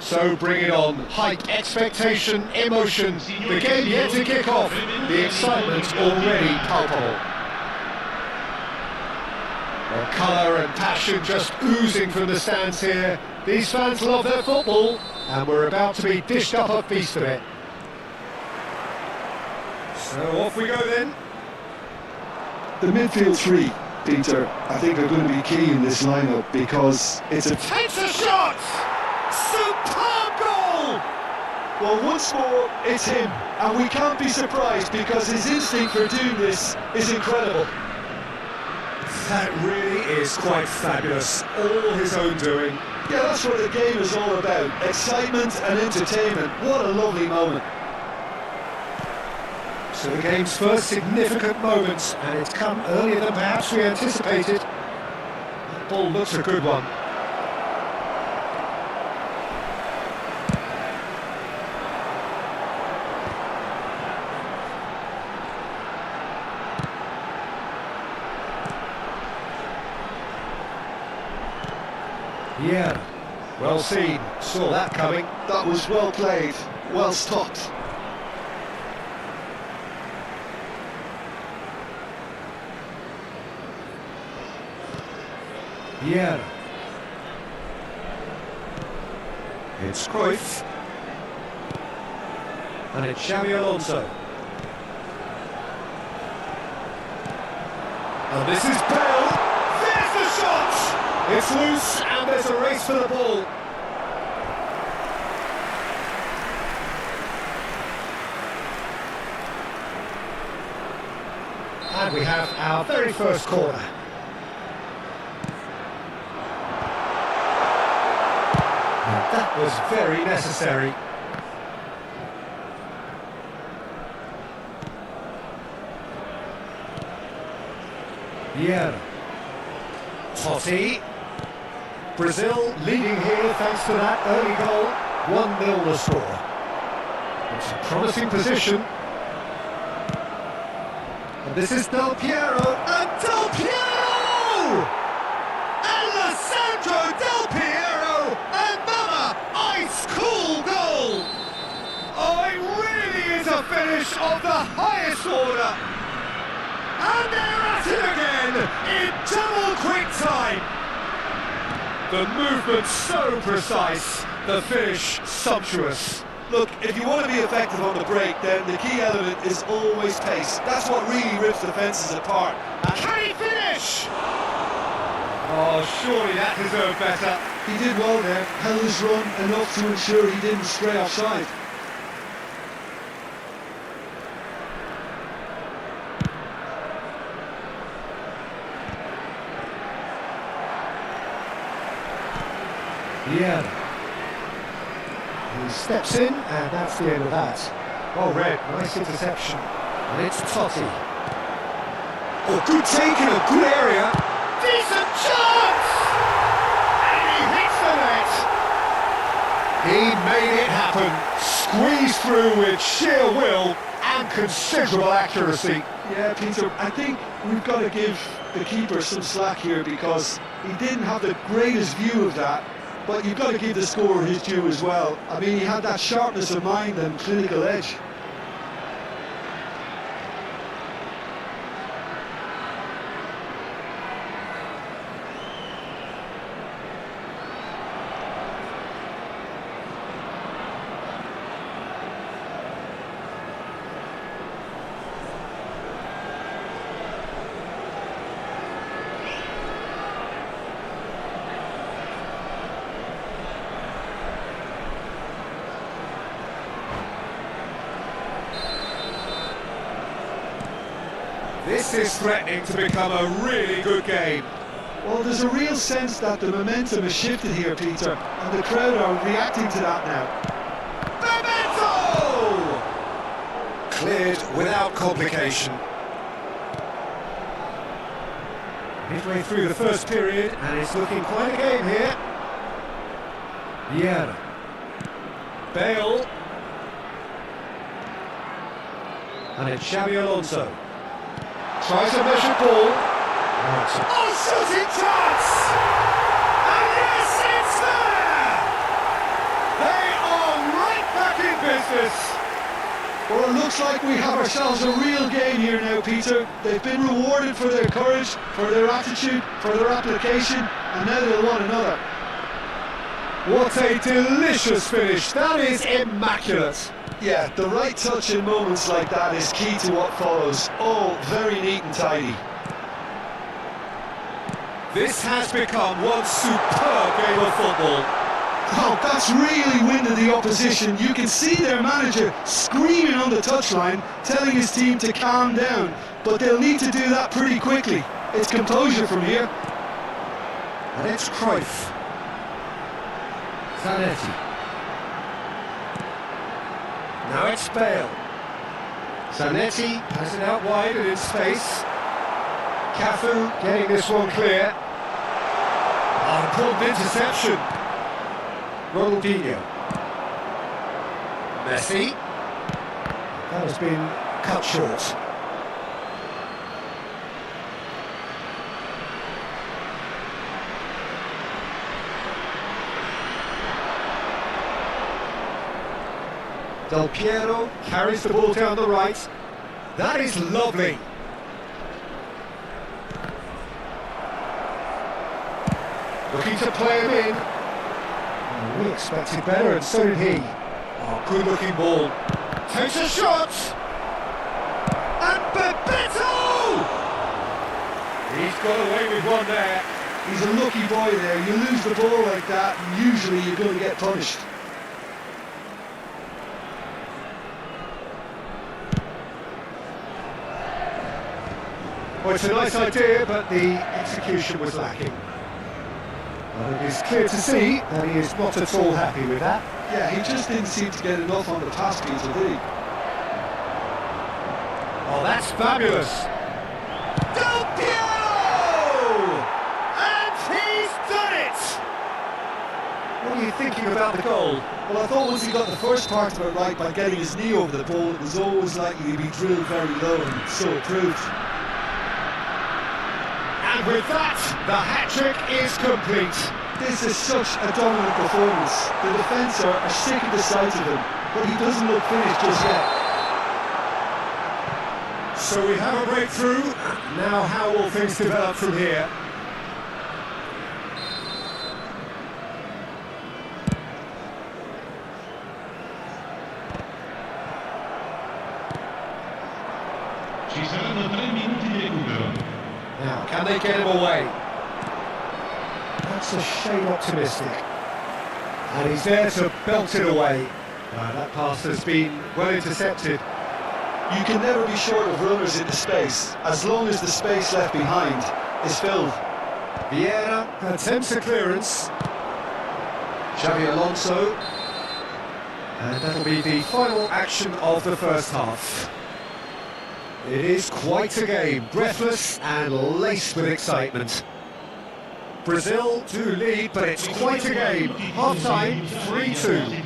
So bring it on. Hype, expectation, emotion. The game yet to kick off. The excitement already palpable. Well, colour and passion just oozing from the stands here. These fans love their football, and we're about to be dished up a feast of it. So off we go then. The midfield three, Peter, I think are going to be key in this lineup because it's a... Takes a shot! Superb goal! Well, once more, it's him, and we can't be surprised because his instinct for doing this is incredible. That really is quite fabulous. All his own doing. Yeah, that's what the game is all about. Excitement and entertainment. What a lovely moment. So the game's first significant moments, and it's come earlier than perhaps we anticipated. That ball looks a good one. Yeah, well seen, saw that coming. That was well played, well stopped. Yeah. It's Cruyff. And it's Xabi Alonso. And this is Bale. There's the shot! It's loose and there's a race for the ball. And we have our very first corner. And that was very necessary. Yeah. Totti. Brazil leading here thanks to that early goal. 1-0 the score. It's a promising position. And this is Del Piero. And Del Piero! Alessandro Del Piero! Another ice-cool goal! Oh, it really is a finish of the highest order. And they're at it again, in double quick time. The movement so precise, the finish sumptuous. Look, if you want to be effective on the break, then the key element is always pace. That's what really rips defences apart. And can he finish? Oh, surely that deserved better. He did well there, held his run enough to ensure he didn't stray offside. Yeah. He steps in, and that's the end of that. Well read, nice interception. And it's Totti. Oh, good take in a good area. Decent chance! And he hits the net. He made it happen. Squeezed through with sheer will and considerable accuracy. Yeah, Peter, I think we've got to give the keeper some slack here because he didn't have the greatest view of that. But you've got to give the scorer his due as well. I mean, he had that sharpness of mind and clinical edge. This is threatening to become a really good game. Well, there's a real sense that the momentum has shifted here, Peter, and the crowd are reacting to that now. Memento! Cleared without complication. Midway through the first period, and it's looking quite a game here. Yeah. Bale. And it's Xabi Alonso. Tries a measured ball. Oh, shooting chance! And yes, it's there! They are right back in business. Well, it looks like we have ourselves a real game here now, Peter. They've been rewarded for their courage, for their attitude, for their application, and now they'll want another. What a delicious finish. That is immaculate. Yeah, the right touch in moments like that is key to what follows. All very neat and tidy. This has become one superb game of football. Oh, that's really winded the opposition. You can see their manager screaming on the touchline, telling his team to calm down. But they'll need to do that pretty quickly. It's composure from here. And it's Cruyff. Zanetti. Now it's Bale. Zanetti has it out wide and in space. Cafu getting this one clear. Oh, important interception. Ronaldinho. Messi. That has been cut short. Del Piero carries the ball down the right. That is lovely. Looking to play him in. Oh, we expected better, and so did he. Oh, good looking ball. Takes a shot! And Bebeto! He's got away with one there. He's a lucky boy there. You lose the ball like that, and usually you're going to get punished. Well, it's a nice idea, but the execution was lacking. Well, it is clear to see that he is not at all happy with that. Yeah, he just didn't seem to get enough on the pass beat, did he? Oh, that's fabulous! Del Piero! And he's done it! What are you thinking about the goal? Well, I thought once he got the first part of it right by getting his knee over the ball, it was always likely to be drilled very low, and so it proved. And with that, the hat-trick is complete. This is such a dominant performance. The defence are sick of the sight of him, but he doesn't look finished just yet. So we have a breakthrough. Now how will things develop from here? Ci saranno 3 minuti di recupero. Now, can they get him away? That's a shade optimistic. And he's there to belt it away. That pass has been well intercepted. You can never be short of runners into space, as long as the space left behind is filled. Vieira attempts a clearance. Xabi Alonso. And that'll be the final action of the first half. It is quite a game, breathless and laced with excitement. Brazil do lead, but it's quite a game. Half-time, 3-2.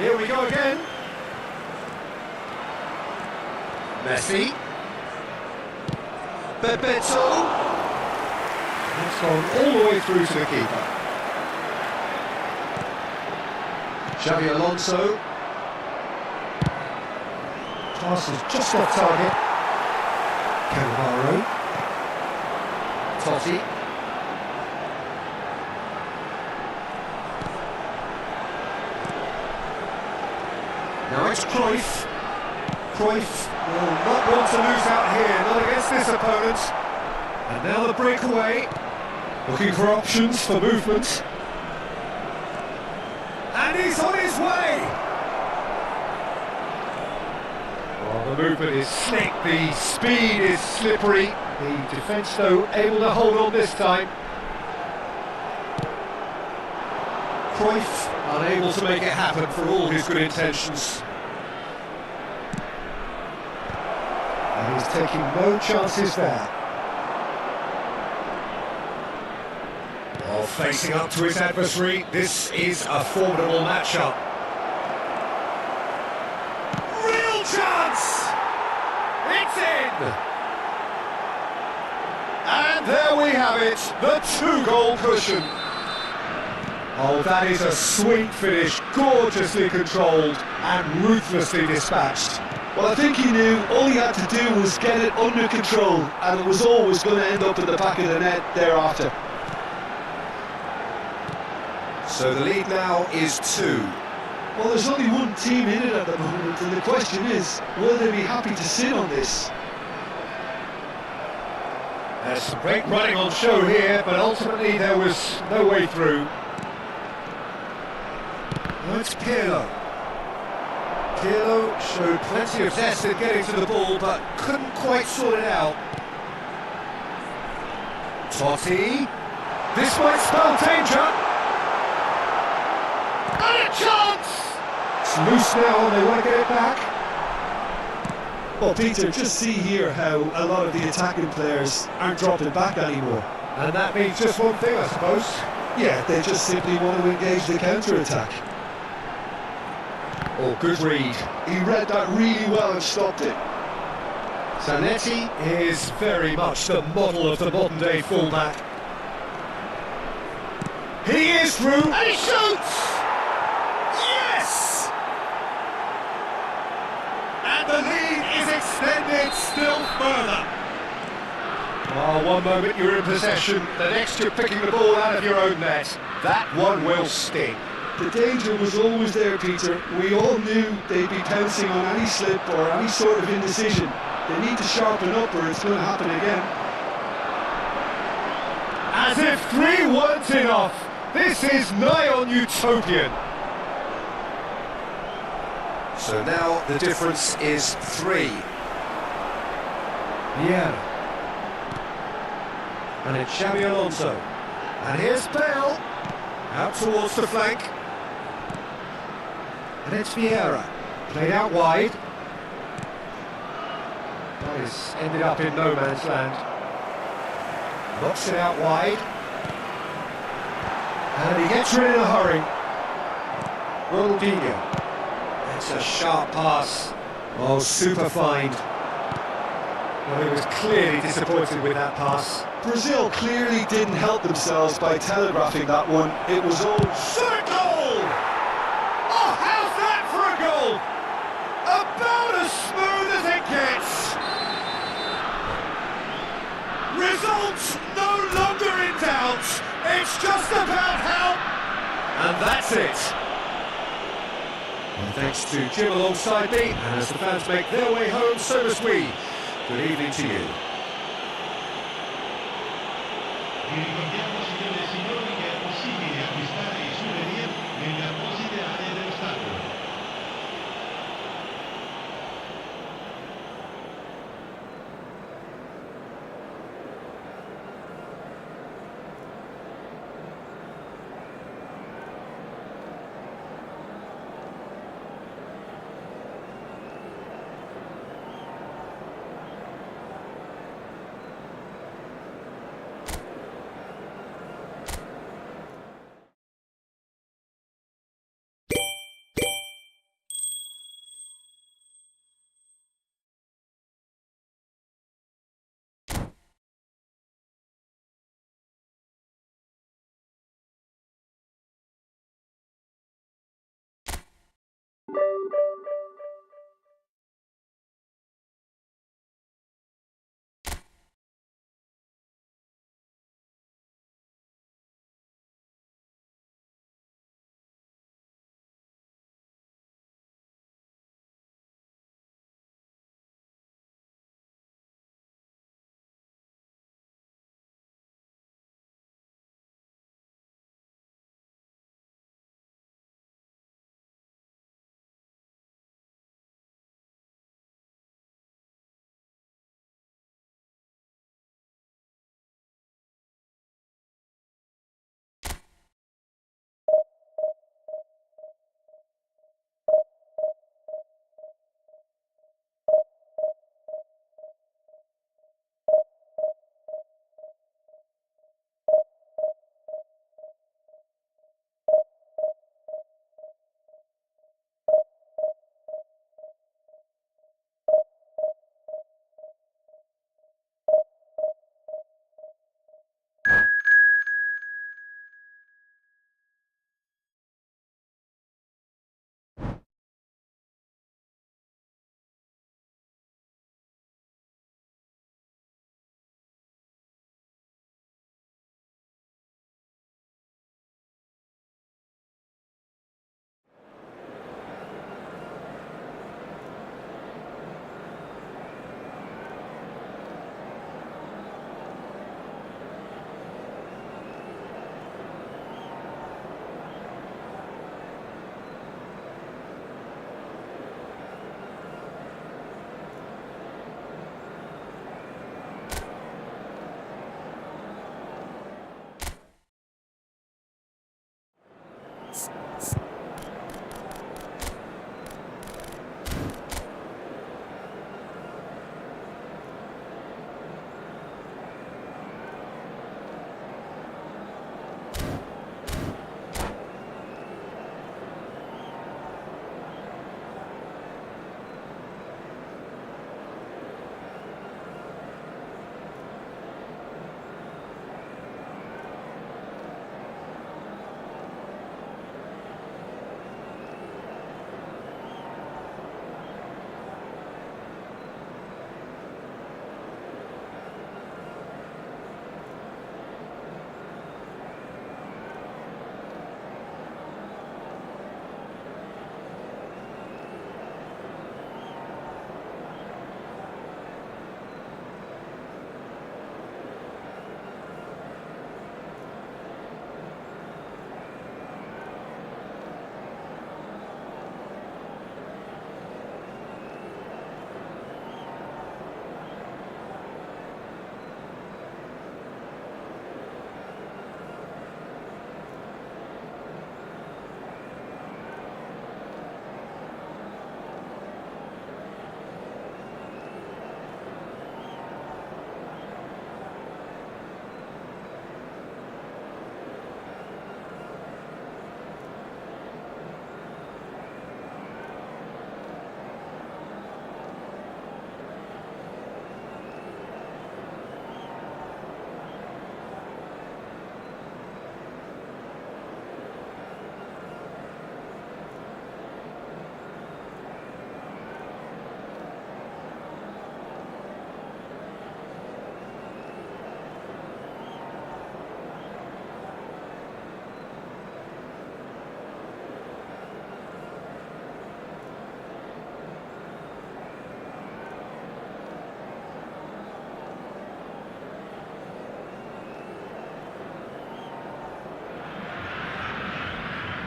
Here we go again. Messi. Bebeto. That's gone all the way through to the keeper. Xabi Alonso. Pass is just off target. Cannavaro. Totti. Now it's Cruyff. Cruyff will not want to lose out here, not against this opponent. And now the breakaway. Looking for options for movement. And he's on his way! Well, the movement is slick, the speed is slippery. The defence, though, able to hold on this time. Cruyff unable to make it happen for all his good intentions. And he's taking no chances there. While facing up to his adversary, this is a formidable matchup. Real chance! It's in! And there we have it, the 2-goal cushion. Oh, that is a sweet finish, gorgeously controlled and ruthlessly dispatched. Well, I think he knew all he had to do was get it under control, and it was always going to end up in the back of the net thereafter. So the lead now is 2. Well, there's only one team in it at the moment, and the question is, will they be happy to sit on this? There's some great running on show here, but ultimately there was no way through. Now it's Pirlo. Pirlo showed plenty of zest in getting to the ball, but couldn't quite sort it out. Totti. This might spell danger. And a chance! It's loose now, and they want to get it back. Well, Peter, just see here how a lot of the attacking players aren't dropping back anymore. And that means just one thing, I suppose. Yeah, they just simply want to engage the counter-attack. Oh, good read. He read that really well and stopped it. Zanetti is very much the model of the modern-day fullback. He is through, and he shoots! Yes! And the lead is extended still further. Oh, one moment you're in possession, the next you're picking the ball out of your own net. That one will sting. The danger was always there, Peter. We all knew they'd be pouncing on any slip or any sort of indecision. They need to sharpen up or it's going to happen again. As if 3 weren't enough, this is nigh on utopian. So now the difference is 3. Vieira. And it's Xabi Alonso. And here's Bale. Out towards the flank. And it's Vieira. Played out wide. That is ended up in no man's land. Knocks it out wide. And he gets rid in a hurry. Ronaldinho. That's a sharp pass. Oh, super fine. Well, he was clearly disappointed with that pass. Brazil clearly didn't help themselves by telegraphing that one. It was all... Shot a goal! Oh, how's that for a goal? About as smooth as it gets. Result no longer in doubt. It's just about how... And that's it. And thanks to Jim alongside me, and as the fans make their way home, so must we. Good evening to you. Vi ricordiamo, signore e signori, che è possibile acquistare i souvenir nelle apposite aree dello stadio.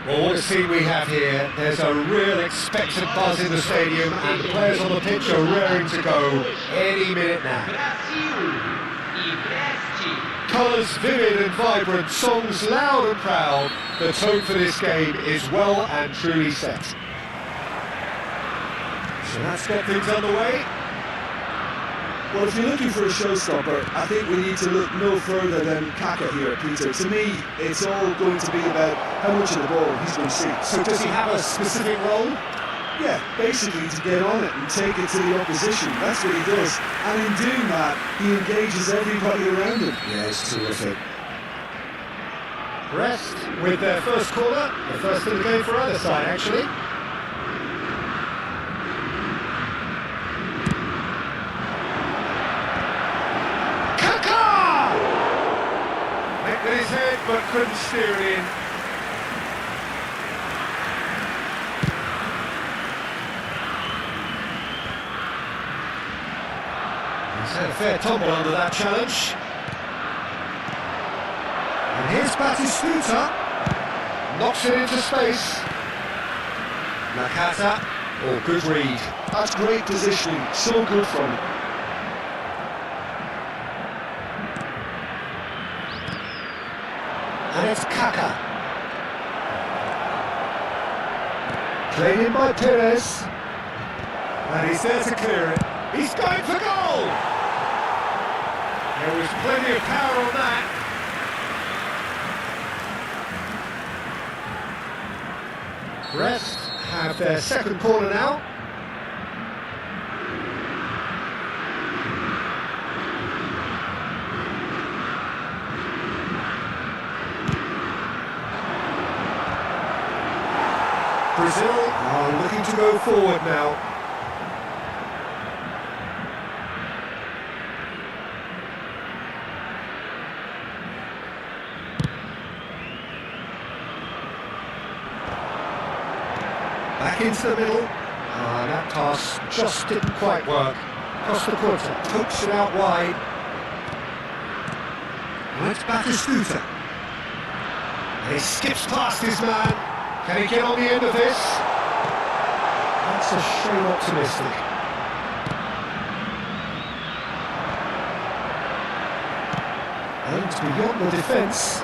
Well, what a scene we have here. There's a real expectant buzz in the stadium, and the players on the pitch are raring to go any minute now. Colours vivid and vibrant, songs loud and proud. The tone for this game is well and truly set. So let's get things underway. Well, if you're looking for a showstopper, I think we need to look no further than Kaka here, Peter. To me, it's all going to be about how much of the ball he's going to see. So does he have a specific role? Yeah, basically to get on it and take it to the opposition. That's what he does. And in doing that, he engages everybody around him. Yeah, it's terrific. Brest with their first corner, the first in the game for either side, actually. His head, but couldn't steer it in. He's had a fair tumble under that challenge. And here's Batistuta. Knocks it into space. Nakata. Oh, good read. That's great positioning. So good from him. And it's Kaka. Played in by Perez. And he's there to clear it. He's going for goal! There was plenty of power on that. Brest have their second corner now. Brazil are looking to go forward now. Back into the middle. That pass just didn't quite work. Across the quarter, pokes it out wide. Now it's Batistuta. And he skips past his man. Can he get on the end of this? That's a shame optimistic. Aims beyond the defence.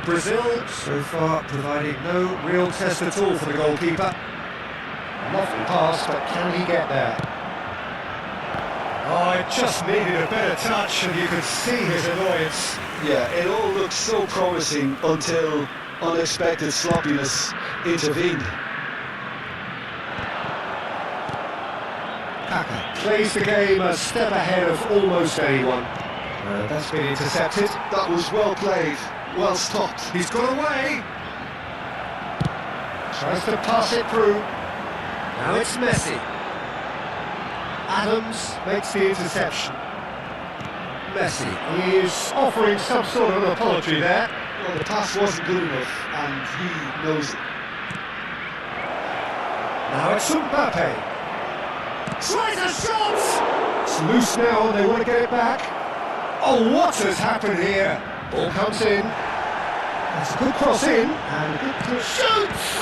Brazil, so far, providing no real test at all for the goalkeeper. Lovely pass, but can he get there? Oh, it just needed a better touch, and you could see his annoyance. Yeah, it all looked so promising until unexpected sloppiness intervened. Kaka plays the game a step ahead of almost anyone. That's been intercepted. That was well played, well stopped. He's got away. Tries to pass it through. Now it's Messi. Adams makes the interception. Messi is offering some sort of an apology there. Well, the pass wasn't good enough, and he knows it. Now it's Mbappe. Tries a shot! It's loose now, and they want to get it back. Oh, what has happened here? Ball comes in. That's a good cross in, and a good shoots!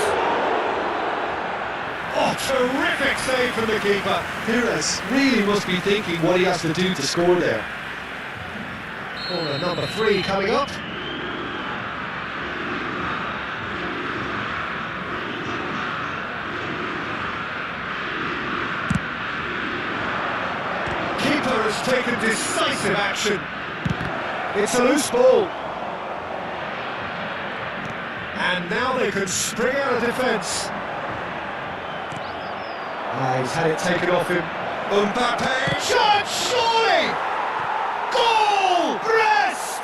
Oh, terrific save from the keeper. Perez really must be thinking what he has to do to score there. Corner number 3 coming up. Keeper has taken decisive action. It's a loose ball. And now they can spring out of defence. He's had it taken off him. Mbappe, shot, surely! Goal! Brest!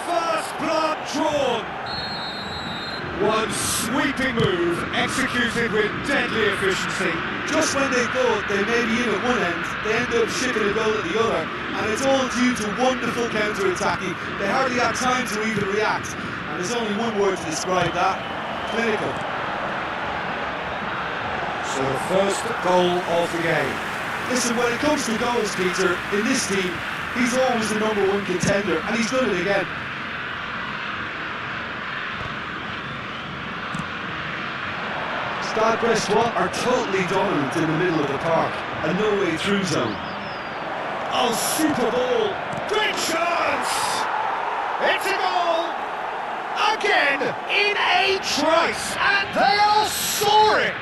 First blood drawn. One sweeping move, executed with deadly efficiency. Just when they thought they may be in at one end, they end up shipping a goal at the other, and it's all due to wonderful counter-attacking. They hardly had time to even react, and there's only one word to describe that: clinical. So the first goal of the game. Listen, when it comes to goals, Peter, in this team, he's always the #1 contender, and he's done it again. Stade Brestois are totally dominant in the middle of the park, a no-way through zone. Oh, super ball! Great chance! It's a goal! Again, in a trice, and they are soaring!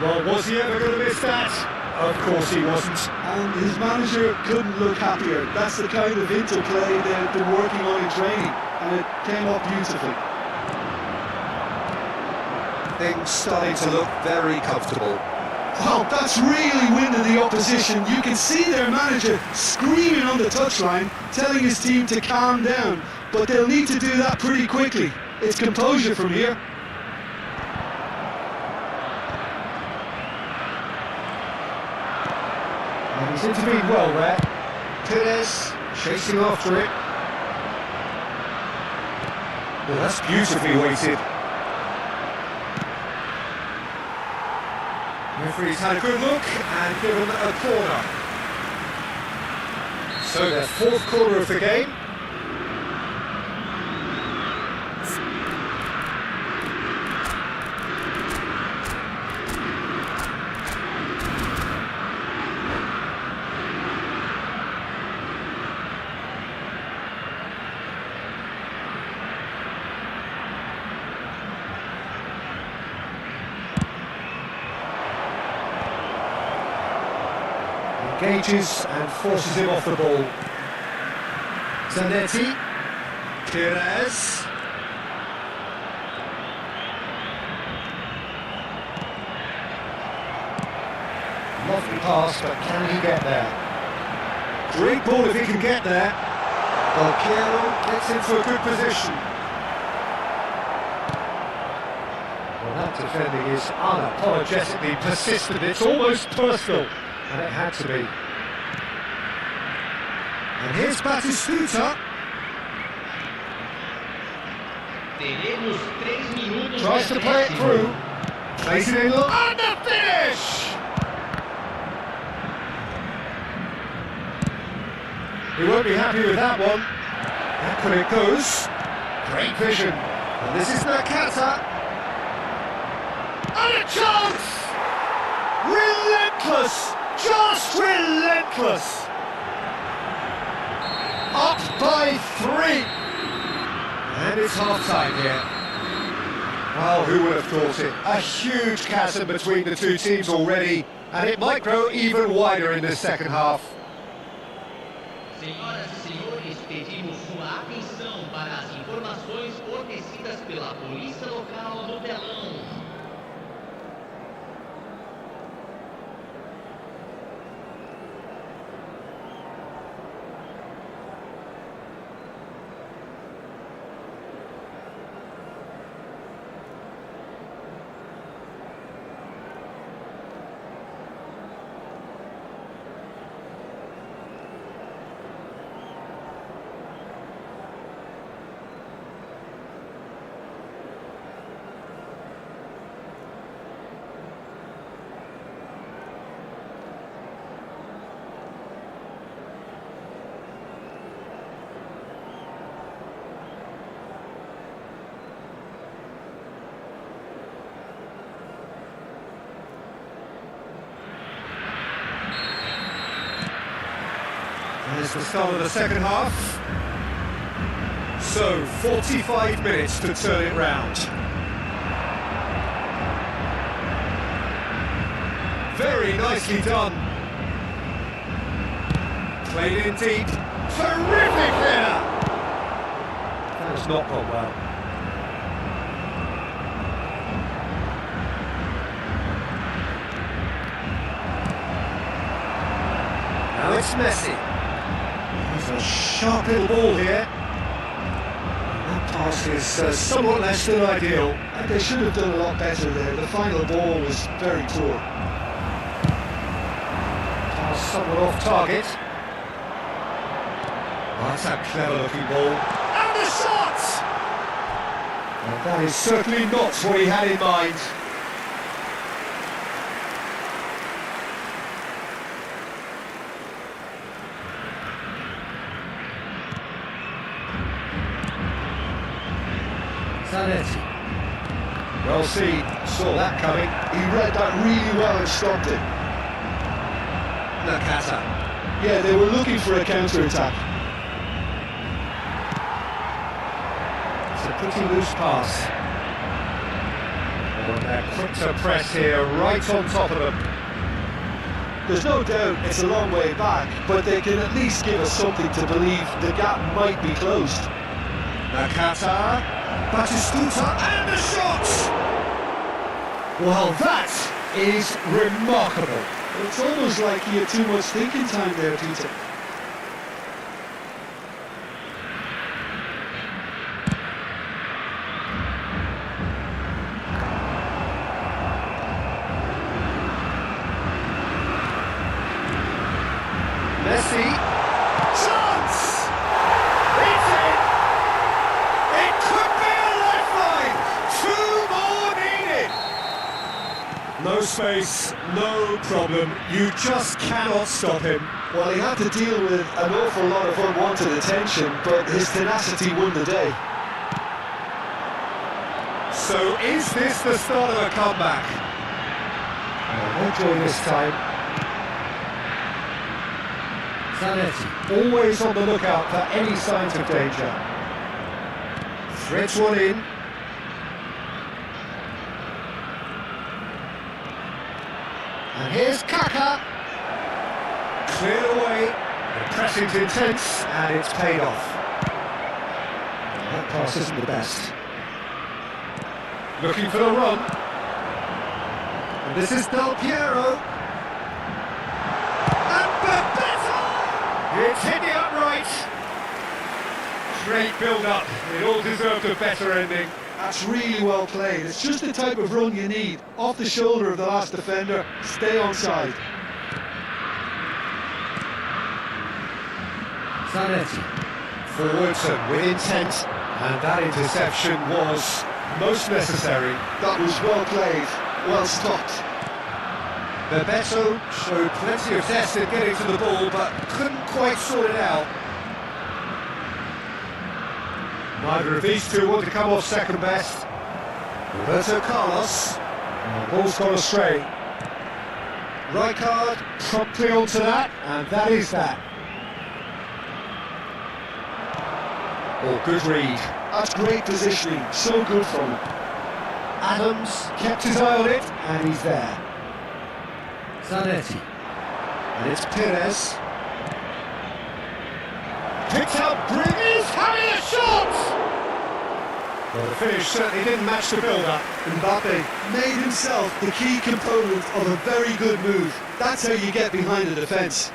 Well, was he ever going to miss that? Of course he wasn't. And his manager couldn't look happier. That's the kind of interplay they've been working on in training, and it came up beautifully. Things starting to look very comfortable. Oh, that's really winded the opposition. You can see their manager screaming on the touchline, telling his team to calm down. But they'll need to do that pretty quickly. It's composure from here. And he's intervened well there. Perez chasing after it. Well, that's beautifully weighted. Referee's had a good look and given a corner. So their fourth corner of the game. Engages and forces him off the ball. Zanetti, Perez. Lovely pass, but can he get there? Great ball if he can get there. Piero gets into a good position. Well, that defending is unapologetically persistent. It's almost personal. And it had to be. And here's Batistuta. Tries to play it through. Plays it in low. And the finish! He won't be happy with that one. Back when it goes. Great vision. And this is Nakata. And a chance! Relentless! Just relentless! Up by 3! And it's half-time here. Well, who would have thought it? A huge chasm between the two teams already, and it might grow even wider in this second half. Senhoras e senhores, pedimos sua atenção para as informações fornecidas pela polícia local no telão. There's the start of the second half. So, 45 minutes to turn it round. Very nicely done. Played in deep. Terrific header! That has not gone well. Now it's Messi. It's a sharp little ball here. That pass is somewhat less than ideal. And they should have done a lot better there. The final ball was very poor. Pass somewhat off target. Oh, that's a clever looking ball. And the shot! And that is certainly not what he had in mind. Zanetti. Well seen, saw that coming. He read that really well and stopped it. Nakata. Yeah, they were looking for a counter-attack. It's a pretty loose pass. Oh, they're quick to press here, right on top of them. There's no doubt it's a long way back, but they can at least give us something to believe the gap might be closed. Nakata, Batistuta, and the shot! Well, that is remarkable. It's almost like he had too much thinking time there, Peter. Messi, chance! It's in! It could be a lifeline! 2 more needed! No space, no problem. You just cannot stop him. Well, he had to deal with an awful lot of unwanted attention, but his tenacity won the day. So is this the start of a comeback? No joy this time. Zanetti, always on the lookout for any signs of danger. Threads one in. And here's Kaka. Cleared away. The pressing's intense, and it's paid off. That pass isn't the best. Looking for the run. And this is Del Piero. It's hit the upright. Great build-up. It all deserved a better ending. That's really well played. It's just the type of run you need. Off the shoulder of the last defender, stay onside. Zanetti. Forwards and with intent. And that interception was most necessary. That was well played, well stopped. Bebeto showed plenty of zest in getting to the ball, but couldn't quite sort it out. Neither of these two want to come off second best. Roberto Carlos. The ball's gone astray. Rijkaard promptly onto that, and that is that. Oh, good read. That's great positioning, so good from him. Adams kept his eye on it, and he's there. Zanetti. And it's Perez. Picked out Briggs, having a shot! Well, the finish certainly didn't match the build-up. Mbappe made himself the key component of a very good move. That's how you get behind a defence.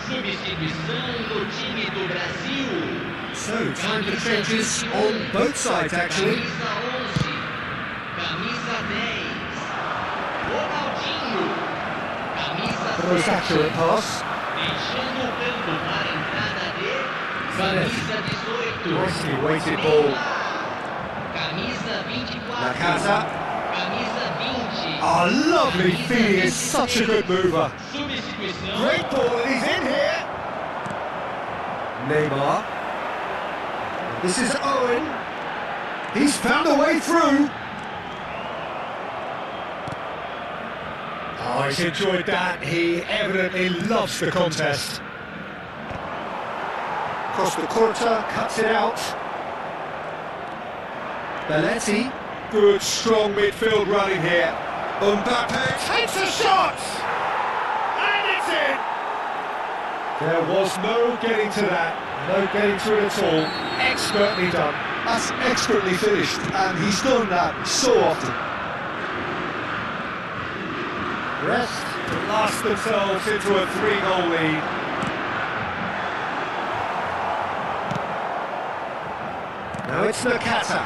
Substituição do time do Brasil. So, time for changes on both sides, actually. Camisa 11, camisa 10, Ronaldinho, camisa The most 7, accurate pass. deixando o campo para Camisa 18. Nicely weighted ball. Camisa 24. La Casa. Camisa 20. Oh, lovely feed. He's such a good mover. Substituição. Great ball, and he's in here. Neymar. This is Owen. He's found a way through. Oh, he's enjoyed that. He evidently loves the contest. Cross the quarter, cuts it out. Belletti. Good, strong midfield running here. Mbappe takes a shot! And it's in! There was no getting to that. No getting to it at all. Expertly done. That's expertly finished, and he's done that so often. Rest to last themselves into a 3-goal lead. Now it's Nakata.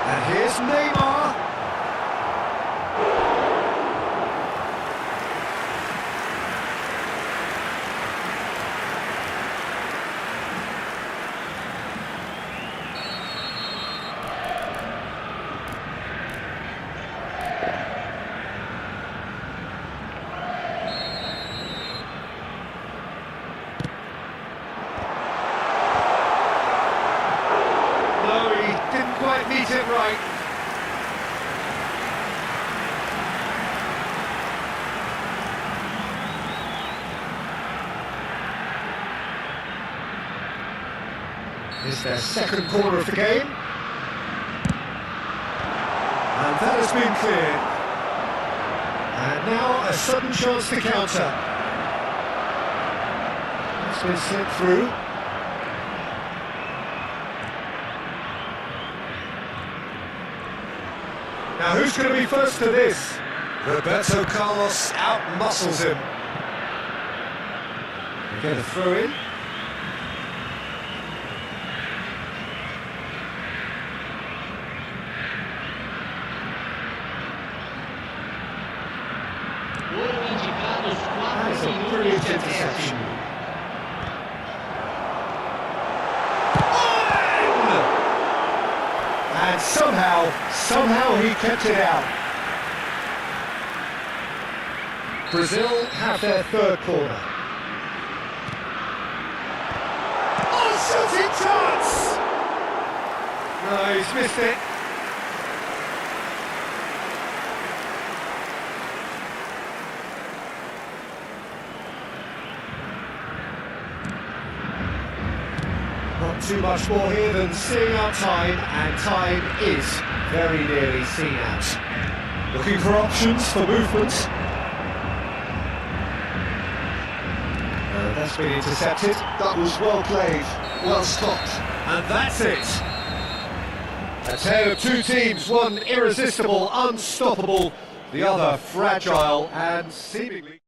And here's Neymar. No, he didn't quite meet it right. It's their second corner of the game. And that has been cleared. And now a sudden chance to counter. It's been slipped through. Now who's going to be first to this? Roberto Carlos out-muscles him. They get a throw in. Foram indicados 4 That is a minutos brilliant de interception. acréscimo. And somehow he kept it out. Brazil have their third corner. Oh, shooting chance! No, he's missed it. Not too much more here than seeing out time, and time is very nearly seen out. Looking for options for movement. That's been intercepted. That was well played, well stopped. And that's it. A tale of two teams, one irresistible, unstoppable, the other fragile and seemingly...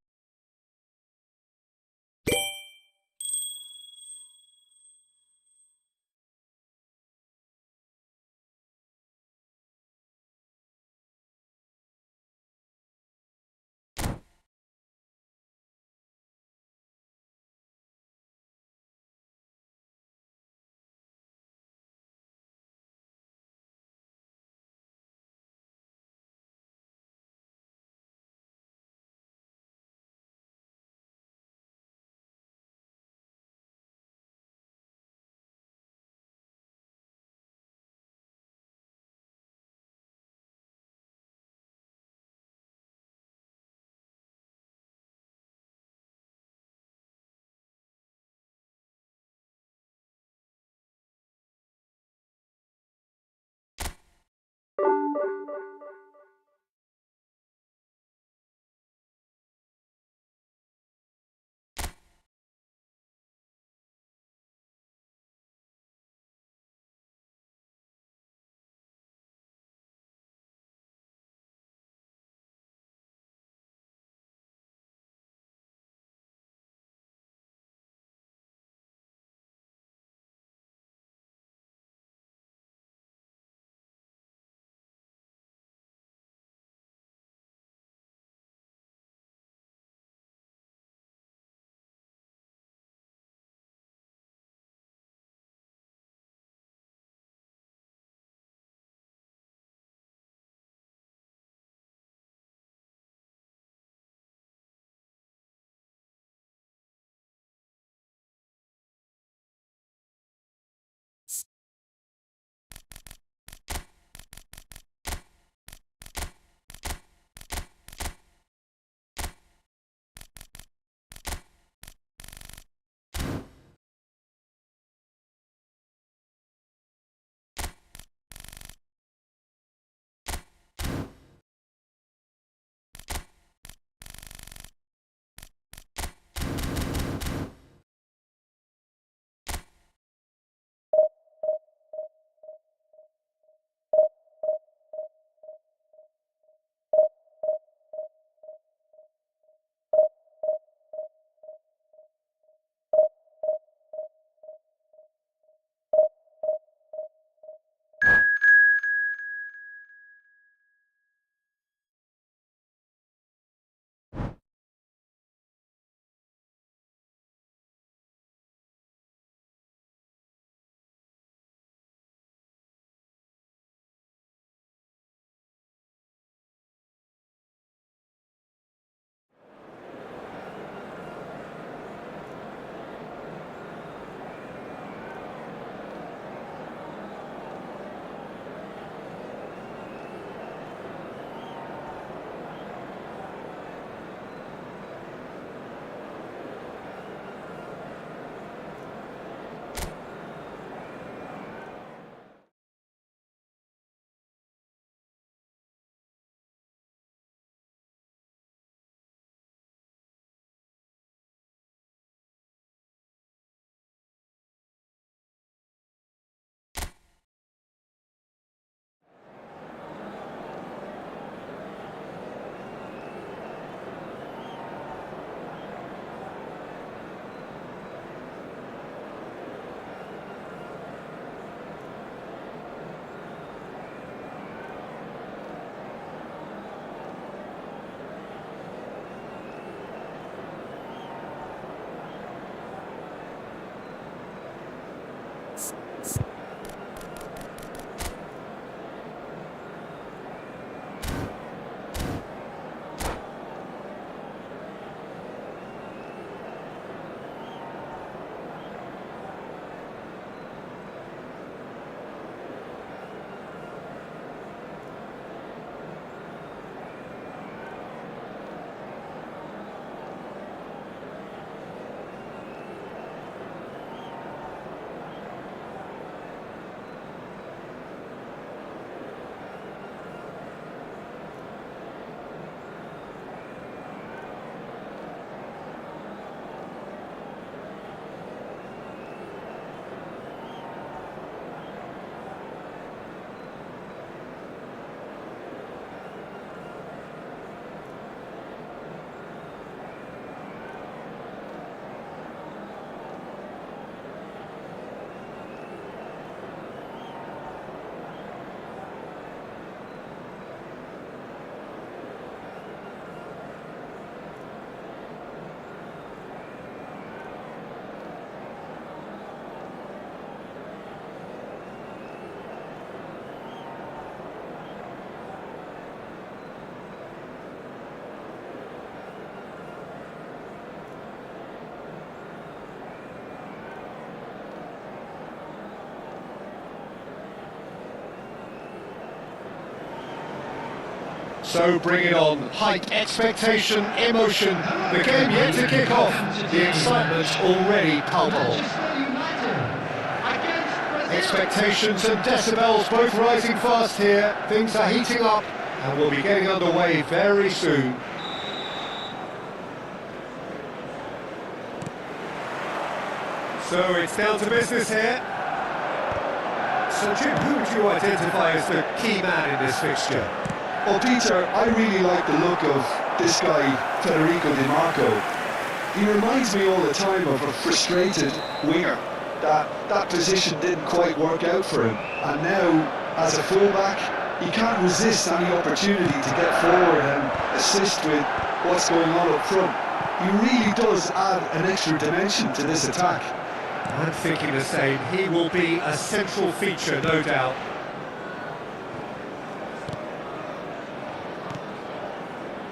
So bring it on. Height, expectation, emotion. The game yet to kick off. The excitement's already palpable. Expectations and decibels both rising fast here. Things are heating up and we'll be getting underway very soon. So it's down to business here. So Jim, who would you identify as the key man in this fixture? Well, Peter, I really like the look of this guy, Federico Di Marco. He reminds me all the time of a frustrated winger. That position didn't quite work out for him. And now, as a fullback, he can't resist any opportunity to get forward and assist with what's going on up front. He really does add an extra dimension to this attack. I'm thinking the same. He will be a central feature, no doubt.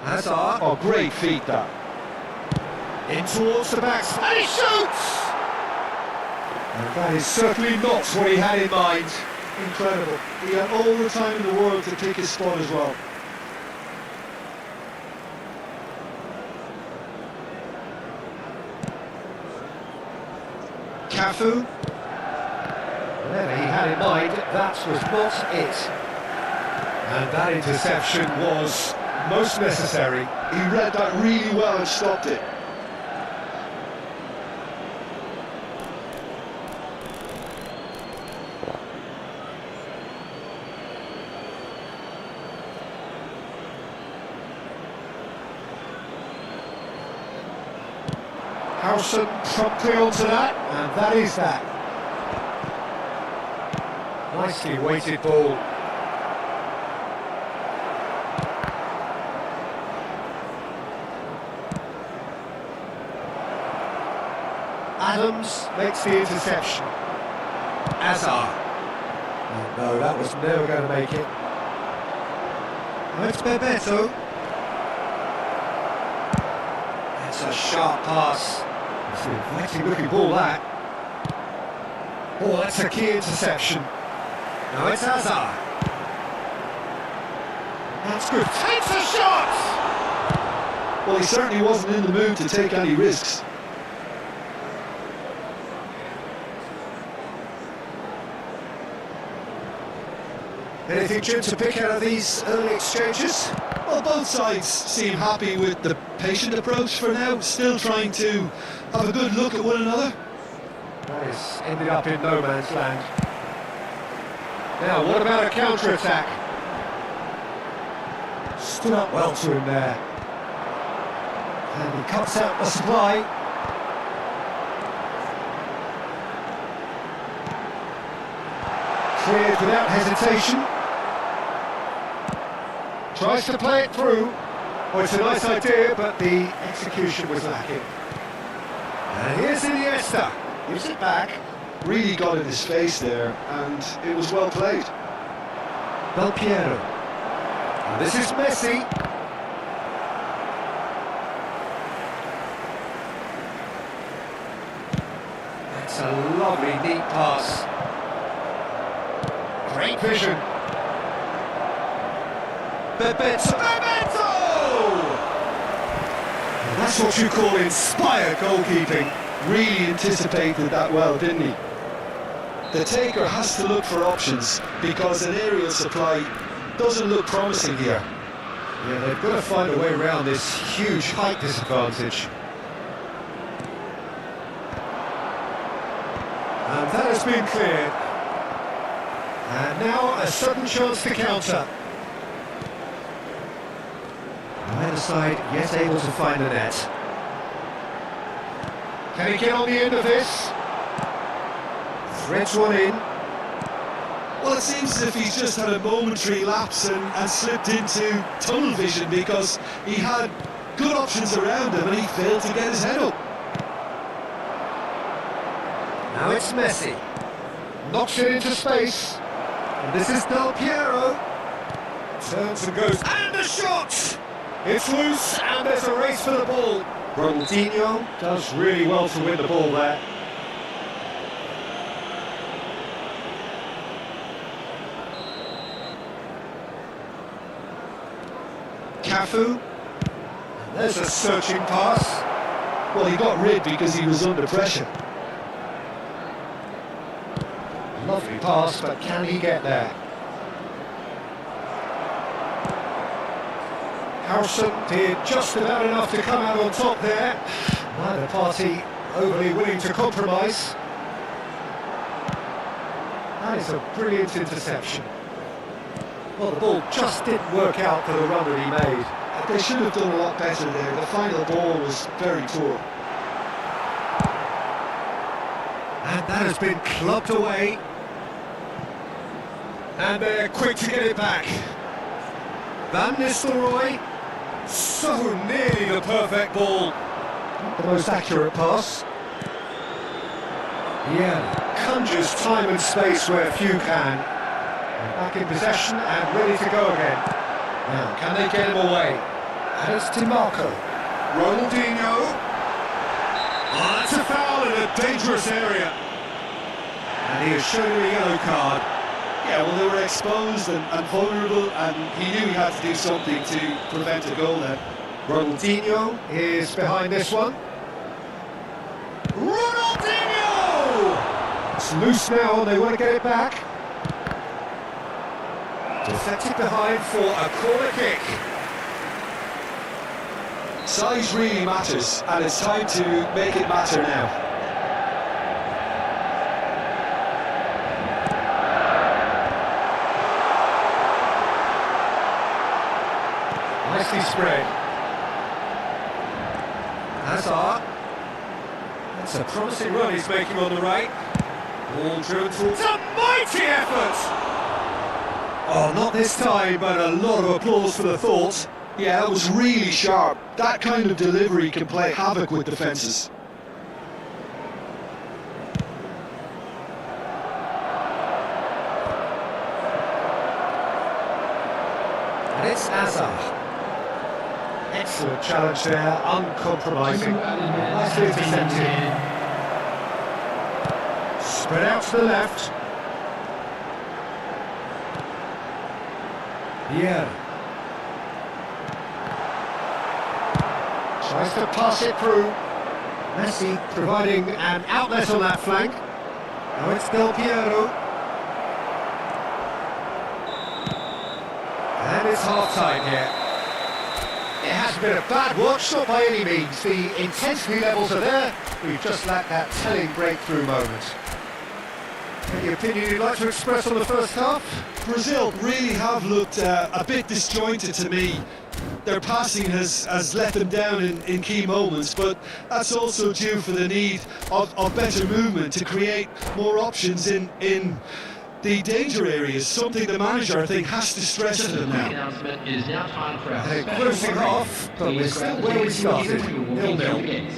Hazard. Oh, great feat that. In towards the backs, and he shoots! And that is certainly not what he had in mind. Incredible. He had all the time in the world to pick his spot as well. Cafu. Whatever he had in mind, that was not it. And that interception was most necessary. He read that really well and stopped it. Harrison promptly onto that, and that is that. Nicely weighted ball. Adams makes the interception. Hazard. Oh, no, that was never going to make it. Oh, it's Bebeto. That's a sharp pass. It's an inviting looking ball, that. Oh, that's a key interception. Now it's Hazard. That's good. Takes a shot! Well, he certainly wasn't in the mood to take any risks. Anything, Jim, to pick out of these early exchanges? Well, both sides seem happy with the patient approach for now, still trying to have a good look at one another. That has ended up in no man's land. Now, what about a counter-attack? Stood up well to him there. And he cuts out the supply. Cleared without hesitation. Tries to play it through. Oh, it's a nice idea, but the execution was lacking. And here's Iniesta. Gives it back. really got in his face there, and it was well played. Del Piero. And this is Messi. That's a lovely deep pass. Great vision. Bebeto! And that's what you call inspired goalkeeping. Really anticipated that well, didn't he? The taker has to look for options because an aerial supply doesn't look promising here. Yeah, they've got to find a way around this huge height disadvantage. And that has been cleared. And now a sudden chance to counter. Either side yet able to find the net. Can he get on the end of this? Threads one in. Well, it seems as if he's just had a momentary lapse and slipped into tunnel vision because he had good options around him and he failed to get his head up. Now it's Messi. Knocks it into space. And this is Del Piero. Turns and goes. And a shot! It's loose and there's a race for the ball. Ronaldinho does really well to win the ball there. Cafu. And there's a searching pass. Well, he got rid because he was under pressure. Lovely pass, but can he get there? Harrison did just about enough to come out on top there. Neither party overly willing to compromise. That is a brilliant interception. Well, the ball just didn't work out for the run that he made. They should have done a lot better there. The final ball was very poor. And that has been clubbed away. And they're quick to get it back. Van Nistelrooy. So nearly the perfect ball. Not the most accurate pass. Yeah, conjures time and space where few can. And back in possession and ready to go again. Now, can they get him away? And it's DiMarco. Ronaldinho. Oh, that's a foul in a dangerous area. And he has shown a yellow card. Yeah, well, they were exposed and vulnerable, and he knew he had to do something to prevent a goal there. Ronaldinho is behind this one. Ronaldinho! It's loose now, and they want to get it back. Deflected behind for a corner kick. Size really matters, and it's time to make it matter now. Nicely spread. Hazard. That's a promising run he's making on the right. Ball driven towards a mighty effort! Oh, not this time, but a lot of applause for the thought. Yeah, that was really sharp. That kind of delivery can play havoc with defences. And it's Hazard. Excellent challenge there, uncompromising. Nicely intercepted. Spread out to the left. Yeah. Tries to pass it through. Messi providing an outlet on that flank. Now it's Del Piero. And it's half-time here. It hasn't been a bad watch, not by any means. The intensity levels are there. We've just lacked that telling breakthrough moment. Any opinion you'd like to express on the first half? Brazil really have looked a bit disjointed to me. Their passing has let them down in key moments, but that's also due for the need of better movement to create more options in the danger areas, something the manager, I think, has to stress to them now. They're closing off, but we're still where we started, 0-0.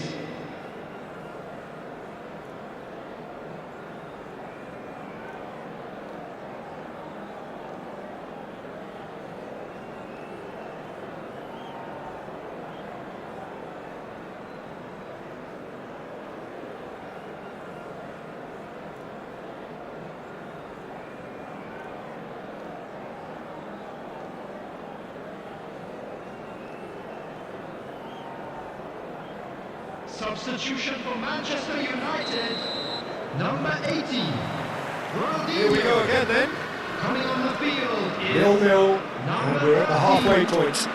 Substitution for Manchester United, number 18. Here we go again then. Coming on the field is 0-0, and we're at the halfway point.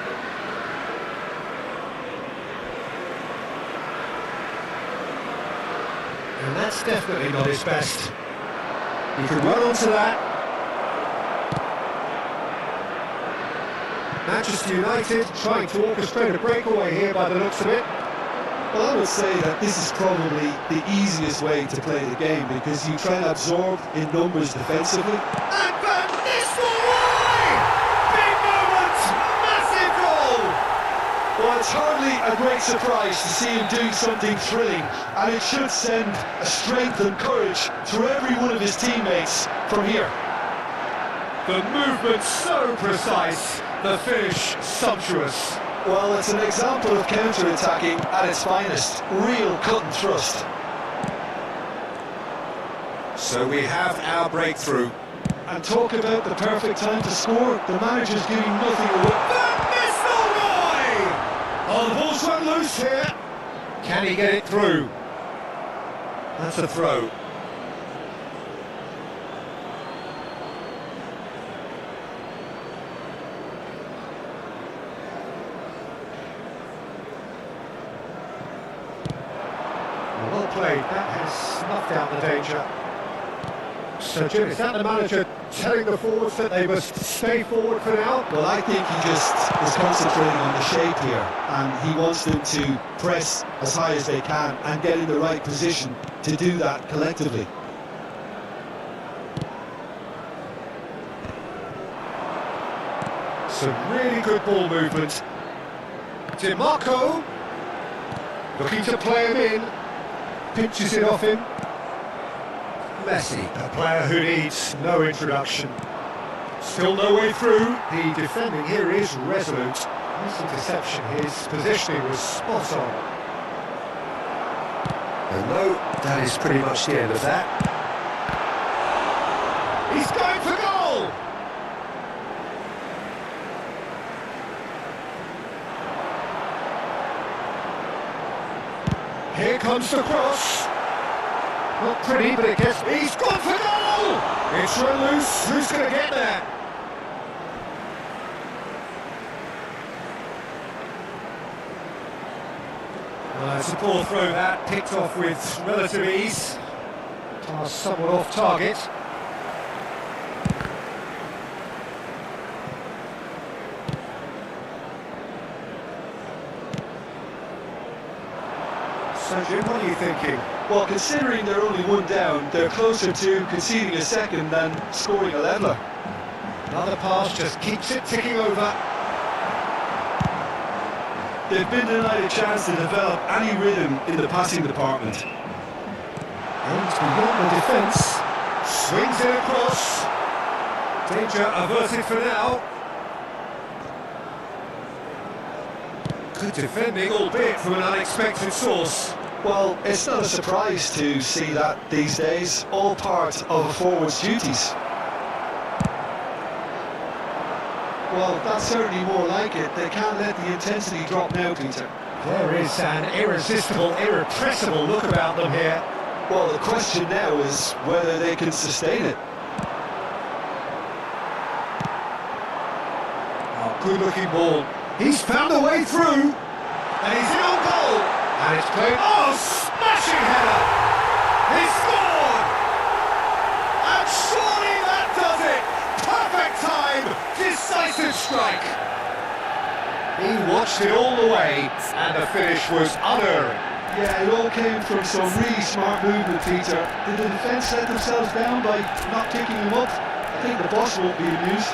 And that's definitely not his best. He could run onto that. Manchester United trying to orchestrate a breakaway here by the looks of it. Well, I would say that this is probably the easiest way to play the game because you try to absorb in numbers defensively. And Van Nistelrooy! Big moment! Massive goal! Well, it's hardly a great surprise to see him do something thrilling, and it should send a strength and courage through every one of his teammates from here. The movement so precise, the finish sumptuous. Well, it's an example of counter-attacking at its finest. Real cut and thrust. So we have our breakthrough. And talk about the perfect time to score. The manager's giving nothing away. Van Nistelrooy! Oh, the ball's run loose here. Can he get it through? That's a throw. Well played, that has snuffed out the danger. So Jim, is that the manager telling the forwards that they must stay forward for now? Well, I think he just is concentrating on the shape here, and he wants them to press as high as they can and get in the right position to do that collectively. Some really good ball movement. DiMarco looking to play him in. Pinches it off him. Messi, a player who needs no introduction. Still no way through. The defending here is resolute. Nice interception. His positioning was spot on. And no, that is pretty much the end of that. He's going for goal! Here comes the cross. Not pretty, but it gets... He's gone for goal! It's run loose. Who's going to get there? Well, it's a poor throw that. Picked off with relative ease. Pass somewhat off target. So Jim, what are you thinking? Well, considering they're only one down, they're closer to conceding a second than scoring a leveller. Another pass just keeps it ticking over. They've been denied a chance to develop any rhythm in the passing department. And beyond the defence, swings it across. Danger averted for now. Good defending, albeit from an unexpected source. Well, it's not a surprise to see that these days, all part of a forward's duties. Well, that's certainly more like it. They can't let the intensity drop now, Peter. There is an irresistible, irrepressible look about them here. Well, the question now is whether they can sustain it. Oh, good-looking ball. He's found a way through, and he's in on goal. And it's played. Oh, smashing header! He scored! And surely that does it! Perfect time, decisive strike. He watched it all the way, and the finish was unerring. Yeah, it all came from some really smart movement, Peter. Did the defence let themselves down by not picking him up? I think the boss won't be amused.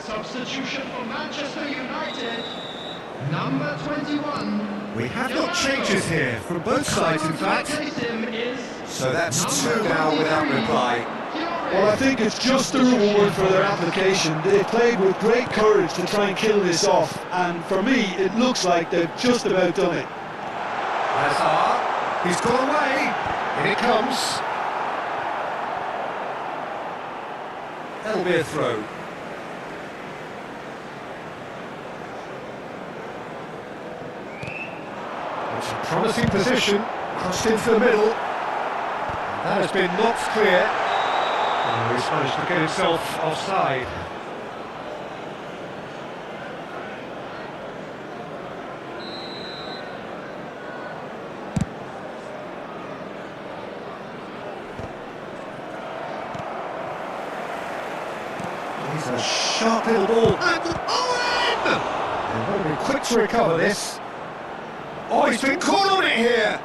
Substitution for Manchester United, number 21. We have got changes here from both sides, in fact. So that's 2 now without reply. Well, I think it's just a reward for their application. They played with great courage to try and kill this off, and for me, it looks like they've just about done it. Hazard, he's gone away. In it comes. That'll be a throw. It's a promising position, crossed into the middle. That has been knocked clear. Oh, he's managed to get himself offside. He's a sharp little ball. And Owen! And will be quick to recover this. Oh, he's been caught on it here!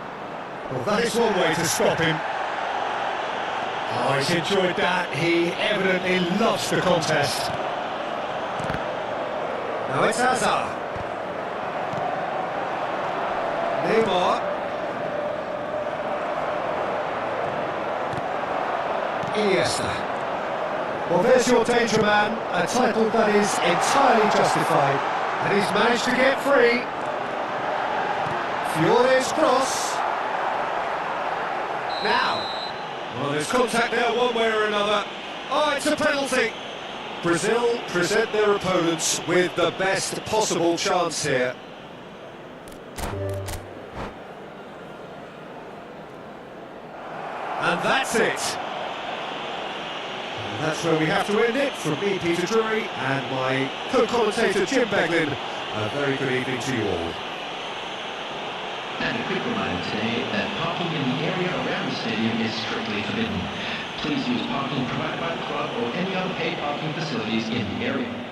Well, that is one way to stop him. Oh, he's enjoyed that. He evidently loves the contest. Now it's Hazard. Neymar. Iniesta. Well, there's your danger man, a title that is entirely justified. And he's managed to get free. Fiore's cross. Now. Well, there's contact there one way or another. Oh, it's a penalty. Brazil present their opponents with the best possible chance here. And that's it. And that's where we have to end it. From me, Peter Drury, and my co-commentator, Jim Beglin. A very good evening to you all. And a quick reminder today that parking in the area around the stadium is strictly forbidden. Please use parking provided by the club or any other paid parking facilities in the area.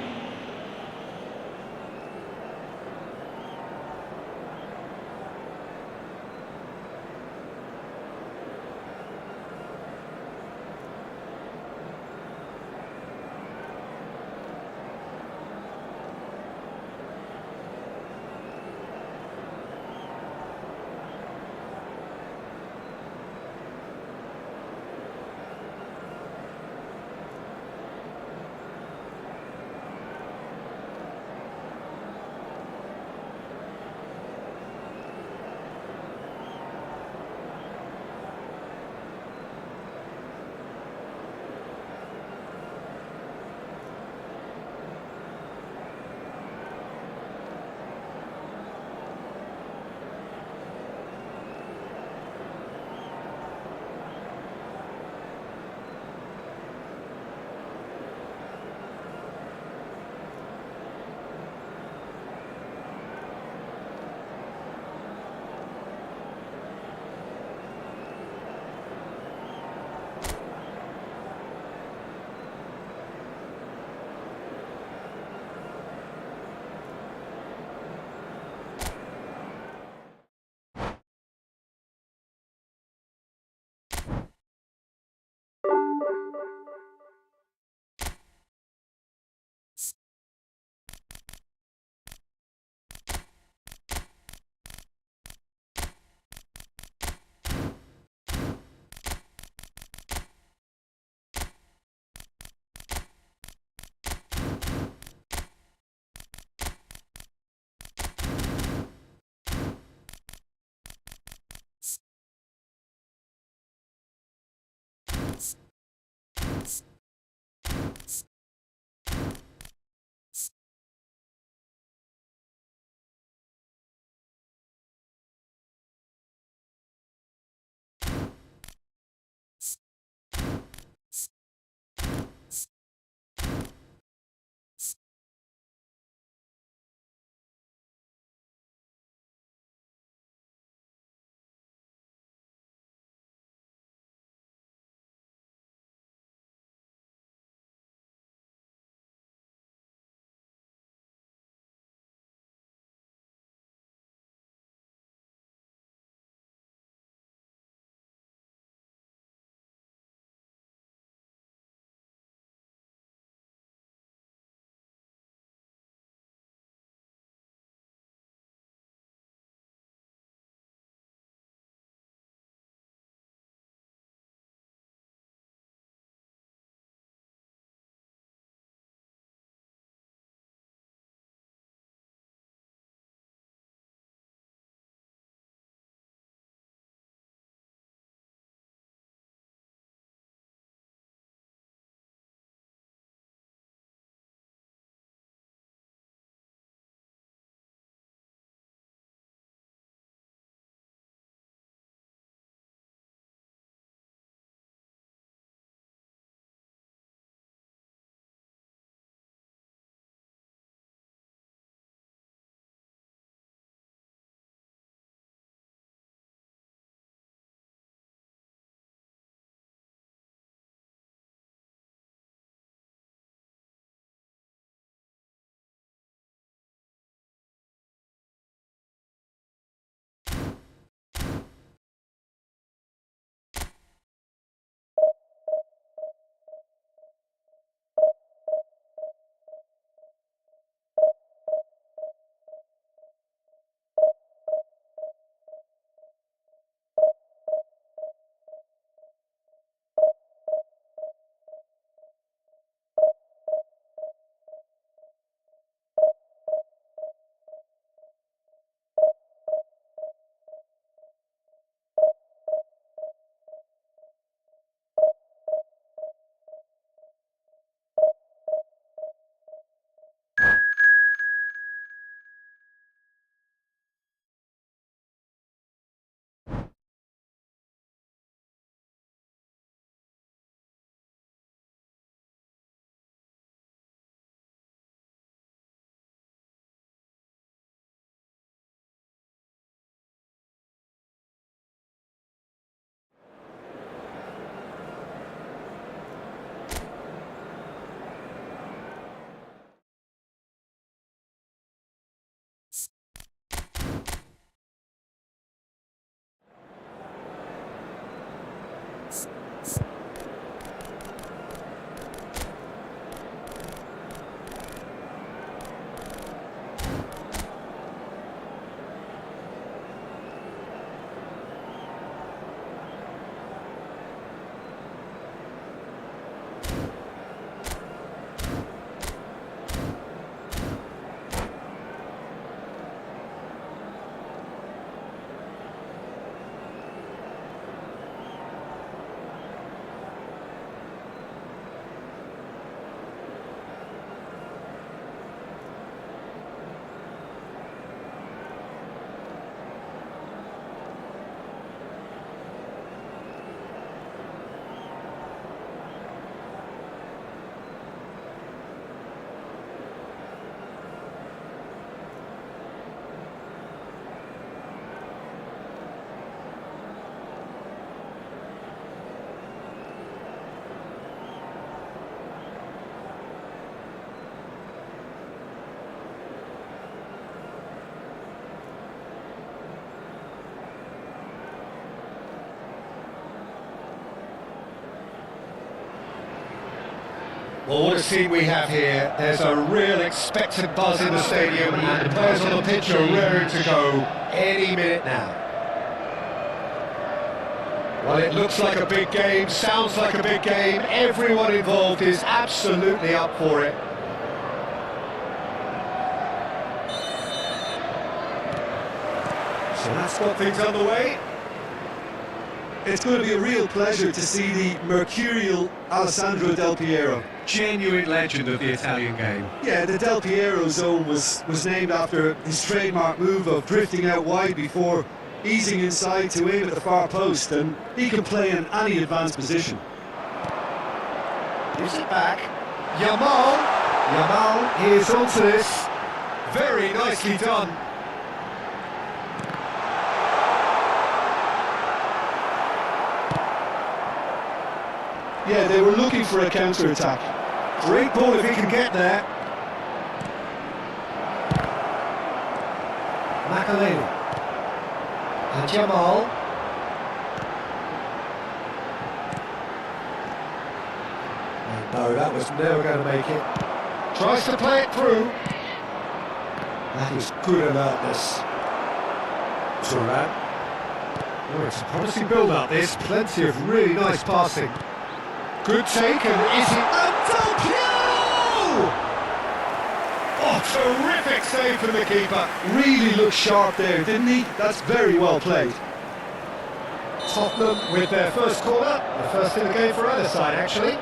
Well, what a scene we have here. There's a real expectant buzz in the stadium, and the players on the pitch are raring to go any minute now. Well, it looks like a big game, sounds like a big game. Everyone involved is absolutely up for it. So that's got things underway. It's going to be a real pleasure to see the mercurial Alessandro Del Piero. Genuine legend of the Italian game. Yeah, the Del Piero zone was named after his trademark move of drifting out wide before easing inside to aim at the far post, and he can play in any advanced position. Gives it back. Yamal. Yamal is onto this. Very nicely done. Yeah, they were looking for a counter-attack. Great ball if he can get there. Makaleli. And Jamal. And no, that was never going to make it. Tries to play it through. That is good alertness. Turan. Oh, it's a promising build-up, this. Plenty of really nice passing. Good take, and is it... And Del Piero! Oh, terrific save from the keeper. Really looked sharp there, didn't he? That's very well played. Tottenham with their first corner, the first in the game for either side, actually.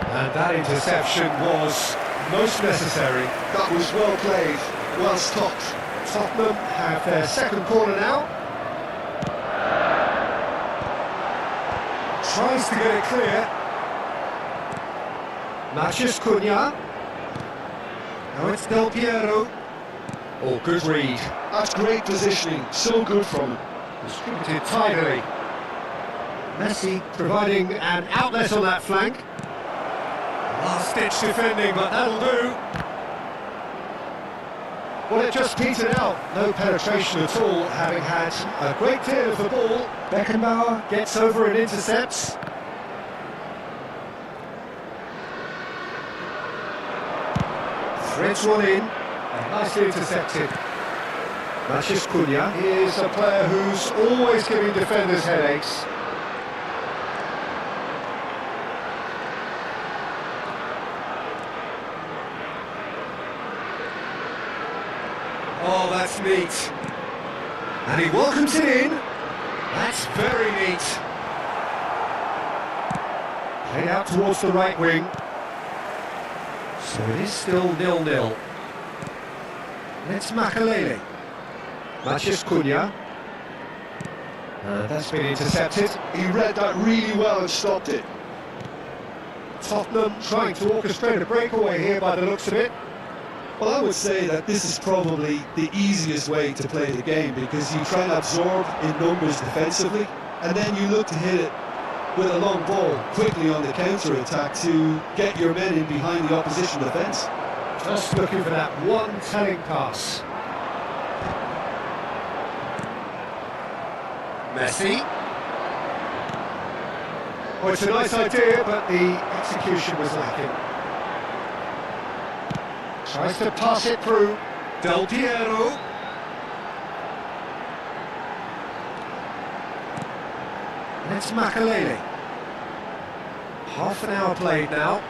And that interception was most necessary. That was well played, well stopped. Tottenham have their second corner now. Tries to get it clear. Mathias Cunha. Now it's Del Piero. Oh, good read. That's great positioning, so good from him. Distributed tidily. Messi providing an outlet on that flank. Last-ditch defending, but that'll do. Well, it just petered out. No penetration at all, having had a great deal of the ball. Beckenbauer gets over and intercepts. Threads one in, and nicely intercepted. Mathias Cunha is a player who's always giving defenders headaches. Oh, that's neat. And he welcomes it in. That's very neat. Played out towards the right wing. So it is still 0-0. It's Makaleli. Mathias Cunha. And that's been intercepted. He read that really well and stopped it. Tottenham trying to orchestrate a breakaway here by the looks of it. Well, I would say that this is probably the easiest way to play the game, because you try and absorb in numbers defensively, and then you look to hit it with a long ball quickly on the counter-attack to get your men in behind the opposition defence. Just looking for that one telling pass. Messi. Oh, it's a nice idea, but the execution was lacking. Tries to pass it through. Del Piero. And it's Makaleli. Half an hour played now.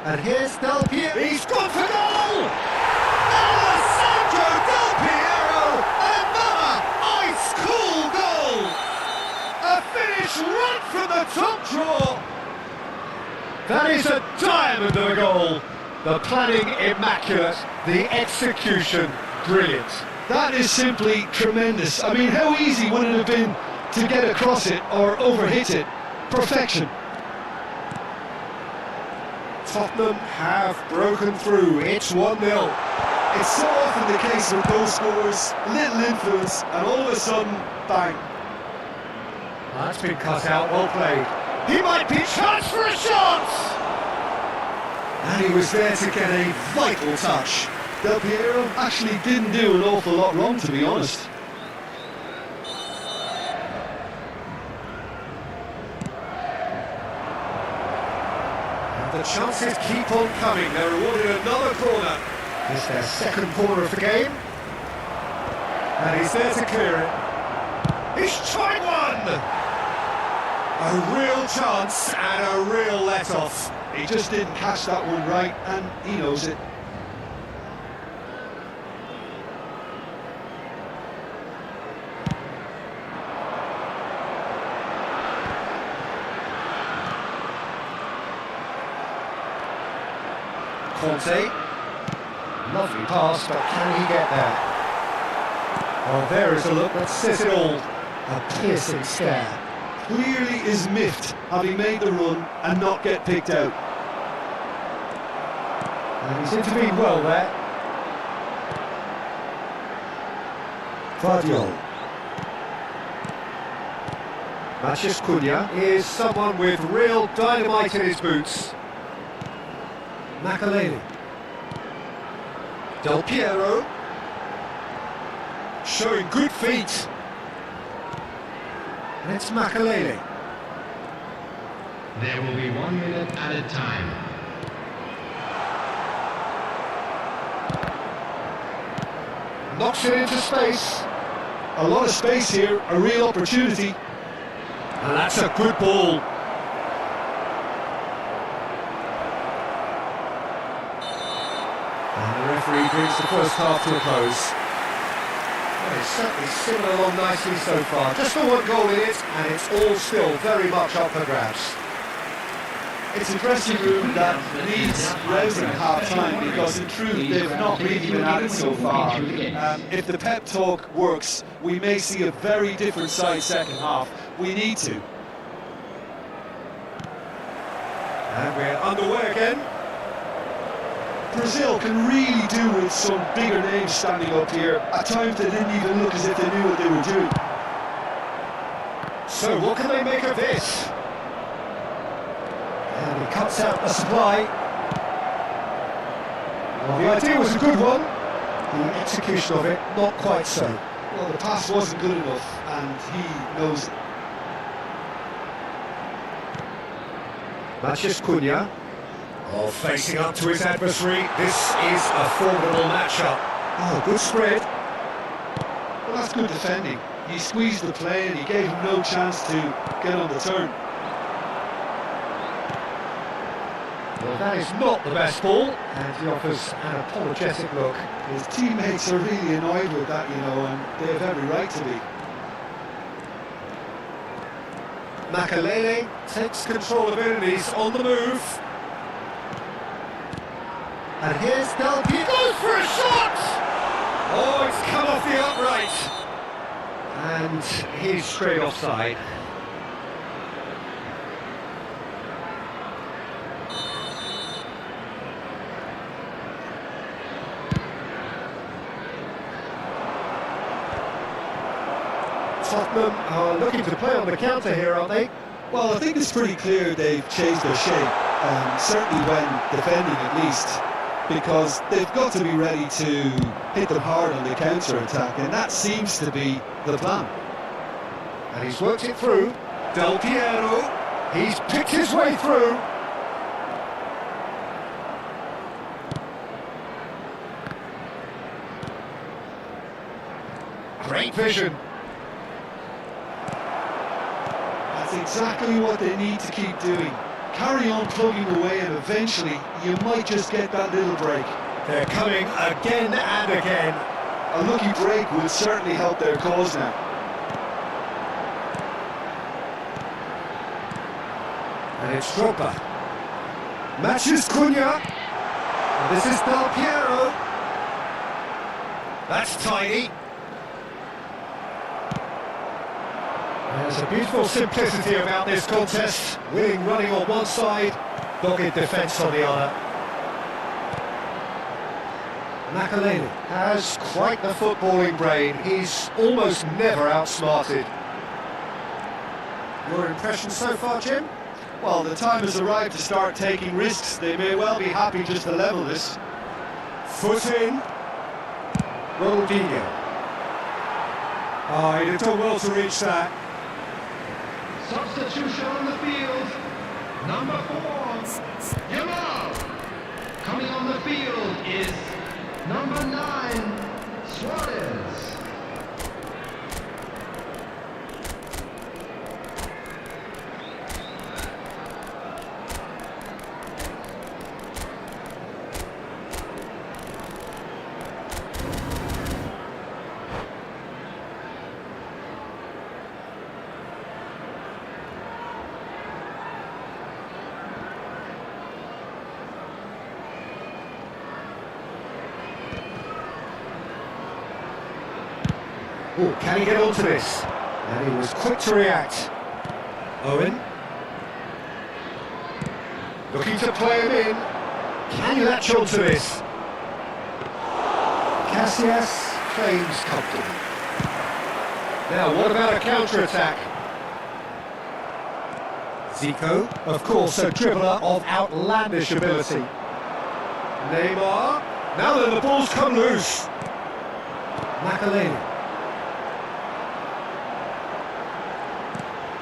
And here's Del Piero. He's gone for goal! Alessandro Del Piero! Another ice-cool goal! A finish right from the top draw! That is a diamond of a goal. The planning immaculate, the execution brilliant. That is simply tremendous. I mean, how easy would it have been to get across it or overhit it? Perfection. Tottenham have broken through. It's 1-0. It's so often the case with goal scorers, little influence, and all of a sudden, bang. That's been cut out, well played. He might be chance for a shot! And he was there to get a vital touch. Del Piero actually didn't do an awful lot wrong, to be honest. The chances keep on coming. They're rewarded another corner. It's their second corner of the game. And he's there to clear it. He's tried one! A real chance and a real let-off. He just didn't catch that one right, and he knows it. Conte. Lovely pass, but can he get there? Oh, there is a look that says it all. A piercing stare. Clearly is miffed, having made the run and not get picked out. And he's intervened well there. Guardiola. Matheus Cunha is someone with real dynamite in his boots. Makaleli. Del Piero. Showing good feet. And it's Makaleli. There will be 1 minute at a time. Knocks it into space. A lot of space here, a real opportunity. And that's a good ball. And the referee brings the first half to a close. Well, it's certainly simmered along nicely so far. Just the one goal in it, and it's all still very much up for grabs. It's a dressing room that needs rousing at half-time, because in truth they've not really been at it so far. If the pep talk works, we may see a very different side second half. We need to. And we're underway again. Brazil can really do with some bigger names standing up here. At times they didn't even look as if they knew what they were doing. So what can they make of this? And he cuts out a supply. Well, the idea was a good one. The execution of it, not quite so. Well, the pass wasn't good enough, and he knows it. Matheus Cunha. Oh, facing up to his adversary. This is a formidable matchup. Oh, good spread. Well, that's good defending. He squeezed the play and he gave him no chance to get on the turn. Well, that is not the best ball, and he offers an apologetic look. His teammates are really annoyed with that, you know, and they have every right to be. Makaleli takes control of it and he's on the move. And here's Del Piero. Goes for a shot! Oh, it's come off the upright. And he's straight offside. Tottenham are looking to play on the counter here, aren't they? Well, I think it's pretty clear they've changed their shape, certainly when defending at least, because they've got to be ready to hit them hard on the counter-attack, and that seems to be the plan. And he's worked it through. Del Piero, he's picked his way through. Great vision. That's exactly what they need to keep doing. Carry on plugging away, and eventually you might just get that little break. They're coming again and again. A lucky break would certainly help their cause now. And it's Drogba. Matheus Cunha. And this is Del Piero. That's tiny. There's a beautiful simplicity about this contest. Winning running on one side, dogged defence on the other. Makaleli has quite the footballing brain. He's almost never outsmarted. Your impression so far, Jim? Well, the time has arrived to start taking risks. They may well be happy just to level this. Foot in. Ronaldinho. Oh, he'd have done well to reach that. Substitution on the field. Number 4, Yamal. Coming on the field is number 9, Suarez. Oh, can he get onto this? And he was quick to react. Owen. Looking to play him in. Can he latch onto this? Casillas claims comfortably. Now, what about a counter-attack? Zico, of course, a dribbler of outlandish ability. Neymar. Now then, the ball's come loose. Makaleli.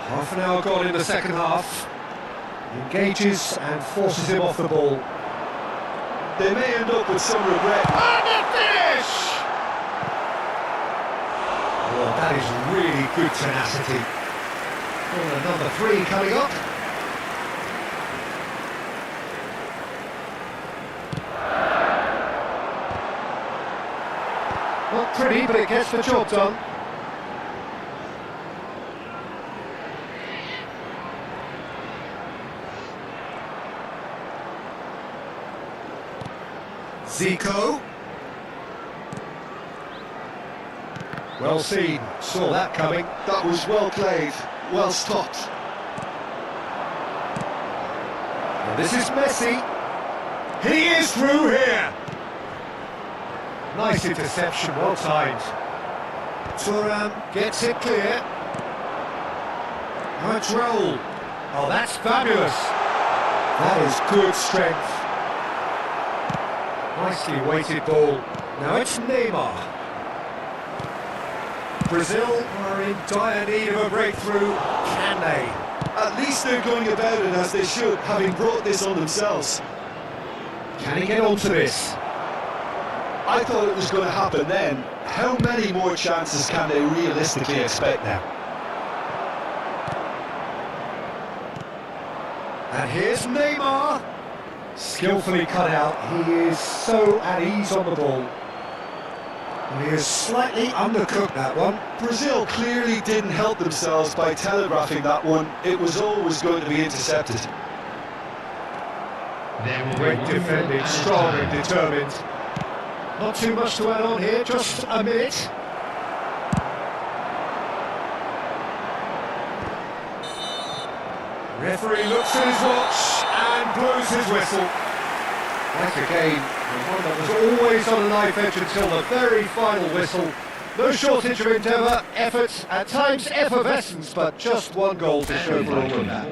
Half an hour gone in the second half. He engages and forces him off the ball. They may end up with some regret. And the finish! Oh, that is really good tenacity. Corner number 3 coming up. Not pretty, but it gets the job done. Zico. Well seen, saw that coming. That was well played, well stopped. And this is Messi. He is through here. Nice interception, well timed. Thuram gets it clear. Now it's Raul. Oh, that's fabulous. That is good strength. Nicely weighted ball. Now it's Neymar. Brazil are in dire need of a breakthrough. Can they? At least they're going about it as they should, having brought this on themselves. Can he get onto this? I thought it was going to happen then. How many more chances can they realistically expect now? And here's Neymar. Skillfully cut out. He is so at ease on the ball. And he has slightly undercooked that one. Brazil clearly didn't help themselves by telegraphing that one. It was always going to be intercepted. There will Great be 1 defending, minute at a strong time. and determined. Not too much to add on here, just a minute. Referee looks at his watch and blows his whistle. Like a game, and one that was always on a knife edge until the very final whistle. No shortage of endeavour, effort, at times effervescence, but just one goal to show for all of that.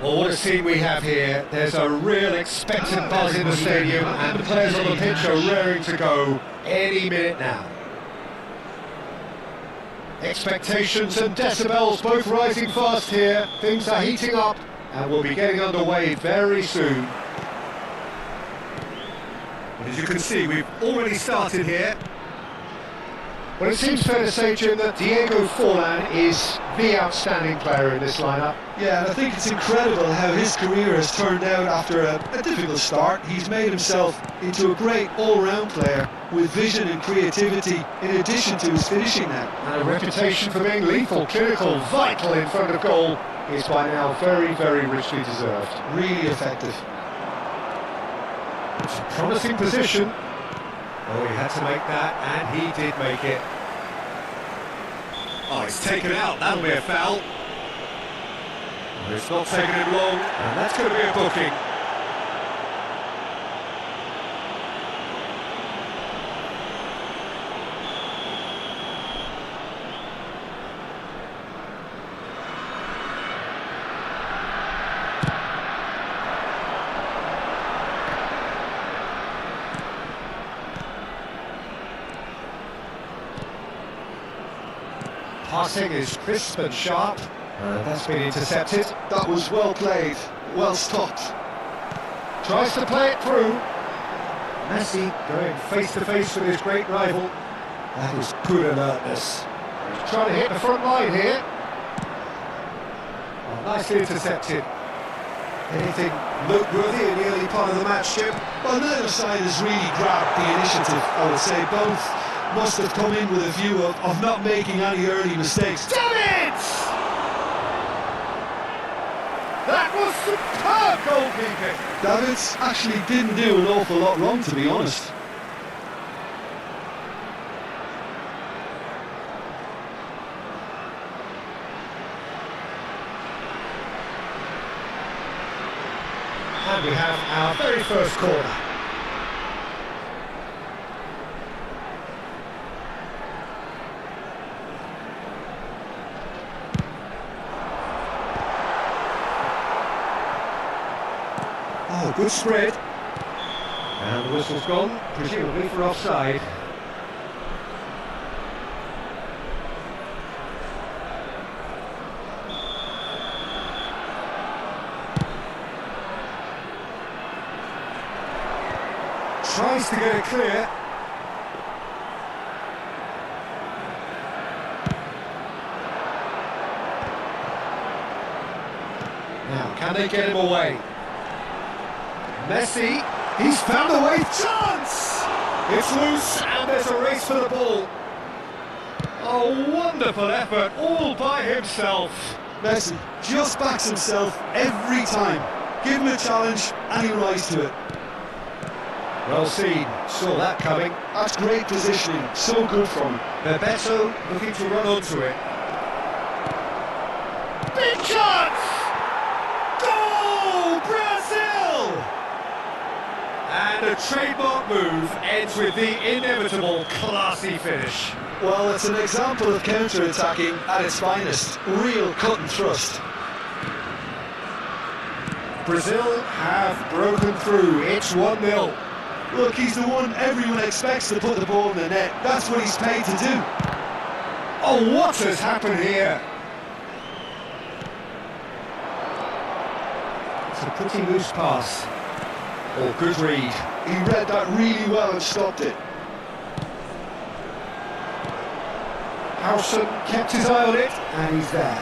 Well, what a scene we have here. There's a real expectant buzz in the stadium, and the players on the pitch are raring to go any minute now. Expectations and decibels both rising fast here. Things are heating up, and we'll be getting underway very soon. As you can see, we've already started here. Well, it seems fair to say, Jim, that Diego Forlan is the outstanding player in this lineup. Yeah, and I think it's incredible how his career has turned out after a difficult start. He's made himself into a great all-round player with vision and creativity in addition to his finishing now. And a reputation for being lethal, clinical, vital in front of goal is by now very, very richly deserved. Really effective. It's a promising position. Oh, he had to make that, and he did make it. Oh, it's taken out, that'll be a foul. Well, it's not taken him long, and that's going to be a booking. Passing is crisp and sharp, and that's been intercepted. That was well played, well stopped. Tries to play it through. Messi going face to face with his great rival. That was good alertness. He's trying to hit the front line here. Oh, nicely intercepted. Anything noteworthy in the early part of the match, Jim? Well, neither side has really grabbed the initiative, I would say. Both must have come in with a view of not making any early mistakes. Damn it! That was superb goalkeeping. Davids actually didn't do an awful lot wrong, to be honest. And we have our very first corner. Oh, good spread. And the whistle's gone, presumably for offside. Tries to get it clear. Now, can they get him away? Messi, he's found a way, chance! It's loose and there's a race for the ball. A wonderful effort, all by himself. Messi just backs himself every time. Give him a challenge and he'll rise to it. Well seen, saw that coming. That's great positioning, so good from him. Bebeto looking to run onto it. Big chance! Goal, Brazil! And a trademark move ends with the inevitable classy finish. Well, it's an example of counter-attacking at its finest. Real cut and thrust. Brazil have broken through, it's 1-0. Look, he's the one everyone expects to put the ball in the net. That's what he's paid to do. Oh, what has happened here? It's a pretty loose pass. Oh, good read. He read that really well and stopped it. Harrison kept his eye on it, and he's there.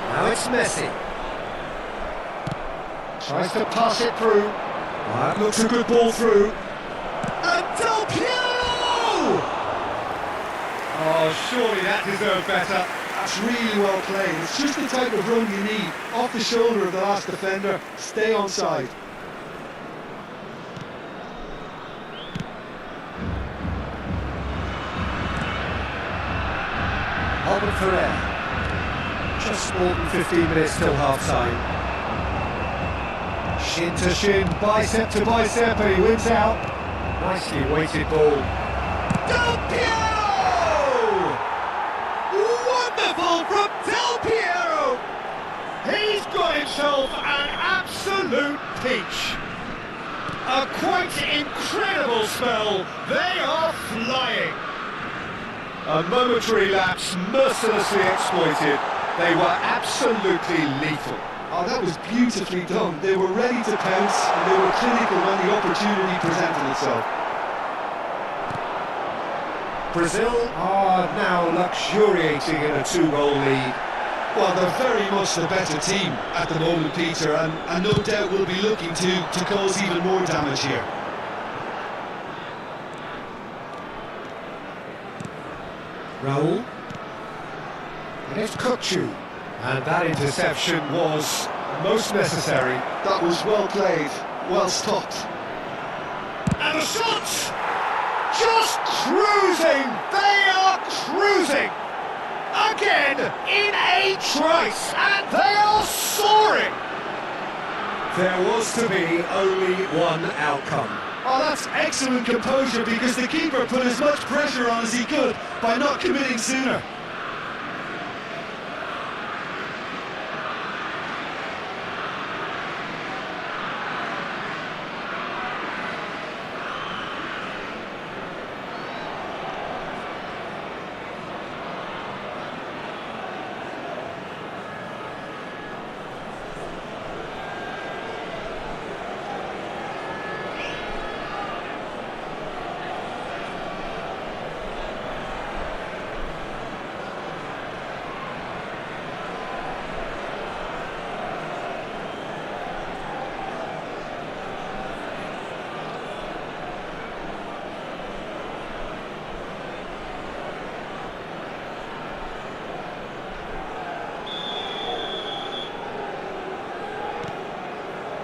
Now it's Messi. Tries to pass it through. That looks a good ball through. And Del Piero! Oh, surely that deserved better. That's really well played. It's just the type of run you need. Off the shoulder of the last defender. Stay onside. Albert Ferrer. Just more than 15 minutes till half-time. Shin to shin, bicep to bicep, and he wins out. Nicely weighted ball. Del Piero! Wonderful from Del Piero! He's himself an absolute peach. A quite incredible spell. They are flying. A momentary lapse mercilessly exploited. They were absolutely lethal. Oh, that was beautifully done. They were ready to pounce and they were clinical when the opportunity presented itself. Brazil are now luxuriating in a 2-goal lead. Well, they're very much the better team at the moment, Peter, and no doubt will be looking to cause even more damage here. Raul. And it's Kutchu. And that interception was most necessary. That was well played, well stopped. And the shot! Just cruising! They are cruising! Again, in a trice, and they are soaring! There was to be only one outcome. Oh, that's excellent composure because the keeper put as much pressure on as he could by not committing sooner.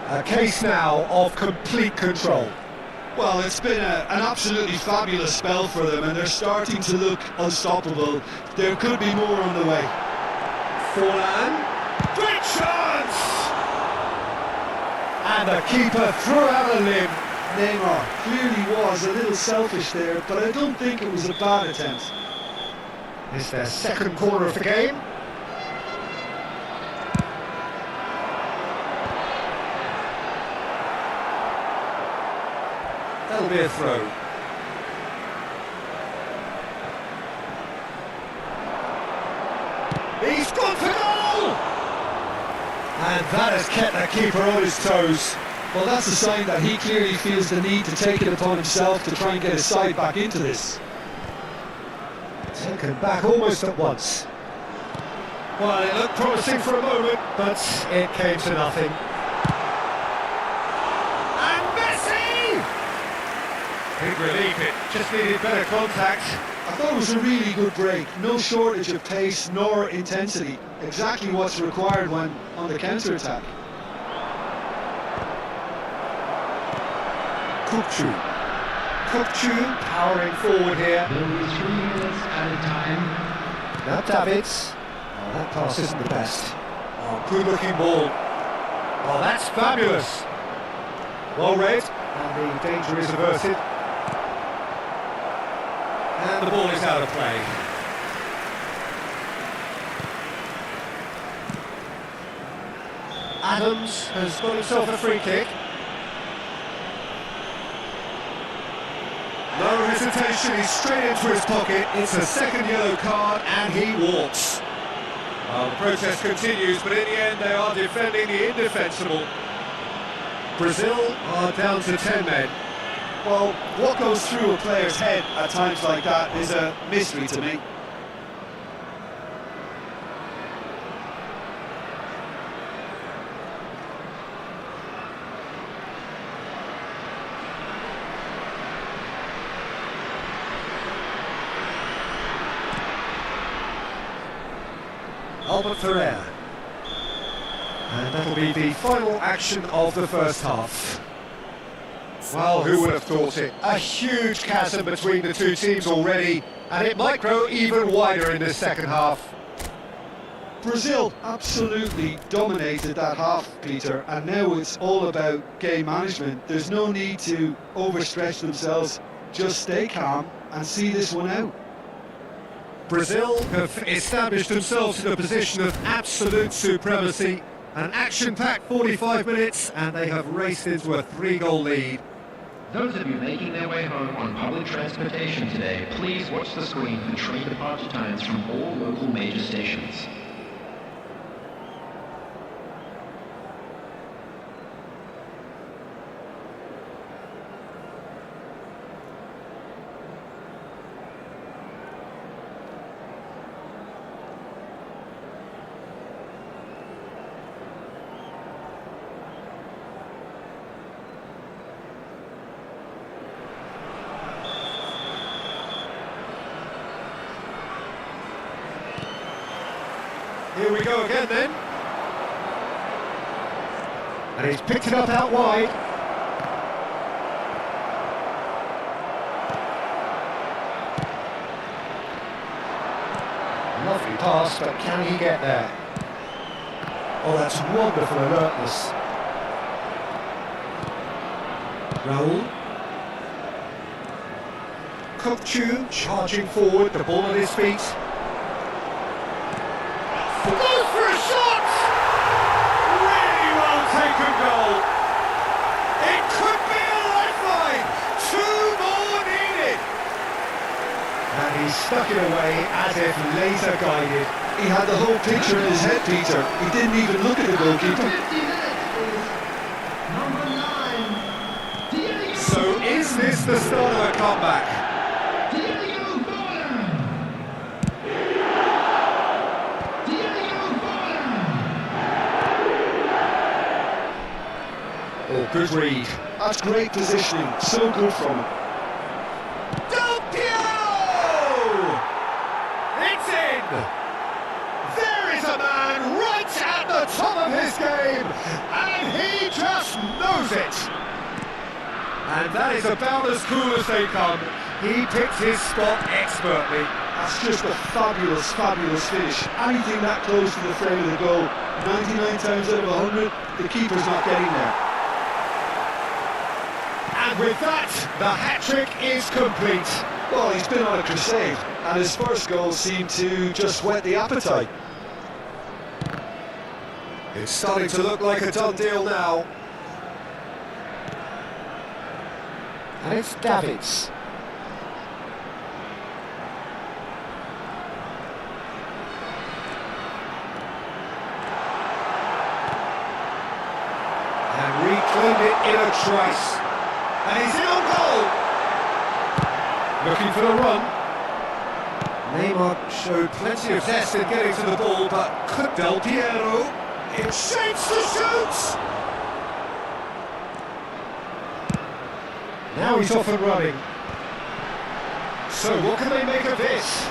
A case now of complete control. Well, it's been an absolutely fabulous spell for them and they're starting to look unstoppable. There could be more on the way. Forlan. Great chance! And the keeper threw out a limb. Neymar clearly was a little selfish there, but I don't think it was a bad attempt. It's their second corner of the game. That'll be a throw. He's gone for goal! And that has kept the keeper on his toes. Well, that's a sign that he clearly feels the need to take it upon himself to try and get his side back into this. Taken back almost at once. Well, it looked promising for a moment, but it came to nothing. And Messi! Big relief, it just needed better contact. I thought it was a really good break. No shortage of pace nor intensity. Exactly what's required when on the counter-attack. Kutchu powering forward here. There will be 3 minutes added time. Now Davids. Oh, that pass isn't the best. Oh, good looking ball. Oh, that's fabulous. Well read, and the danger is averted. And the ball is out of play. Adams has got himself a free kick. No hesitation, he's straight into his pocket. It's a second yellow card and he walks. Well, the protest continues, but in the end they are defending the indefensible. Brazil are down to 10 men. Well, what goes through a player's head at times like that is a mystery to me. Albert Ferrer. And that'll be the final action of the first half. Well, who would have thought it? A huge chasm between the two teams already, and it might grow even wider in this second half. Brazil absolutely dominated that half, Peter, and now it's all about game management. There's no need to overstretch themselves, just stay calm and see this one out. Brazil have established themselves in a position of absolute supremacy, An action-packed 45 minutes, and they have raced into a 3-goal lead. Those of you making their way home on public transportation today, please watch the screen for train departure times from all local major stations. Here we go again then. And he's picked it up out wide. Lovely pass, but can he get there? Oh, that's wonderful alertness. Raul. Kokchu charging forward, the ball at his feet. Goes for a shot! Really well taken goal. It could be a lifeline. 2 more needed. And he stuck it away as if laser guided. He had the whole picture in his head, Peter. He didn't even look at the goalkeeper. 50 minutes is number 9, Diego. So is this the start of a comeback? Diego Borden. Diego Borden. Oh, good read. That's great positioning. So good from him. Del Piero! It's in! There is a man right at the top of his game, and he just knows it. And that is about as cool as they come. He picked his spot expertly. That's just a fabulous, fabulous finish. Anything that close to the frame of the goal, 99 times out of 100, the keeper's not getting there. And with that, the hat-trick is complete. Well, he's been on a crusade, and his first goal seemed to just whet the appetite. It's starting to look like a done deal now. And it's Davids. And reclaimed it in a trice. And he's in on goal. Looking for the run. Neymar showed plenty of zest in getting to the ball, but could Del Piero? It shapes to shoot! Now he's off and running. So what can they make of this?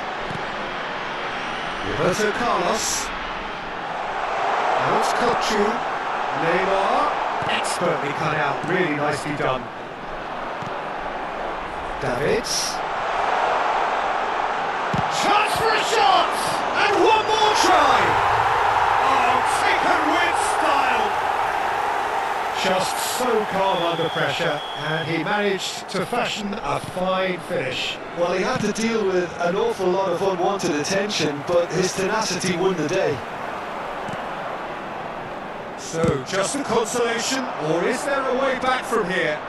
Roberto Carlos. Now it's Kokchu. Neymar. Expertly cut out. Really nicely done. Davids. Chance for a shot! And one more try! Oh, taken with style! Just so calm under pressure, and he managed to fashion a fine finish. Well, he had to deal with an awful lot of unwanted attention, but his tenacity won the day. So, just a consolation, or is there a way back from here?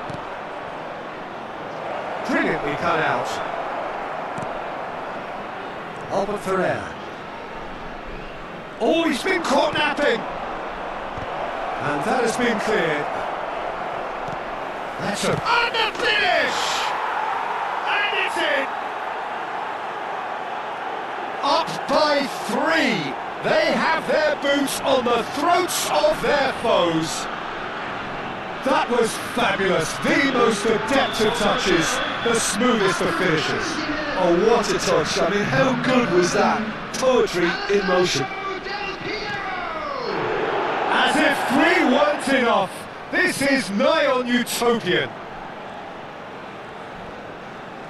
Brilliantly cut out. Albert Ferrer. Oh, he's been caught napping! And that has been cleared. That's a... And the finish! And it's in! Up by 3! They have their boots on the throats of their foes. That was fabulous. The most adept of touches, the smoothest of finishes. Oh, what a touch. I mean, how good was that? Poetry in motion. As if 3 weren't enough, this is nigh on utopian.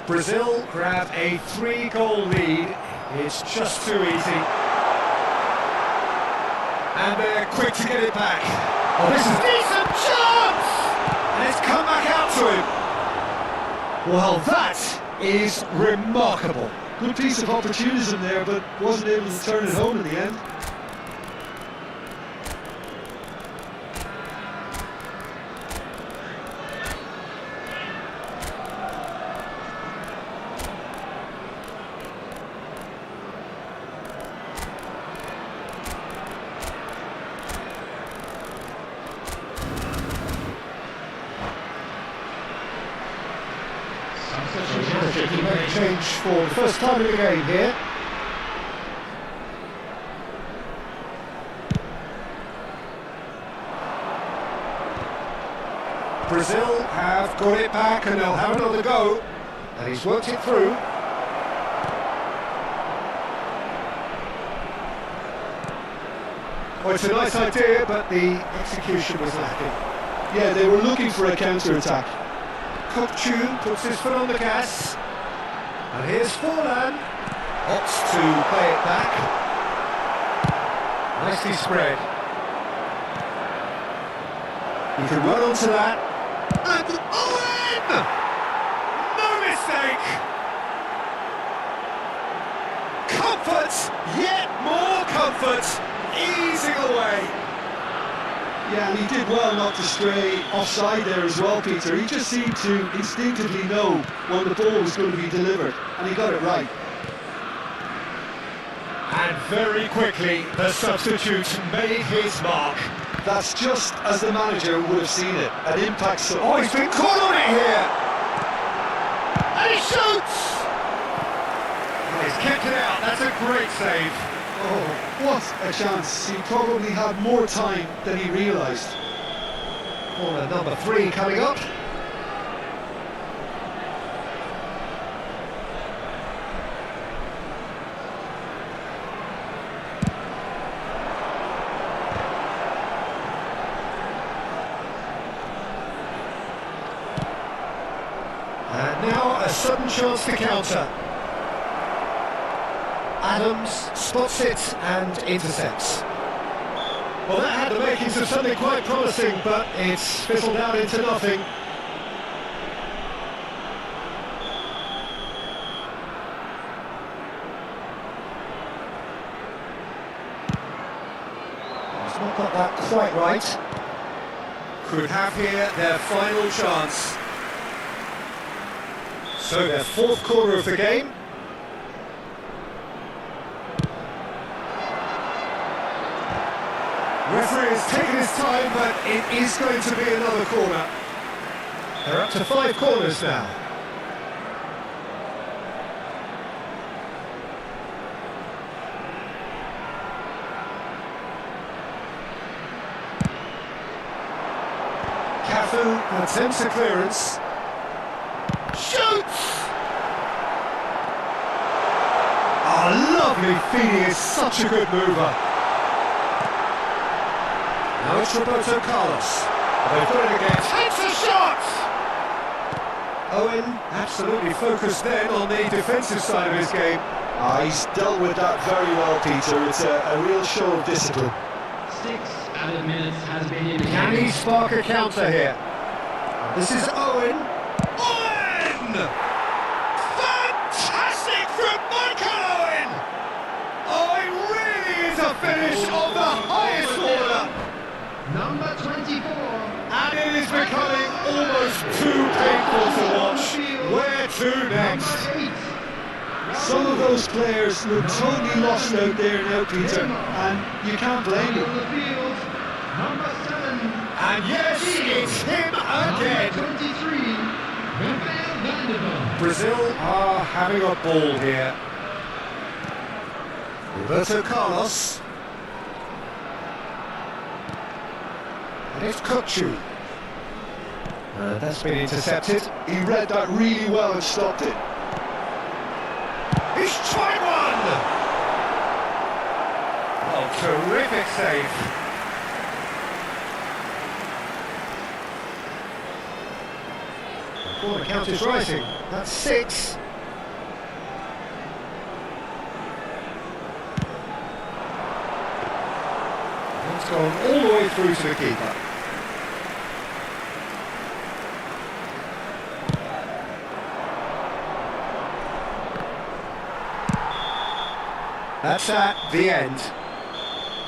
Brazil grab a 3-goal lead. It's just too easy. And they're quick to get it back. Oh, this is a decent chance! And it's come back out to him. Well, that is remarkable. Good piece of opportunism there, but wasn't able to turn it home in the end. for the first time in the game here. Brazil have got it back and they'll have another go. And he's worked it through. Well, it's a nice idea, but the execution was lacking. Yeah, they were looking for a counter-attack. Kokchu puts his foot on the gas. And here's Forlan. Opts to play it back. Nicely spread. You can run onto that. And Owen! No mistake! Comfort! Yet more comfort! Easing away. Yeah, and he did well not to stray offside there as well, Peter. He just seemed to instinctively know when the ball was going to be delivered, and he got it right. And very quickly, the substitute made his mark. That's just as the manager would have seen it. An impact. Oh, he's been caught on it here! And he shoots! And he's kept it out, that's a great save. Oh, what a chance. He probably had more time than he realised. Corner number 3 coming up. And now a sudden chance to counter. Adams spots it and intercepts. Well, that had the makings of something quite promising, but it's fizzled out into nothing. He's not got that quite right. Could have here their final chance. So their 4th corner of the game. Referee has taken his time, but it is going to be another corner. They're up to 5 corners now. Cafu attempts a clearance. Shoots! Oh, lovely feeding, is such a good mover. Now it's Roberto Carlos. They've got it again. Takes a shot! Owen absolutely focused then on the defensive side of his game. He's dealt with that very well, Peter. It's a real show of discipline. 6 added minutes has been indicated. Can he spark a counter here? This is Owen. Owen! Fantastic from Michael Owen! Oh, it really is a finish of the highest order. Number 24. And it is becoming almost too painful to watch. Where to next? Some of those players look totally lost out there now, Peter, and you can't blame them. On the field, number 7. And yes, it's him again. Number 23. Rafael Vanderbilt. Brazil are having a ball here. Roberto Carlos. And it's Kokchu. That's been intercepted. He read that really well and stopped it. He's tried one! Oh, terrific save. The corner count is rising. That's 6. It's gone all the way through to the keeper. That's at the end.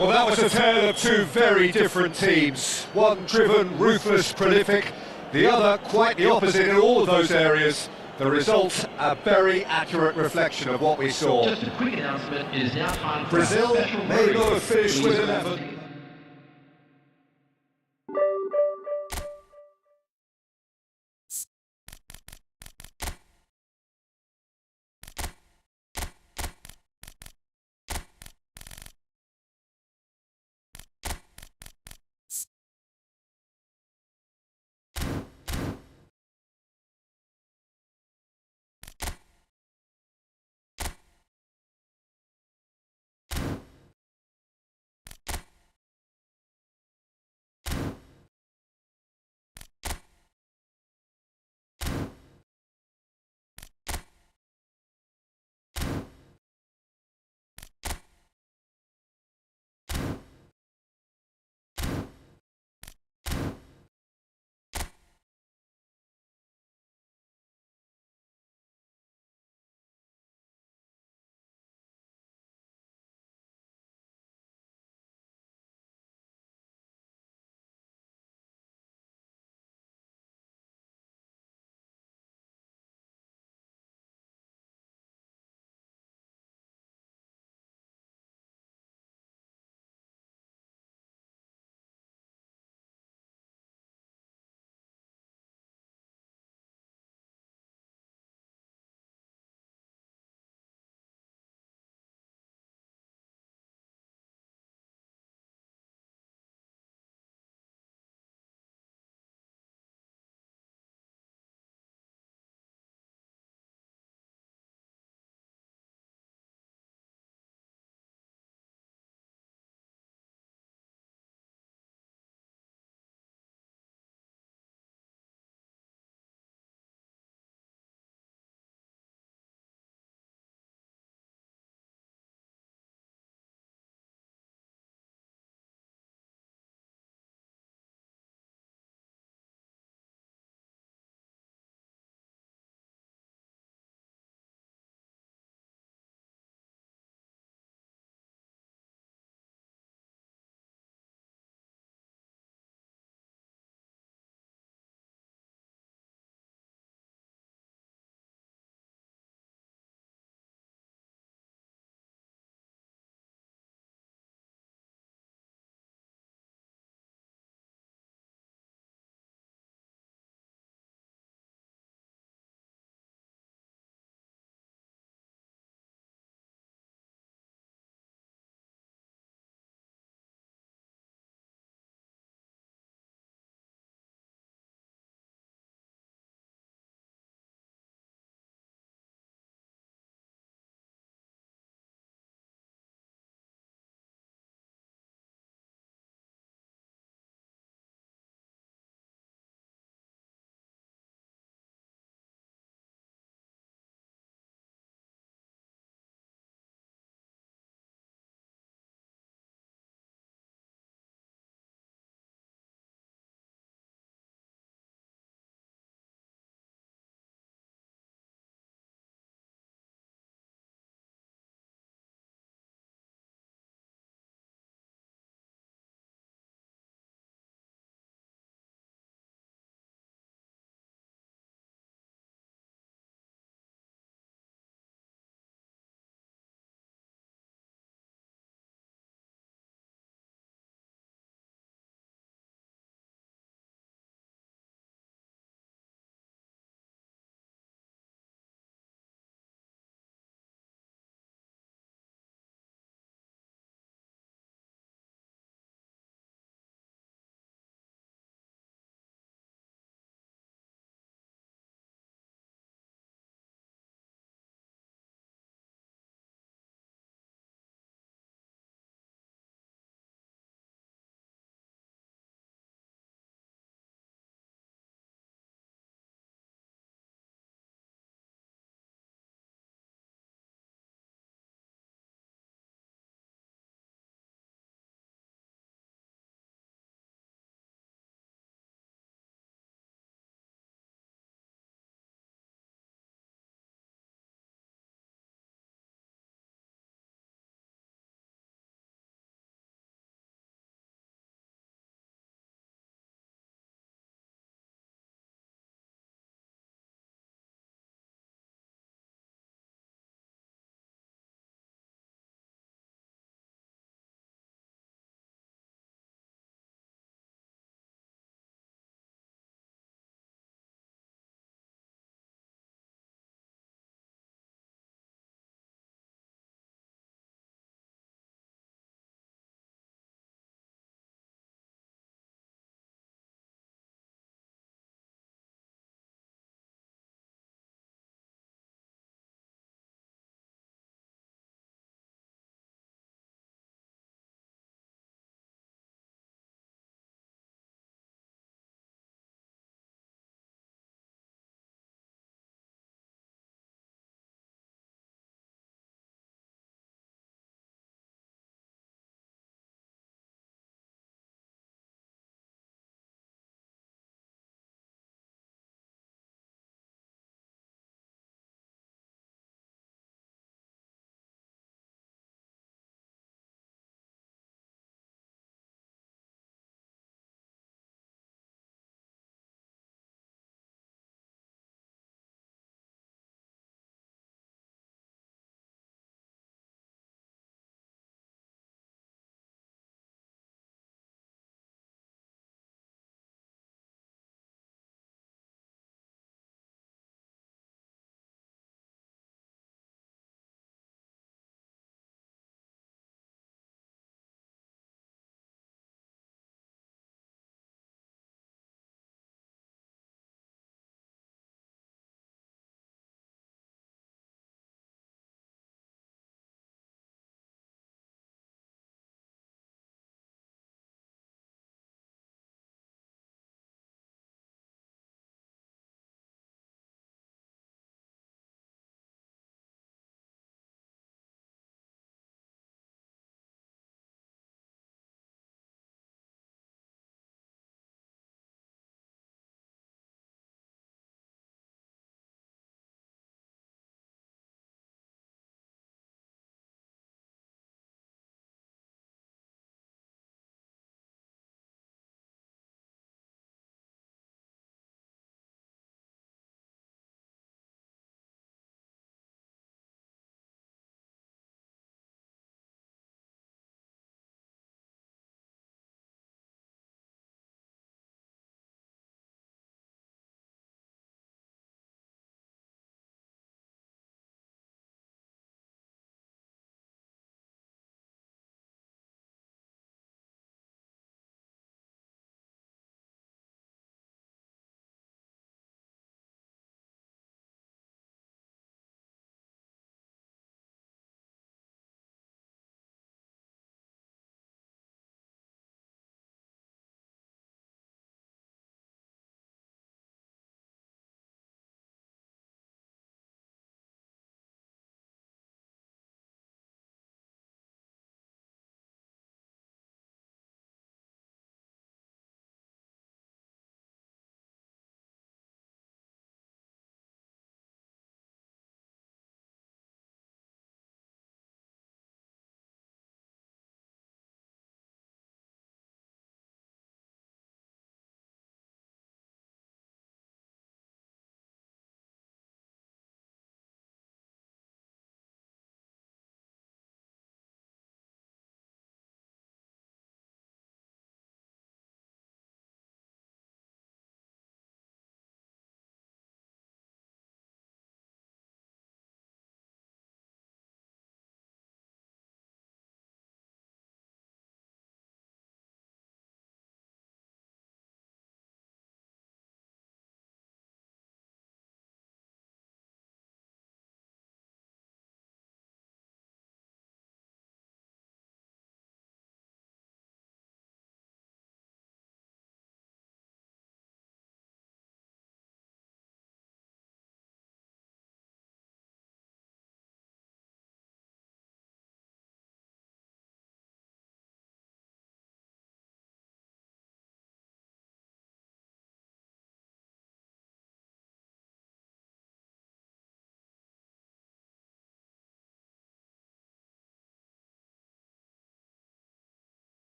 Well, that was a tale of 2 very different teams. One driven, ruthless, prolific. The other quite the opposite in all of those areas. The result, a very accurate reflection of what we saw. Just a quick announcement, it is now time for Brazil a special may break. not have finished with Please 11.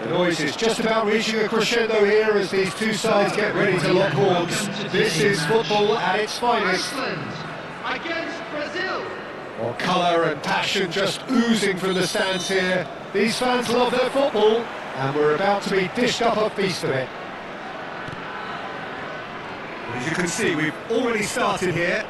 The noise is just about reaching a crescendo here as these two sides get ready to lock horns. This is football at its finest. Iceland against Brazil. Well, colour and passion just oozing from the stands here. These fans love their football, and we're about to be dished up a feast of it. As you can see, we've already started here.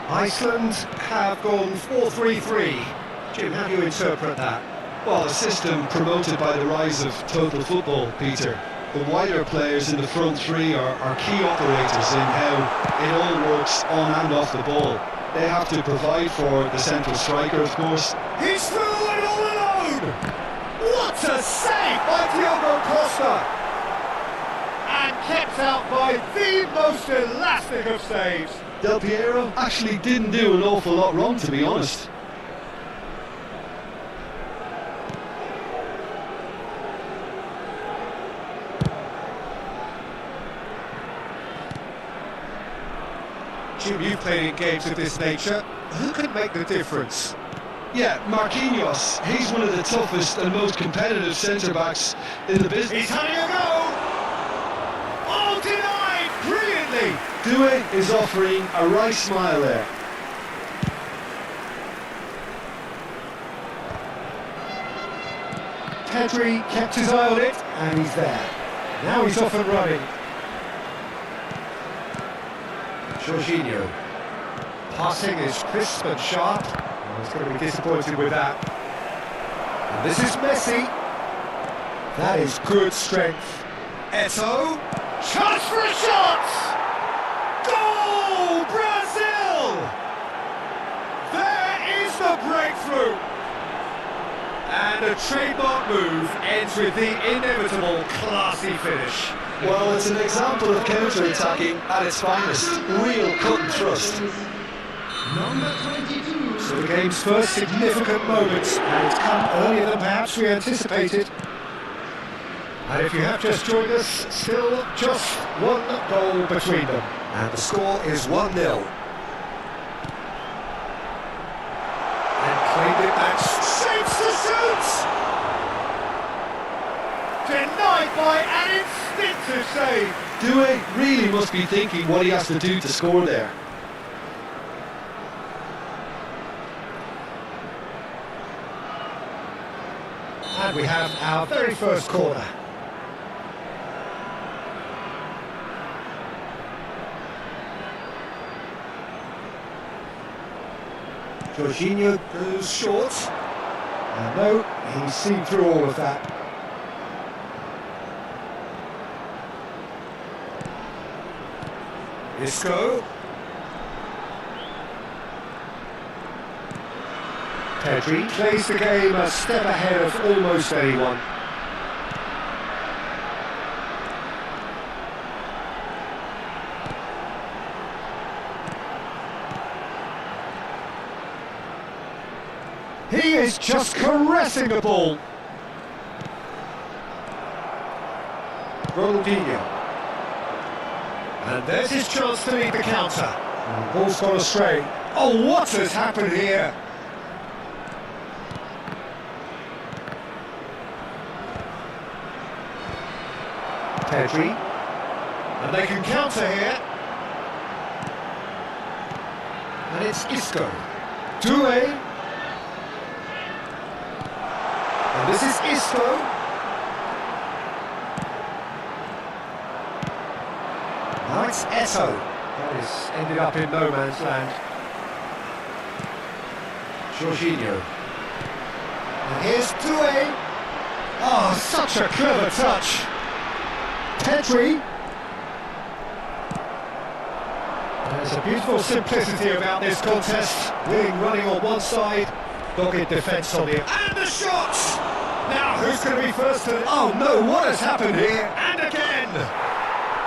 Iceland have gone 4-3-3. Jim, how do you interpret that? Well, a system promoted by the rise of total football, Peter. The wider players in the front three are key operators in how it all works on and off the ball. They have to provide for the central striker, of course. He's through and all alone! What a save by Diogo Costa! And kept out by the most elastic of saves. Del Piero actually didn't do an awful lot wrong, to be honest. Jim, you've played in games of this nature. Who can make the difference? Yeah, Marquinhos. He's one of the toughest and most competitive centre-backs in the business. He's having a go! Oh, denied! Brilliantly! Doué is offering a right smile there. Pedri kept his eye on it, and he's there. Now he's off and running. Jorginho. Passing is crisp and sharp. Oh, he's going to be disappointed with that. And this is Messi. That is good strength. Eto'o. Chance for a shot! Goal! Brazil! There is the breakthrough! And a trademark move ends with the inevitable classy finish. Well, it's an example of counter-attacking at its finest. Real cut and thrust. Number 22. So the game's first significant moments, and it's come earlier than perhaps we anticipated. And if you have just joined us, still just one goal between them. And the score is 1-0. And claimed it back. Saves the shoots! Denied by an instinctive save. Doué really must be thinking what he has to do to score there. And we have our very first corner. Jorginho goes short. And no, he's seen through all of that. Isco. Pedri plays the game a step ahead of almost anyone. He is just caressing the ball. Ronaldinho. And there's his chance to lead the counter. And the ball's gone astray. Oh, what has happened here? Pedri. And they can counter here. And it's Isco. Doué. And this is Isco. Now it's Eto'o. That has ended up in no man's land. Jorginho. And here's Doué. Oh, such a clever touch. Pedri. There's a beautiful simplicity about this contest. Willing running on one side, dogged defence on the other. And the shot! Now who's going to be first to... Oh no, what has happened here? And again!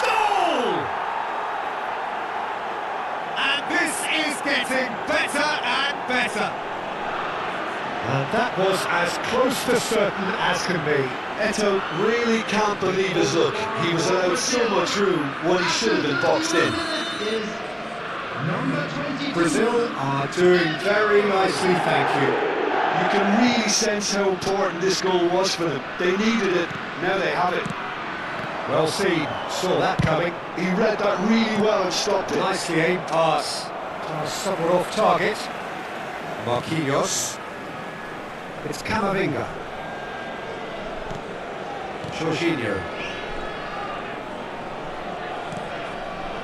Goal! And this is getting better and better. And that was as close to certain as can be. Eto'o really can't believe his luck. He was allowed so much room when he should have been boxed in. Is number 22. Brazil are doing very nicely, thank you. You can really sense how important this goal was for them. They needed it, now they have it. Well seen, saw that coming. He read that really well and stopped it. Nicely aimed pass. Somewhat off target. Marquinhos. It's Camavinga. Jorginho.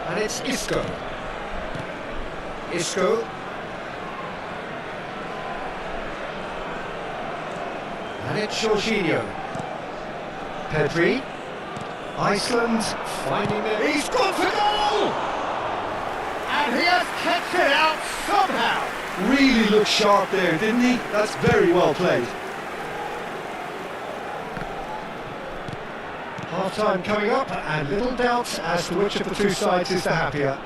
And it's Isco. Isco. And it's Jorginho. Pedri. Iceland finding their... He's gone for goal! And he has kept it out somehow. Really looked sharp there, didn't he? That's very well played. Half-time coming up, and little doubt as to which of the two sides is the happier.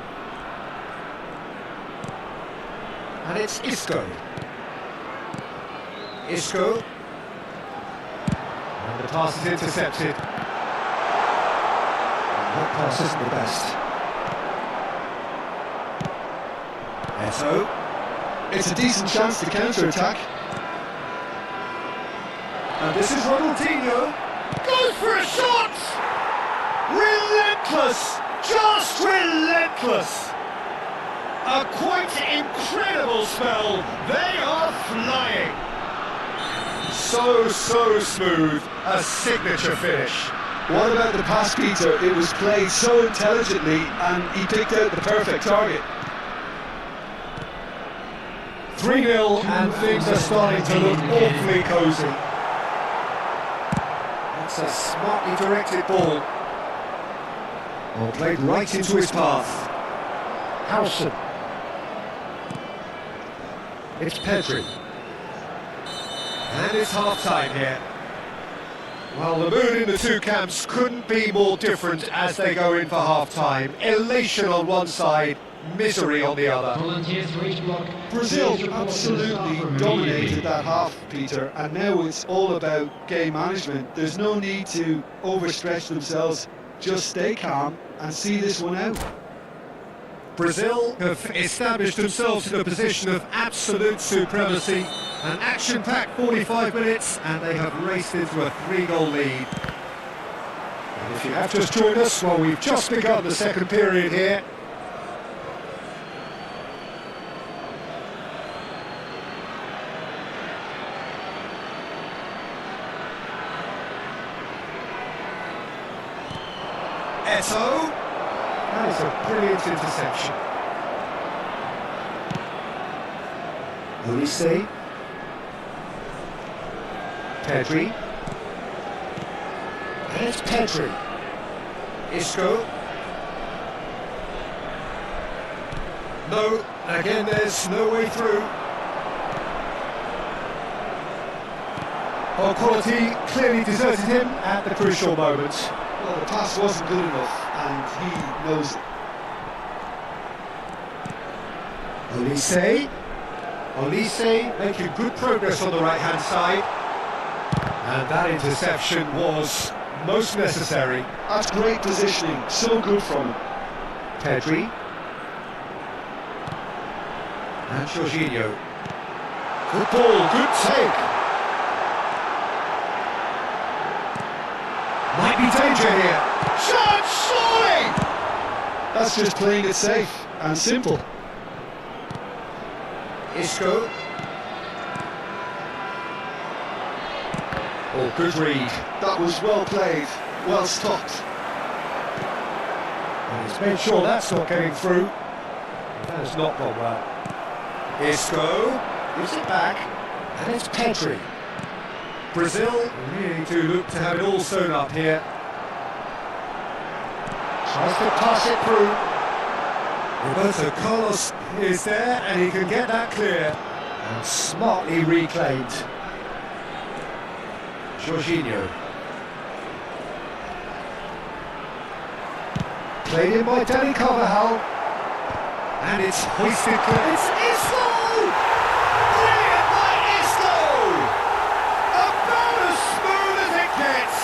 And it's Isco. Isco. And the pass is intercepted. That pass isn't the best. Eto. It's a decent chance to counter-attack. And this is Ronaldinho. Goes for a shot! Relentless! Just relentless! A quite incredible spell. They are flying. So smooth. A signature finish. What about the pass, Peter? It was played so intelligently and he picked out the perfect target. 3-0 and things are starting to look awfully cosy. That's a smartly directed ball. Well, played right into his path. Harrison. It's Pedri. And it's half-time here. Well, the mood in the two camps couldn't be more different as they go in for half-time. Elation on one side, misery on the other. Volunteers for each block. Brazil absolutely dominated that half, Peter, and now it's all about game management. There's no need to overstretch themselves. Just stay calm and see this one out. Brazil have established themselves in a position of absolute supremacy. An action-packed 45 minutes, and they have raced into a 3-goal lead. And if you have just joined us, well, we've just begun the second period here. Eto. That is a brilliant interception. Olise. Pedri. And it's Pedri. Isco. No, again there's no way through. Well, quality clearly deserted him at the crucial moment. Well, the pass wasn't good enough and he knows it. Olise. Olise making good progress on the right-hand side. And that interception was most necessary. That's great positioning, so good from him. Pedri. And Jorginho. Good ball, good take. Might be danger here. Shot, surely! That's just playing it safe and simple. Isco. Oh, good read. That was well played, well stopped. And he's made sure that's not getting through. That has not gone well. Isco gives it back, and it's Pedri. Brazil really do look to have it all sewn up here. Tries to pass it through. Roberto Carlos is there, and he can get that clear. And smartly reclaimed. Jorginho. Played in by Danny Carvajal. And it's hoisted clear. It's Isco! Brilliant by Isco! About as smooth as it gets!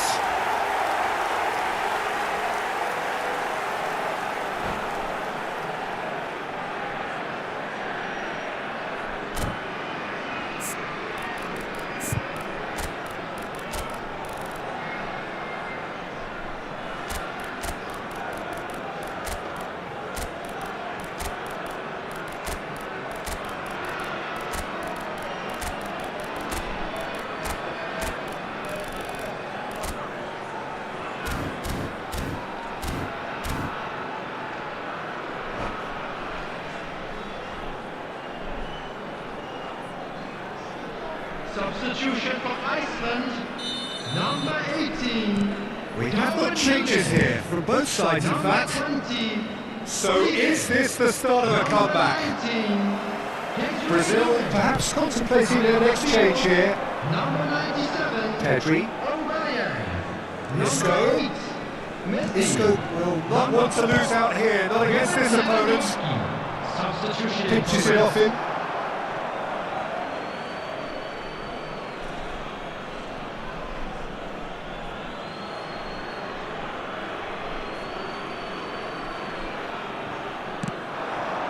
Substitution for Iceland, number 18. We have got changes here from both sides, in Number fact. 20. So is this the start of a comeback? Brazil perhaps contemplating their next change here. Number 97. Pedri. Aubameyang. Isco. Number 8. Messi. Isco will not want to lose out here, not against this opponent. Substitution. Pinches it off him.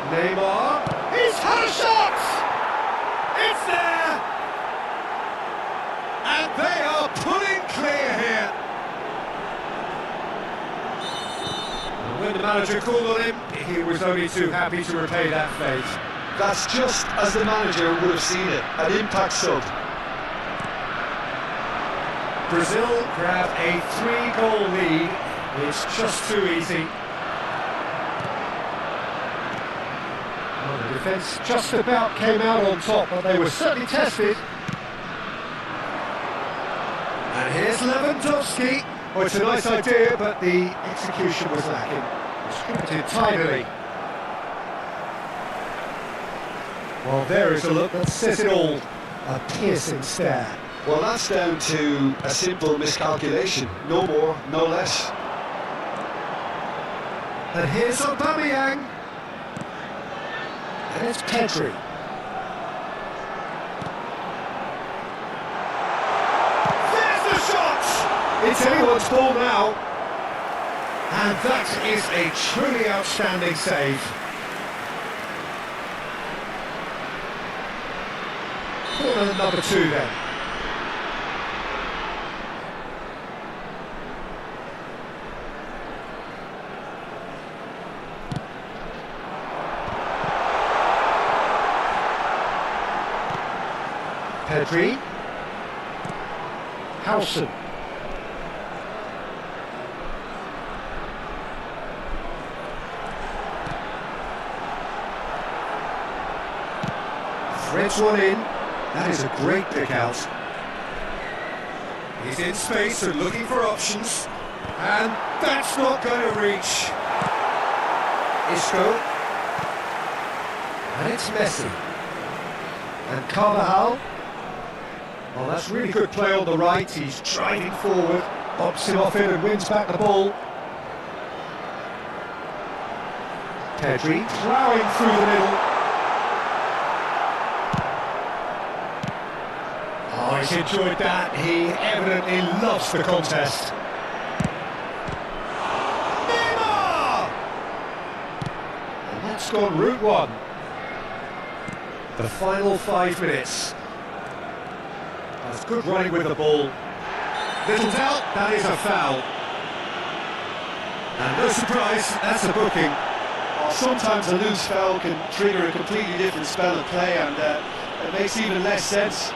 Neymar. He's had a shot! It's there! And they are pulling clear here. And when the manager called on him, he was only too happy to repay that fate. That's just as the manager would have seen it, an impact sub. Brazil grab a 3-goal lead. It's just too easy. Well, the defence just about came out on top, but they were certainly tested. And here's Lewandowski. Oh, it's a nice idea, but the execution was lacking. Distributed tidily. Well, there is a look that says it all. A piercing stare. Well, that's down to a simple miscalculation. No more, no less. And here's Aubameyang. And it's Pedri. There's the shot! It's anyone's ball now. And that is a truly outstanding save. Corner number 2 then. Pedri. Howson. Threads one in. That is a great pick out. He's in space and looking for options. And that's not going to reach. Isco. And it's Messi. And Carvajal. Well, that's really good play on the right. He's driving forward, bumps it off in and wins back the ball. Pedri plowing through the middle. Oh, he's enjoyed that. He evidently loves the contest. Neymar! And that's gone route one. The final 5 minutes. That's good running with the ball. Little doubt, that is a foul. And no surprise, that's a booking. Sometimes a loose foul can trigger a completely different spell of play, and it makes even less sense.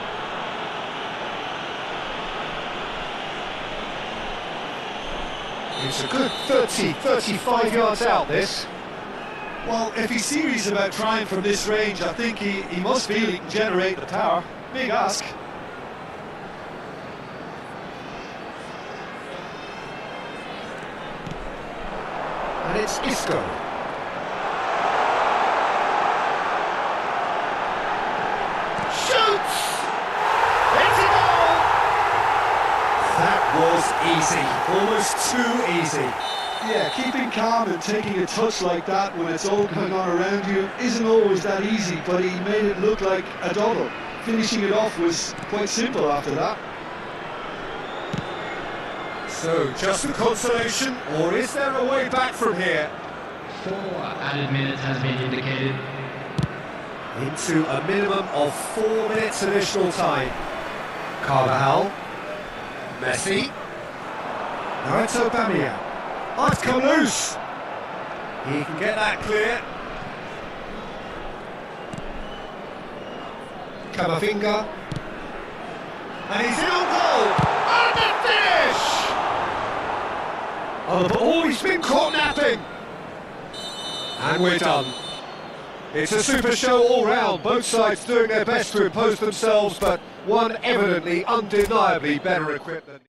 It's a good 30, 35 yards out, this. Well, if he's serious about trying from this range, I think he must feel he can generate the power. Big ask. And it's Isco. Shoots! It's a goal! That was easy, almost too easy. Yeah, keeping calm and taking a touch like that when it's all going on around you isn't always that easy, but he made it look like a double. Finishing it off was quite simple after that. So, just a consolation, or is there a way back from here? 4 added minutes has been indicated. Into a minimum of 4 minutes additional time. Carvajal. Messi. Now it's Aubameyang. Oh, it's come loose. He can get that clear. Camavinga. And he's in on goal. And the finish! Oh, but he's been caught napping. And we're done. It's a super show all round, both sides doing their best to impose themselves, but one evidently, undeniably better equipped than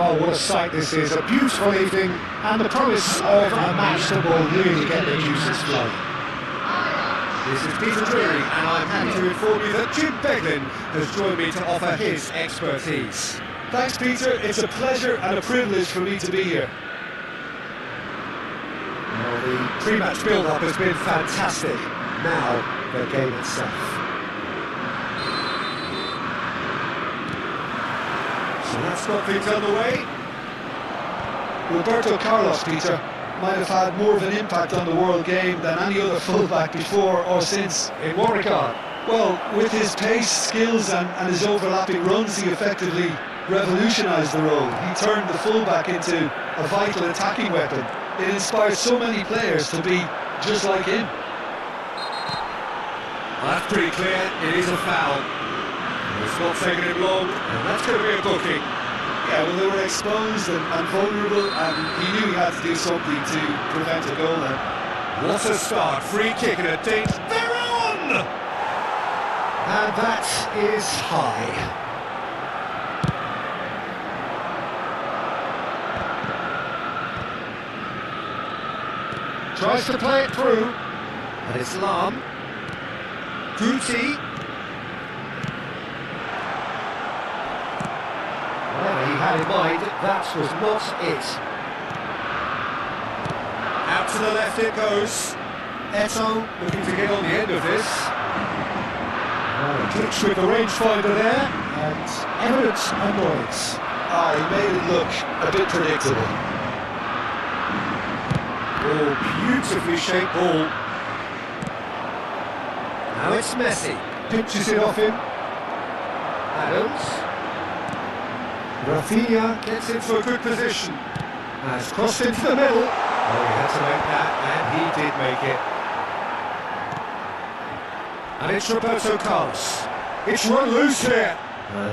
Oh, what a sight this is. A beautiful evening and the promise of a match that will really get the juices flowing. This is Peter Drury, and I'm happy to inform you that Jim Beglin has joined me to offer his expertise. Thanks, Peter. It's a pleasure and a privilege for me to be here. Well, the pre-match build-up has been fantastic. Now, the game itself. So that's got things underway. Roberto Carlos, Peter, might have had more of an impact on the world game than any other fullback before or since. In what regard? Well, with his pace, skills and his overlapping runs, he effectively revolutionised the role. He turned the fullback into a vital attacking weapon. It inspired so many players to be just like him. Well, that's pretty clear. It is a foul. It's not taking him long, and that's going to be a booking. Yeah, well, they were exposed and vulnerable, and he knew he had to do something to prevent a goal then. What a start. Free kick and a danger. They're on! And that is high. Tries to play it through. And Islam. Guti. Whatever he had in mind, that was not it. Out to the left it goes. Eto Looking to get on the end of this. glitch with the rangefinder there, and evident annoyance. Ah, he made it look a bit predictable. Oh, beautifully shaped ball. Now it's Messi. Pinches it off him. Adams. Rafinha Gets into a good position. has crossed into the middle. Oh, he had to make that, and he did make it. And it's Roberto Carlos. It's run loose here.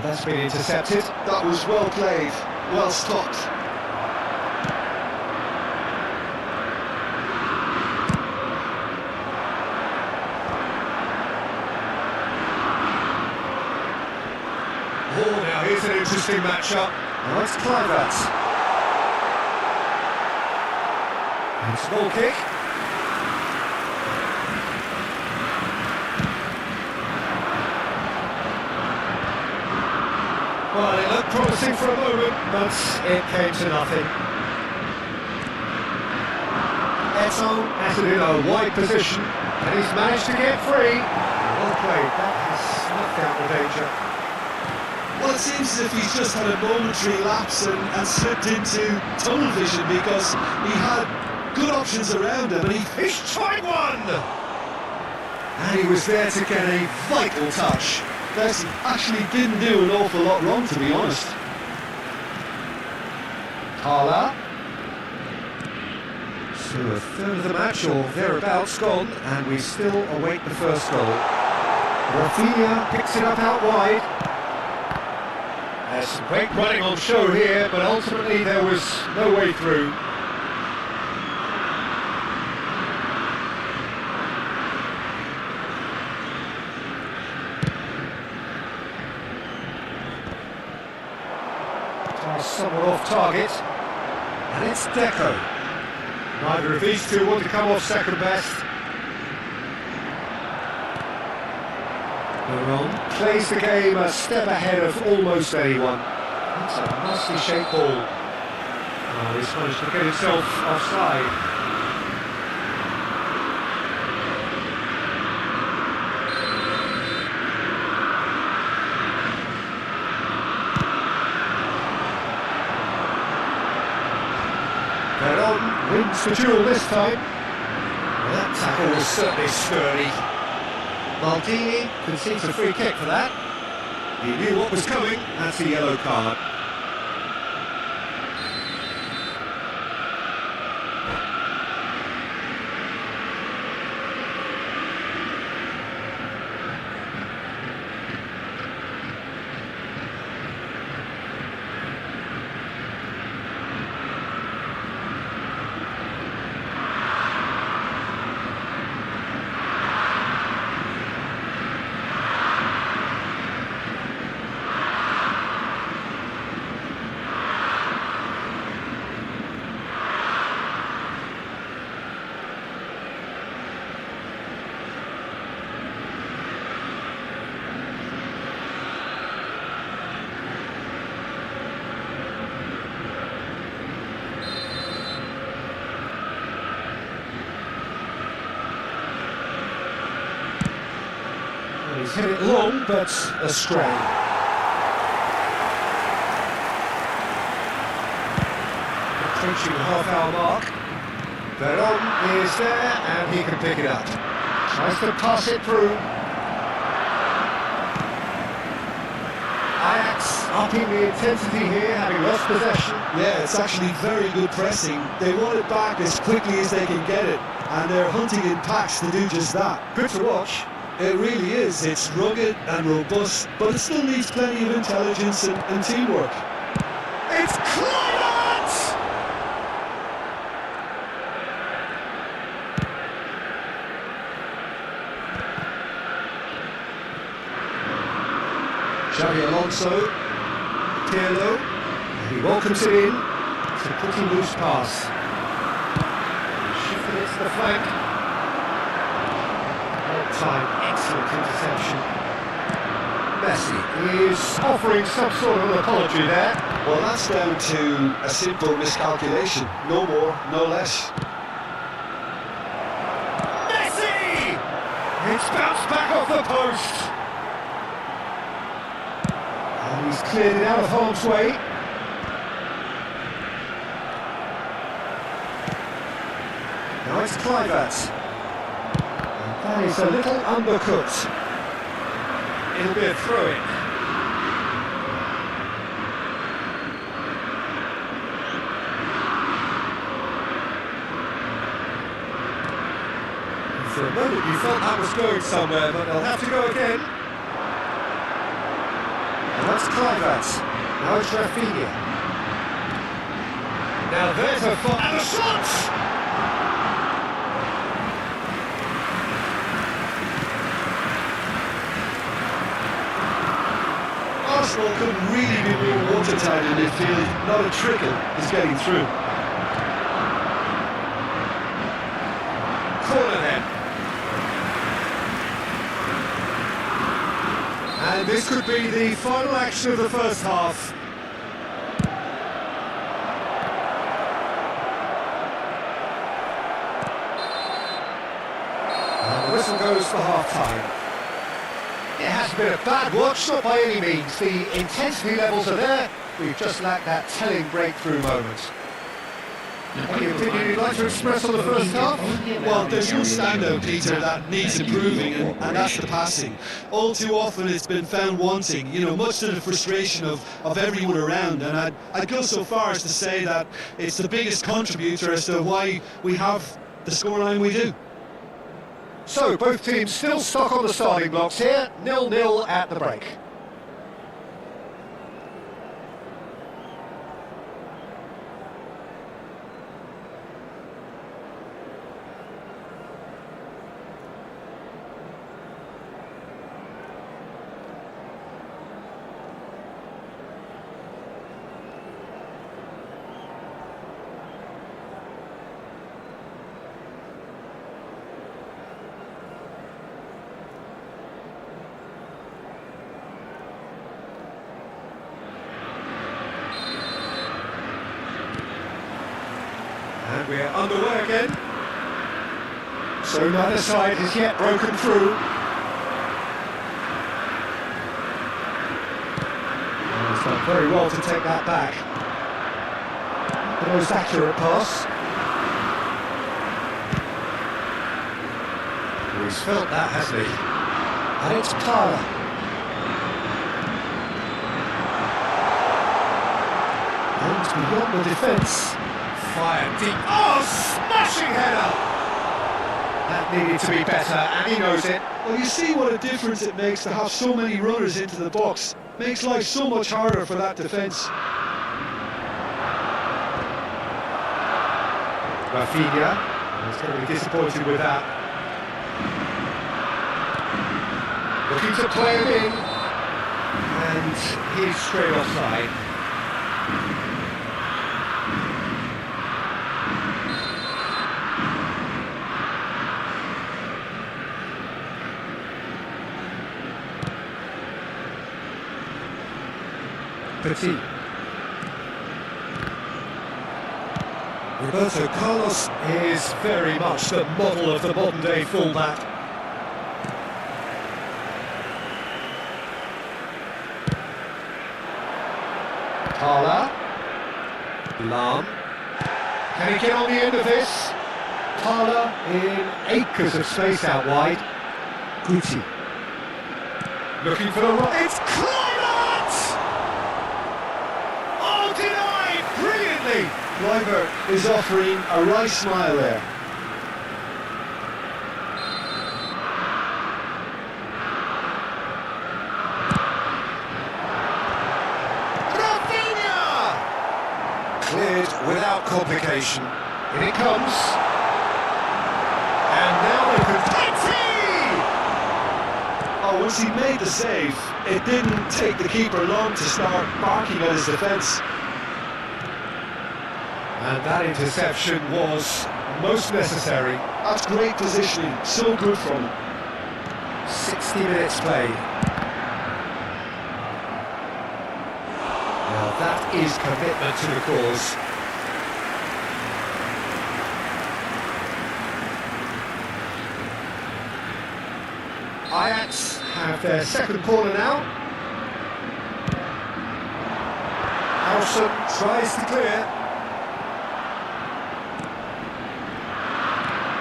That's been intercepted. That was well played, well stopped. Oh, now here's an interesting matchup. Nice Clivert. Small kick. Well, it looked promising for a moment, but it came to nothing. Eto has it in a wide position, and he's managed to get free. Well played, that has snuffed out the danger. Well, it seems as if he's just had a momentary lapse and slipped into tunnel vision because he had good options around him and He's tried one! And he was there to get a vital touch. Bessie actually didn't do an awful lot wrong, to be honest. Carla. So a third of the match or thereabouts gone, and we still await the first goal. Rafinha picks it up out wide. There's some great running on show here, but ultimately there was no way through. Somewhat off target. And it's Deco. Neither of these two want to come off second best. Baron. Plays the game a step ahead of almost anyone. That's a nicely shaped ball. Oh, he's managed to get himself offside. Peron wins the duel this time. Well, that tackle was certainly sturdy. Maldini concedes a free kick for that. He knew what was coming. That's a yellow card. He's hit it long, but astray. Approaching the half-hour mark. Veron is there, and he can pick it up. Tries to pass it through. Ajax upping the intensity here, having lost possession. Yeah, it's actually very good pressing. They want it back as quickly as they can get it, and they're hunting in packs to do just that. Good to watch. It really is. It's rugged and robust, but it still needs plenty of intelligence and teamwork. It's Kluivert! Xavi Alonso, Pirlo, he welcomes it in. It's a pretty loose pass. Shifted it to the flank. Well timed, excellent interception. Messi is offering some sort of an apology there. Well, that's down to a simple miscalculation. No more, no less. Messi! It's bounced back off the post. And he's cleared it out of harm's way. Now it's Kluivert. And that is a little undercooked. It'll be a throw-in. For a moment you felt that was going somewhere, but they'll have to go again. And that's Kluivert. Now it's Rafinha. Now there's a fun and a shot! Arsenal couldn't really be more watertight in midfield. Not a trickle is getting through. Corner then. And this could be the final action of the first half. And the whistle goes for half-time. It hasn't been a bad watch, not by any means. The intensity levels are there. We've just lacked that telling breakthrough moment. Any opinion you'd like to express on the first half? Well, there's one standout, Peter, that needs improving, and that's the passing. All too often it's been found wanting, you know, much to the frustration of everyone around, and I'd go so far as to say that it's the biggest contributor as to why we have the scoreline we do. So, both teams still stuck on the starting blocks here, 0-0 at the break. And we're underway again. So neither side has yet broken through. And it's done very well to take that back. The most accurate pass. He's felt that, hasn't he? And it's Parra. And beyond the defence. Fired deep. Oh, smashing header! That needed to be better, and he knows it. Well, you see what a difference it makes to have so many runners into the box. Makes life so much harder for that defence. Rafinha, he's going to be disappointed with that. Looking to play it in, and he's straight offside. Petit. Roberto Carlos is very much the model of the modern-day fullback. Lam. Can he get on the end of this? Tala in acres of space out wide. Guti. Looking for the right. It's Kluivert! Oh, denied brilliantly! Kluivert is offering a wry smile there. Cleared without complication. In it comes. And now they can... Oh, once he made the save, it didn't take the keeper long to start barking at his defence. And that interception was most necessary. That's great positioning, so good from him. 60 minutes played. Now that is commitment to the cause. Ajax have their second corner now. Harrison tries to clear.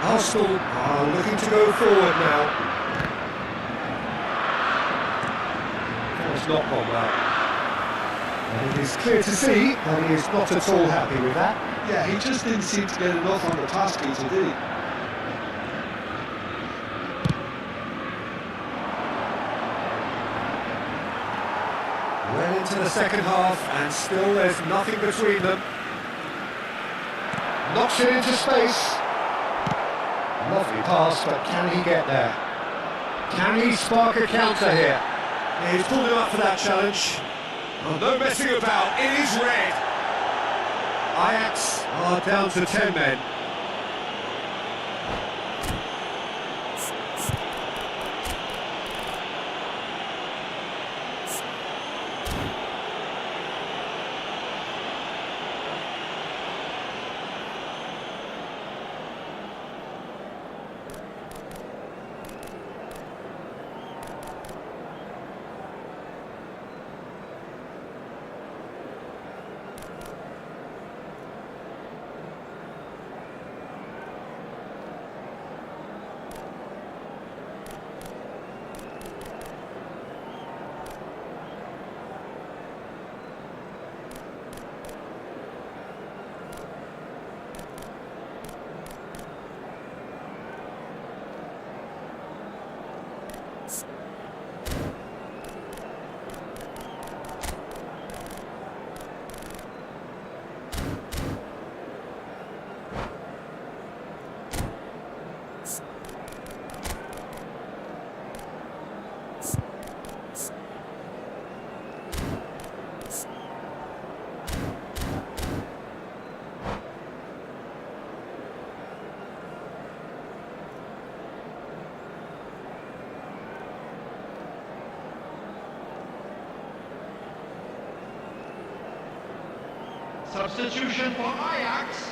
Arsenal are looking to go forward now. That was not gone well. And it is clear to see that he is not at all happy with that. Yeah, he just didn't seem to get enough on the pass, Peter, did he? Well into the second half, and still there's nothing between them. Knocks it into space. Lovely pass, but can he get there? Can he spark a counter here? Yeah, he's pulled him up for that challenge. Oh, no messing about, it is red. Ajax are down to 10 men. Substitution for Ajax.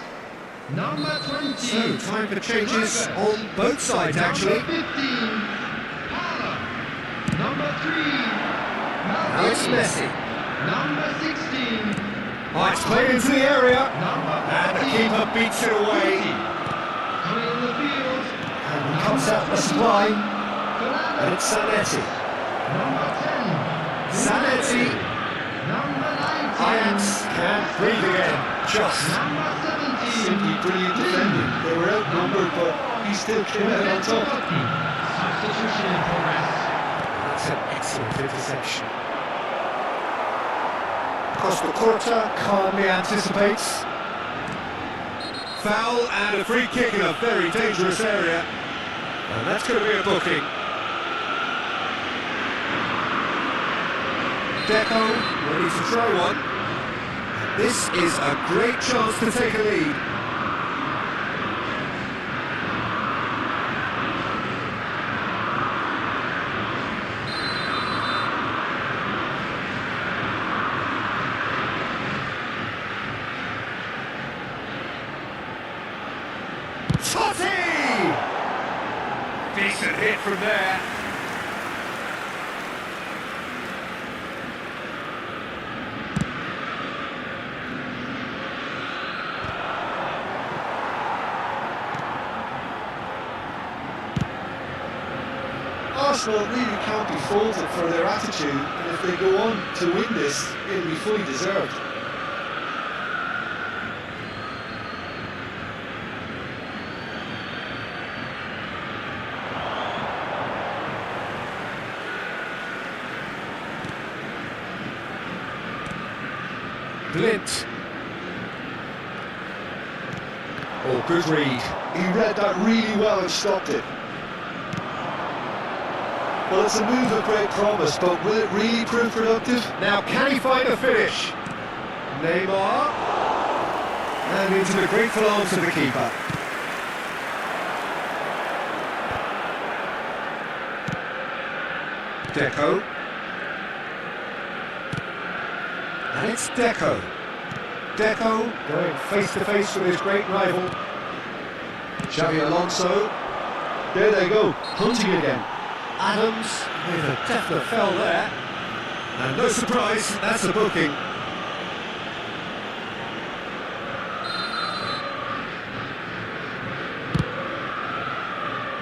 Number 20. So, time for changes on both sides, actually. Number 15. Pala. Number 3. Now it's Messi. Number 16. Oh, it's played into the area. Number And the 14. keeper beats it away. Coming on the field. And he comes out the supply. Fernandez. And it's Zanetti. Number 10. Zanetti. Number 19. Ajax can breathe again. Just. Number 17. Simply brilliant defending. They were outnumbered, but he still came out on top. Substitution in progress. That's an excellent interception. Costa Curta calmly anticipates. Foul and a free kick in a very dangerous area. And that's going to be a booking. Deco ready to try one. This is a great chance to take a lead. Totti! Decent hit from there. Arsenal really can't be faulted for their attitude, and if they go on to win this, it'll be fully deserved. Blint. Oh, good read. He read that really well and stopped it. Well, it's a move of great promise, but will it really prove productive? Now, can he find a finish? Neymar. And into the grateful arms of the keeper. Deco. And it's Deco. Deco going face to face with his great rival. Xavi Alonso. There they go, hunting again. Adams with a definite fell there. And no surprise, that's a booking.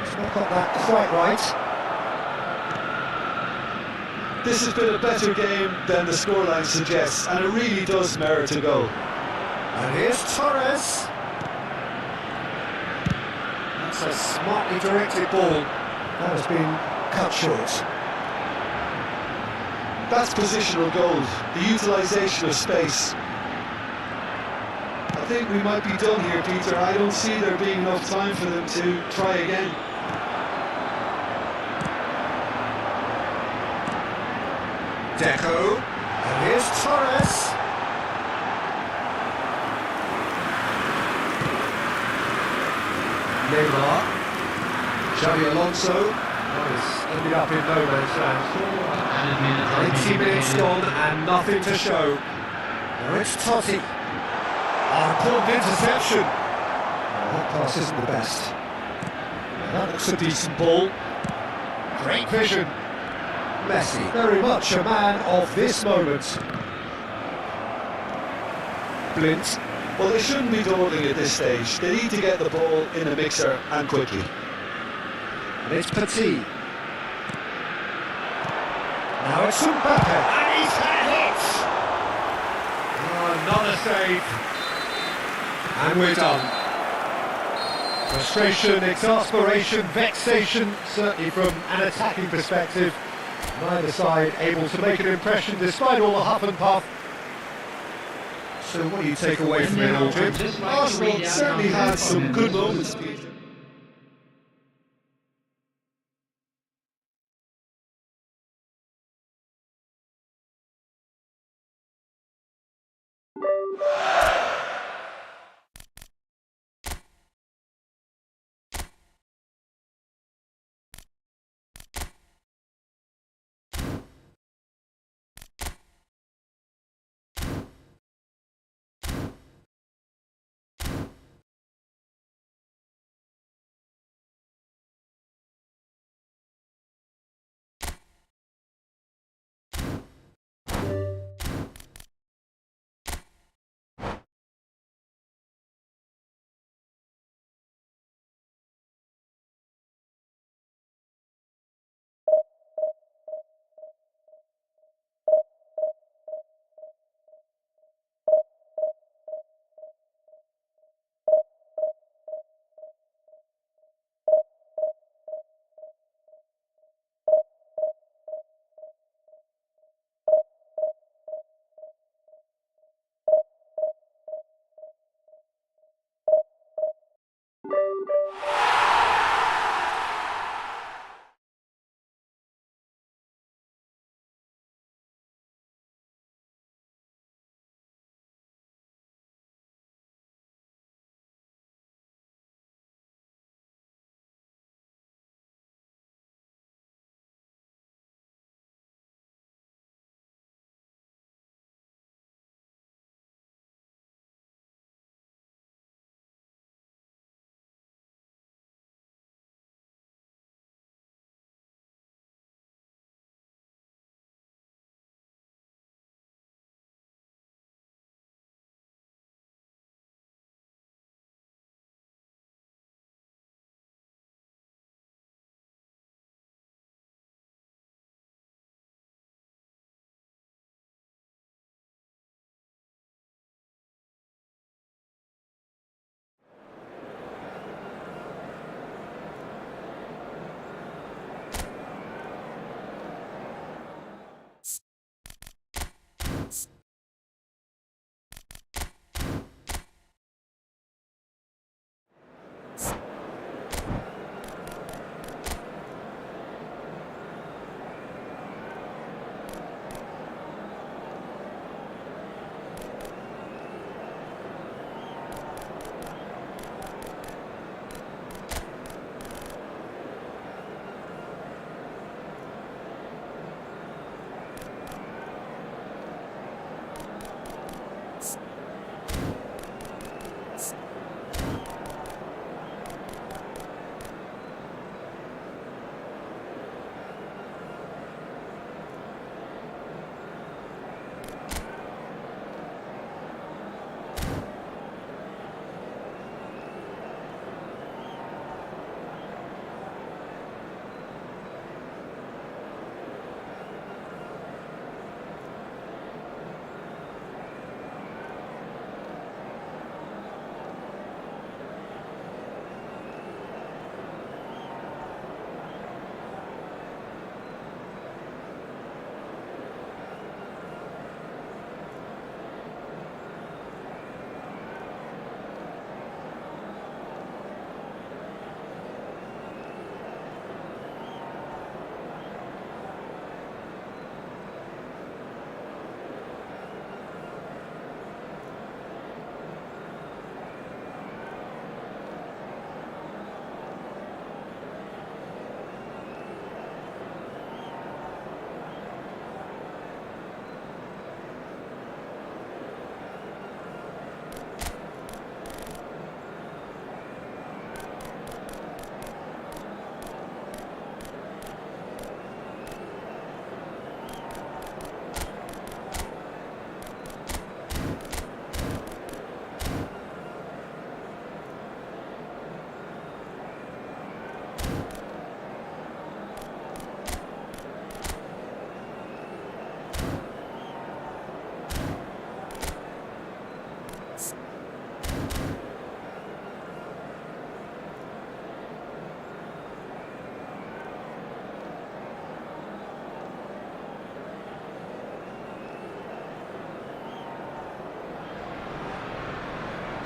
He's not got that quite right. This has been a better game than the scoreline suggests, and it really does merit a goal. And here's Torres. That's a smartly directed ball. That has been cut short. That's positional gold, the utilisation of space. I think we might be done here, Peter. I don't see there being enough time for them to try again. Deco, and here's Torres. Neymar, Xavi Alonso. He's ended up in no man's land. 90 minutes gone and nothing to show. Now it's Totti. Important interception. That pass isn't the best. That looks a decent ball. Great vision. Messi, very much a man of this moment. Blint. Well, they shouldn't be dawdling at this stage. They need to get the ball in a mixer and quickly. And it's Petit. Now it's Mbappe. And he's had it! Oh, another save. And we're done. Frustration, exasperation, vexation, certainly from an attacking perspective. Neither side able to make an impression despite all the huff and puff. So what do you take away from it, Aldrin? Arsenal certainly had some good moments, Peter.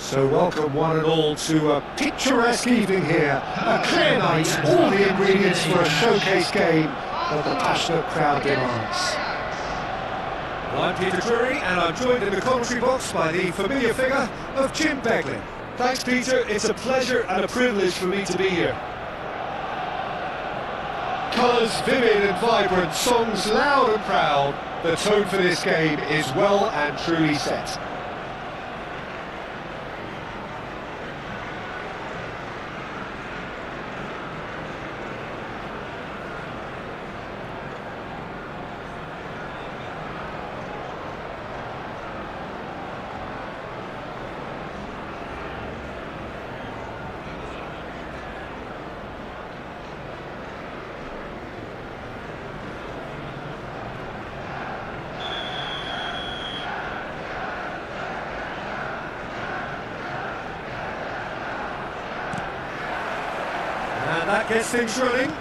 So welcome one and all to a picturesque evening here. A clear night, all the ingredients for a showcase game that the passionate crowd demands. Well, I'm Peter Drury, and I'm joined in the commentary box by the familiar figure of Jim Beglin. Thanks, Peter. It's a pleasure and a privilege for me to be here. Colours vivid and vibrant, songs loud and proud. The tone for this game is well and truly set. And that gets things running.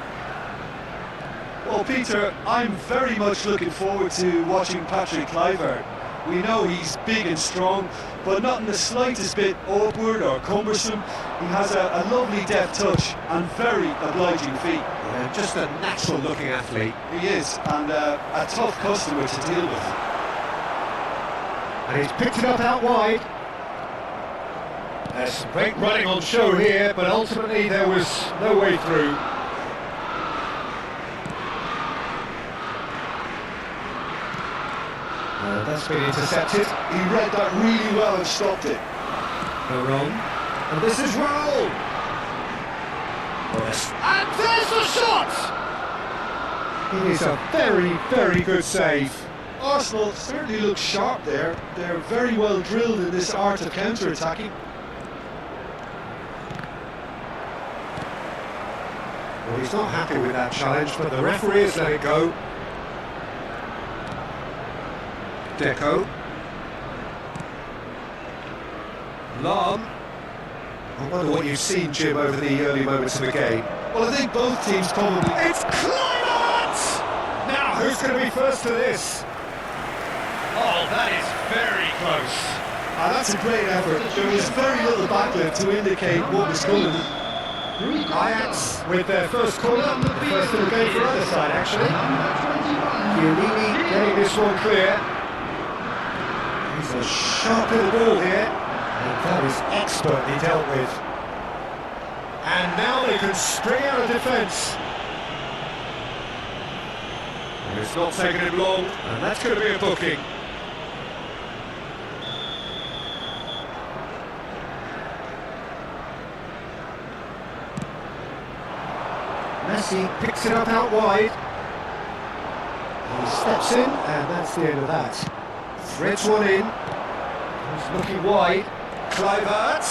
Well, Peter, I'm very much looking forward to watching Patrick Kluivert. We know he's big and strong, but not in the slightest bit awkward or cumbersome. He has a lovely deft touch and very obliging feet. Yeah, just a natural-looking athlete. He is, and a tough customer to deal with. And he's picked it up out wide. There's some great running on show here, but ultimately there was no way through. That's been intercepted. He read that really well and stopped it. No wrong. And this is Raul. Yes. And there's the shot! It is a very, very good save. Arsenal certainly look sharp there. They're very well drilled in this art of counter-attacking. Well, he's not happy with that challenge, but the referee has let it go. Deco. Lam. I wonder what you've seen, Jim, over the early moments of the game. Well, I think both teams probably... It's Kluivert! Now, who's going to be first to this? Oh, that is very close. That's a great effort. There was very little backlift to indicate what was coming. Ajax with their first corner, the first of the game for either side, actually. Chiellini getting this one clear. He's a sharp little ball here, and that is expertly dealt with. And now they can string out a defence. And it's not taking him long, and that's going to be a booking. Messi picks it up out wide. He steps in, and that's the end of that. Threads one in. He's looking wide. Kluivert.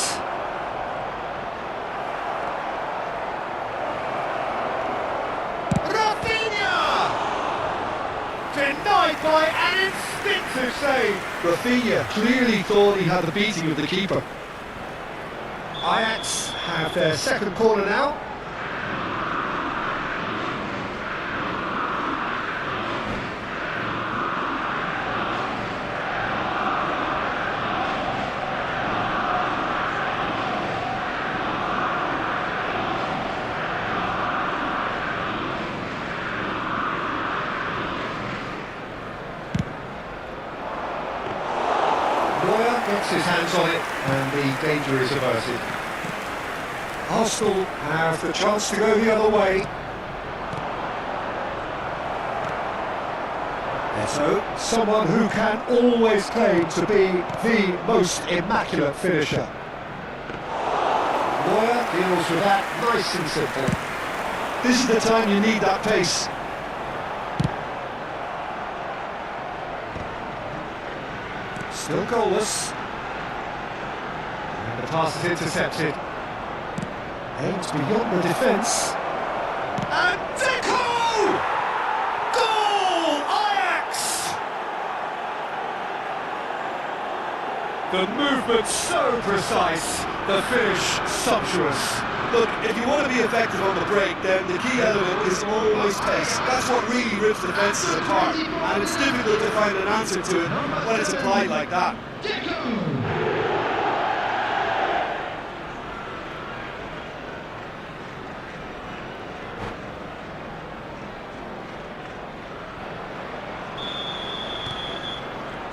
Rafinha! Denied by an instinctive save. Rafinha clearly thought he had the beating of the keeper. Ajax have their second corner now. Gets his hands on it, and the danger is averted. Arsenal have the chance to go the other way. Neto, someone who can always claim to be the most immaculate finisher. Neuer deals with that nice and simple. This is the time you need that pace. Still goalless. And the pass is intercepted. Aims beyond the defence. And Deco! Goal! Ajax! The movement so precise, the finish sumptuous. Look, if you want to be effective on the break, then the key element is always pace. That's what really rips defences apart, and it's difficult to find an answer to it when it's applied like that.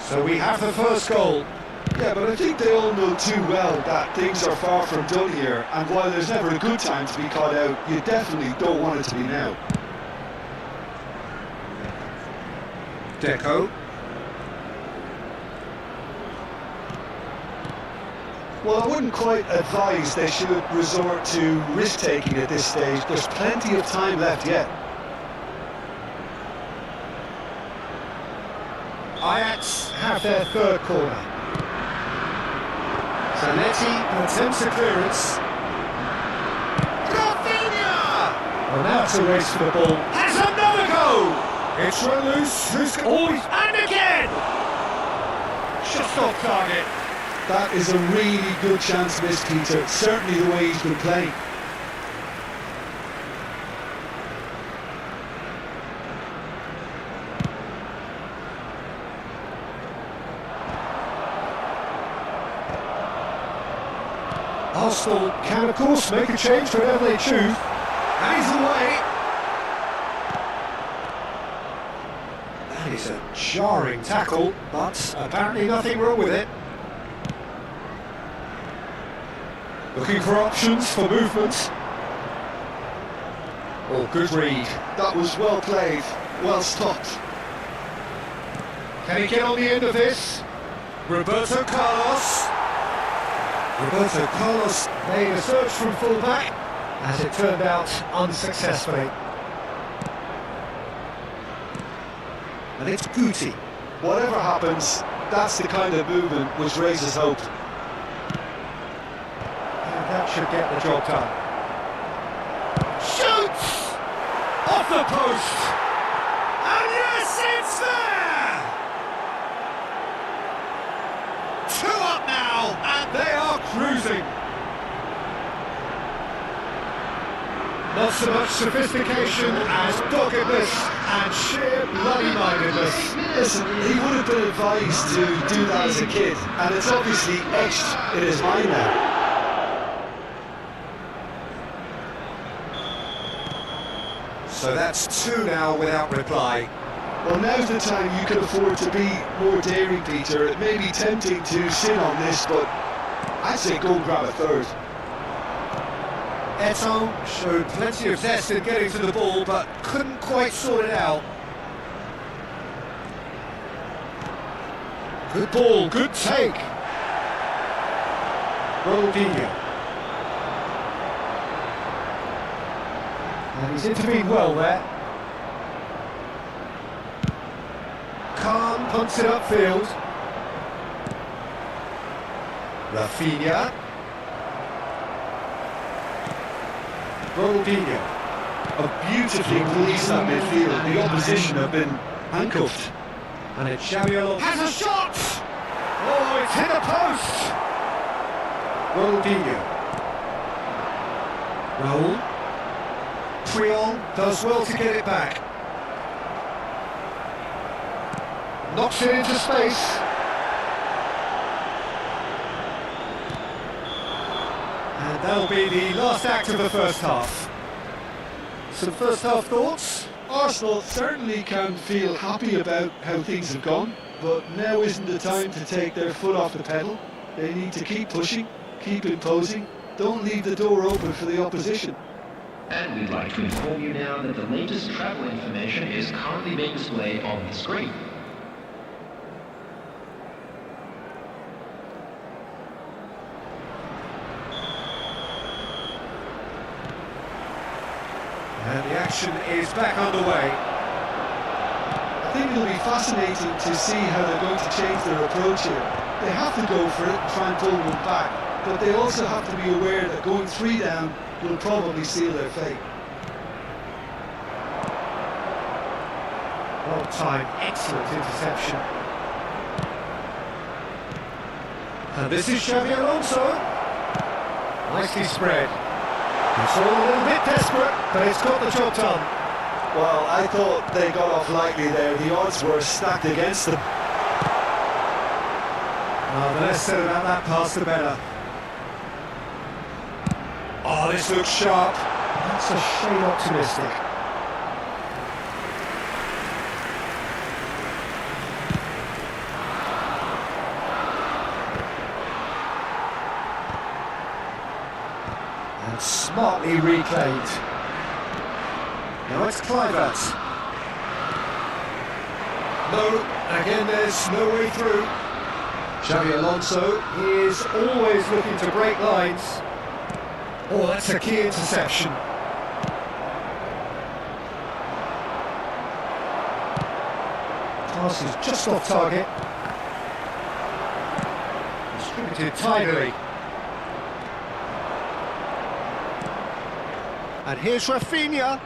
So we have the first goal. Yeah, but I think they all know too well that things are far from done here, and while there's never a good time to be caught out, you definitely don't want it to be now. Deco. Well, I wouldn't quite advise they should resort to risk-taking at this stage. There's plenty of time left yet. Ajax have their third corner. Zanetti attempts a clearance. Rafinha! Well, now it's a race for the ball. Has another go! It's run loose. Who's And again! Just off target. That is a really good chance missed, Peter. Certainly the way he's been playing. Arsenal can, of course, make a change whenever they choose. And he's away. That is a jarring tackle, but apparently nothing wrong with it. Looking for options for movement. Oh, good read. That was well played, well stopped. Can he get on the end of this? Roberto Carlos. Roberto Carlos made a search from fullback, as it turned out unsuccessfully. And it's Guti. Whatever happens, that's the kind of movement which raises hope. And that should get the job done. Shoots! Off the post! And yes, it's there! 2 up now, and they are cruising. Not so much sophistication as doggedness and sheer bloody-mindedness. Listen, he would have been advised to do that as a kid, and it's obviously etched in his mind now. So that's 2 now without reply. Well, now's the time you can afford to be more daring, Peter. It may be tempting to sit on this, but I'd say go and grab a third. Eto'o showed plenty of zest in getting to the ball, but couldn't quite sort it out. Good ball, good take. Ronaldinho. And he's intervened well there. Khan punts it upfield. Rafinha. Ronaldinho. Beautifully policed that midfield. The opposition have been handcuffed. And it's Xabi Alonso. Has a shot! Oh, it's hit the post! Ronaldinho. Raul. Puyol does well to get it back. Knocks it into space. And that'll be the last act of the first half. Some first half thoughts? Arsenal certainly can feel happy about how things have gone, but now isn't the time to take their foot off the pedal. They need to keep pushing, keep imposing, don't leave the door open for the opposition. And we'd like to inform you now that the latest travel information is currently being displayed on the screen. And the action is back underway. I think it'll be fascinating to see how they're going to change their approach here. They have to go for it and try and pull one back, but they also have to be aware that going 3 down will probably seal their fate. Well timed, excellent interception. And this is Xabi Alonso. Nicely spread. It's all a little bit desperate, but it's got the job done. Well, I thought they got off lightly there. The odds were stacked against them. Oh, the less said about that pass, the better. Oh, this looks sharp. That's a shade optimistic. Smartly replayed. Now it's Kluivert. No, again there's no way through. Xabi Alonso is always looking to break lines. Oh, that's a key interception. Pass is just off target. Distributed tidily. And here's Rafinha.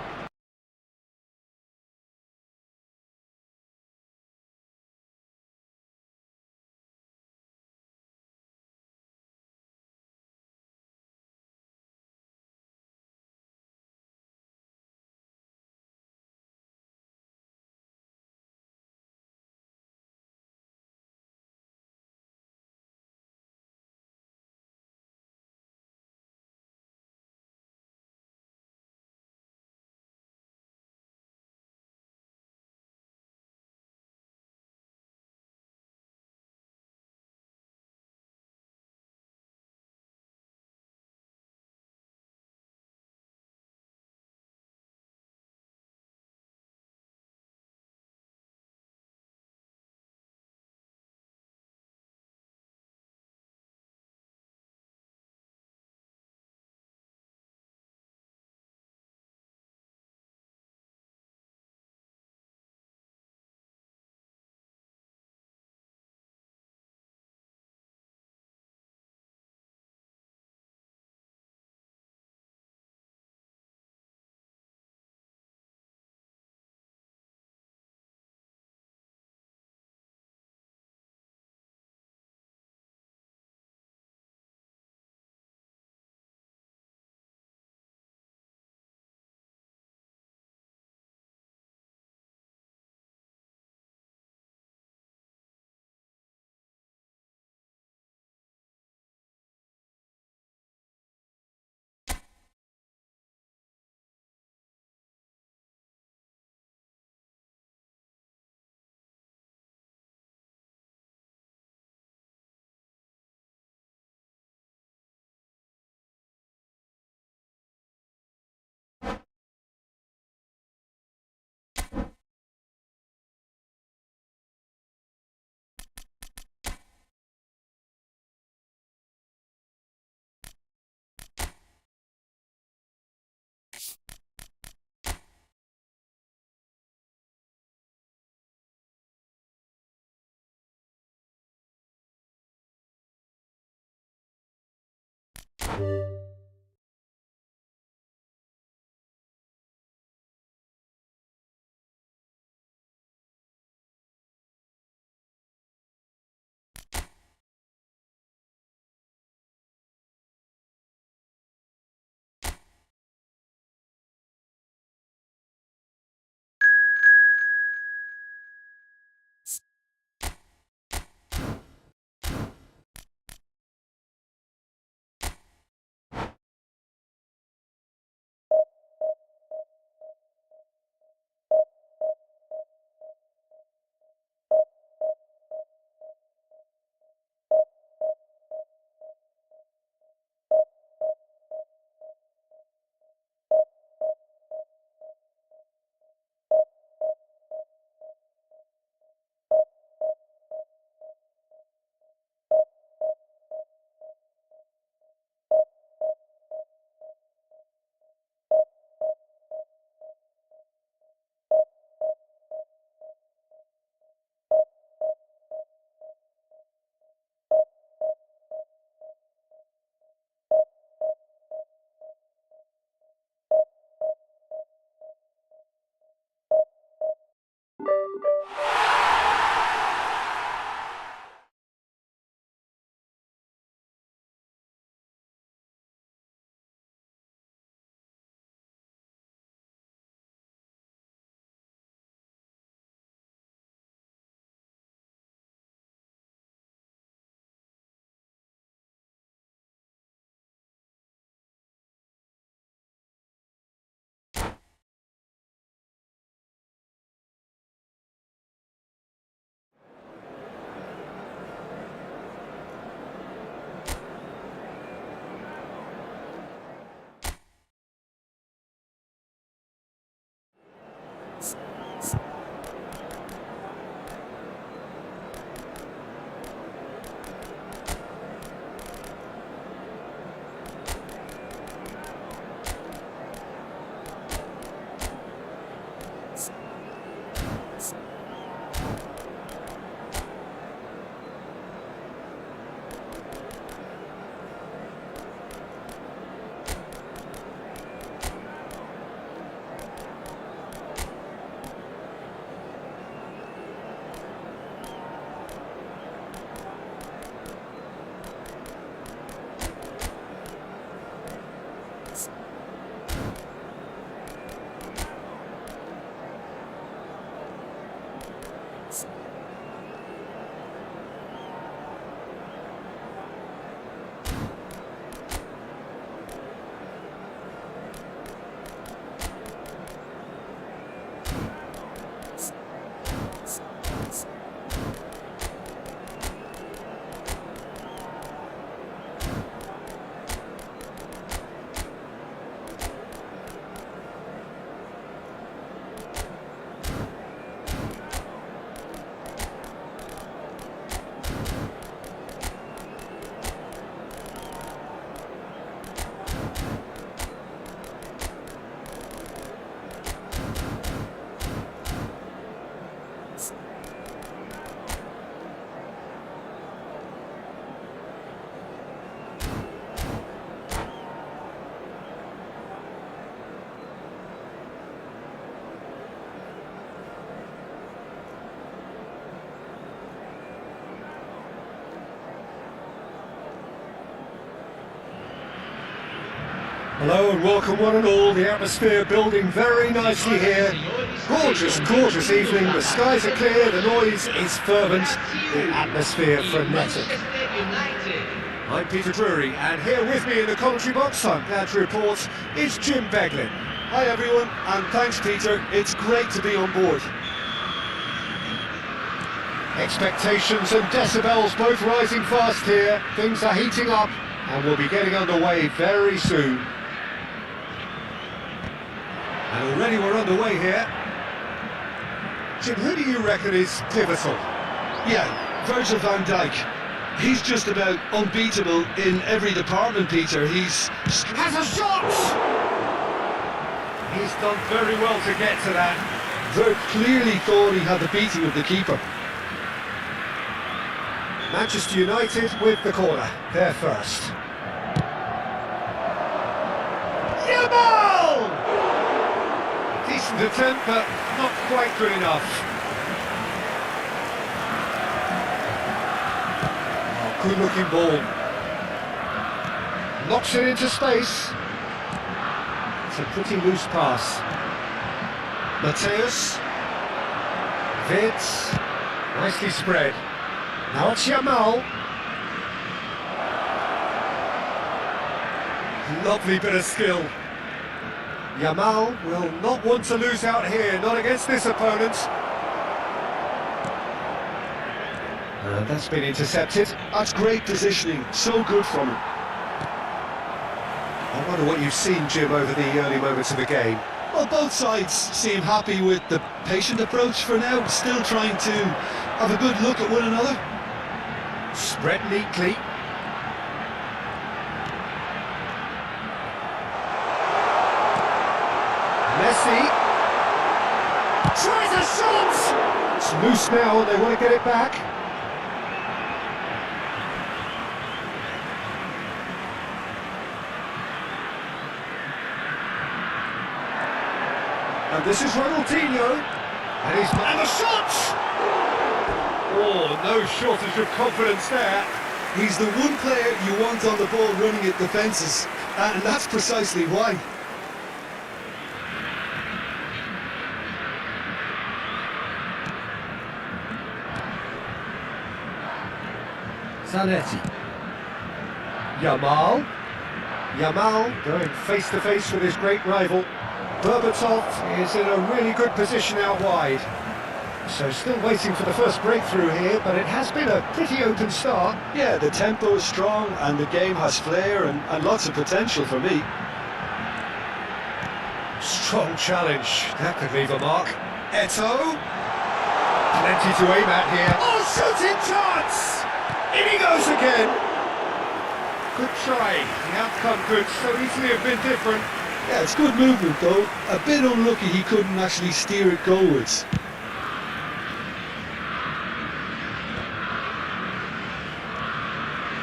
Hello and welcome one and all. The atmosphere building very nicely here. Gorgeous, gorgeous evening. The skies are clear, the noise is fervent, the atmosphere frenetic. I'm Peter Drury, and here with me in the commentary box, I'm glad to report, is Jim Beglin. Hi everyone, and thanks Peter, it's great to be on board. Expectations and decibels both rising fast here. Things are heating up, and we'll be getting underway very soon. And already we're underway here. Jim, who do you reckon is pivotal? Yeah, Virgil van Dijk. He's just about unbeatable in every department, Peter. Has a shot! He's done very well to get to that. Vert clearly thought he had the beating of the keeper. Manchester United with the corner. They're first. Yamal! Decent attempt, but not quite good enough. Oh, good-looking ball. Knocks it into space. It's a pretty loose pass. Mateus. Vids. Nicely spread. Now it's Yamal. Lovely bit of skill. Yamal will not want to lose out here, not against this opponent. And that's been intercepted. That's great positioning, so good from him. I wonder what you've seen, Jim, over the early moments of the game. Well, both sides seem happy with the patient approach for now, still trying to have a good look at one another. Spread neatly. Messi tries a shot! It's loose now and they want to get it back. And this is Ronaldinho. And the shot! Oh, no shortage of confidence there. He's the one player you want on the ball running at defences, and that's precisely why. Zanetti. Yamal. Yamal going face to face with his great rival. Berbatov is in a really good position out wide. So still waiting for the first breakthrough here, but it has been a pretty open start. Yeah, the tempo is strong and the game has flair and lots of potential for me. Strong challenge. That could leave a mark. Eto'o. Plenty to aim at here. Oh, shooting chance! In he goes again. Good try. The outcome could so easily have been different. Yeah, it's good movement though. A bit unlucky he couldn't actually steer it goalwards.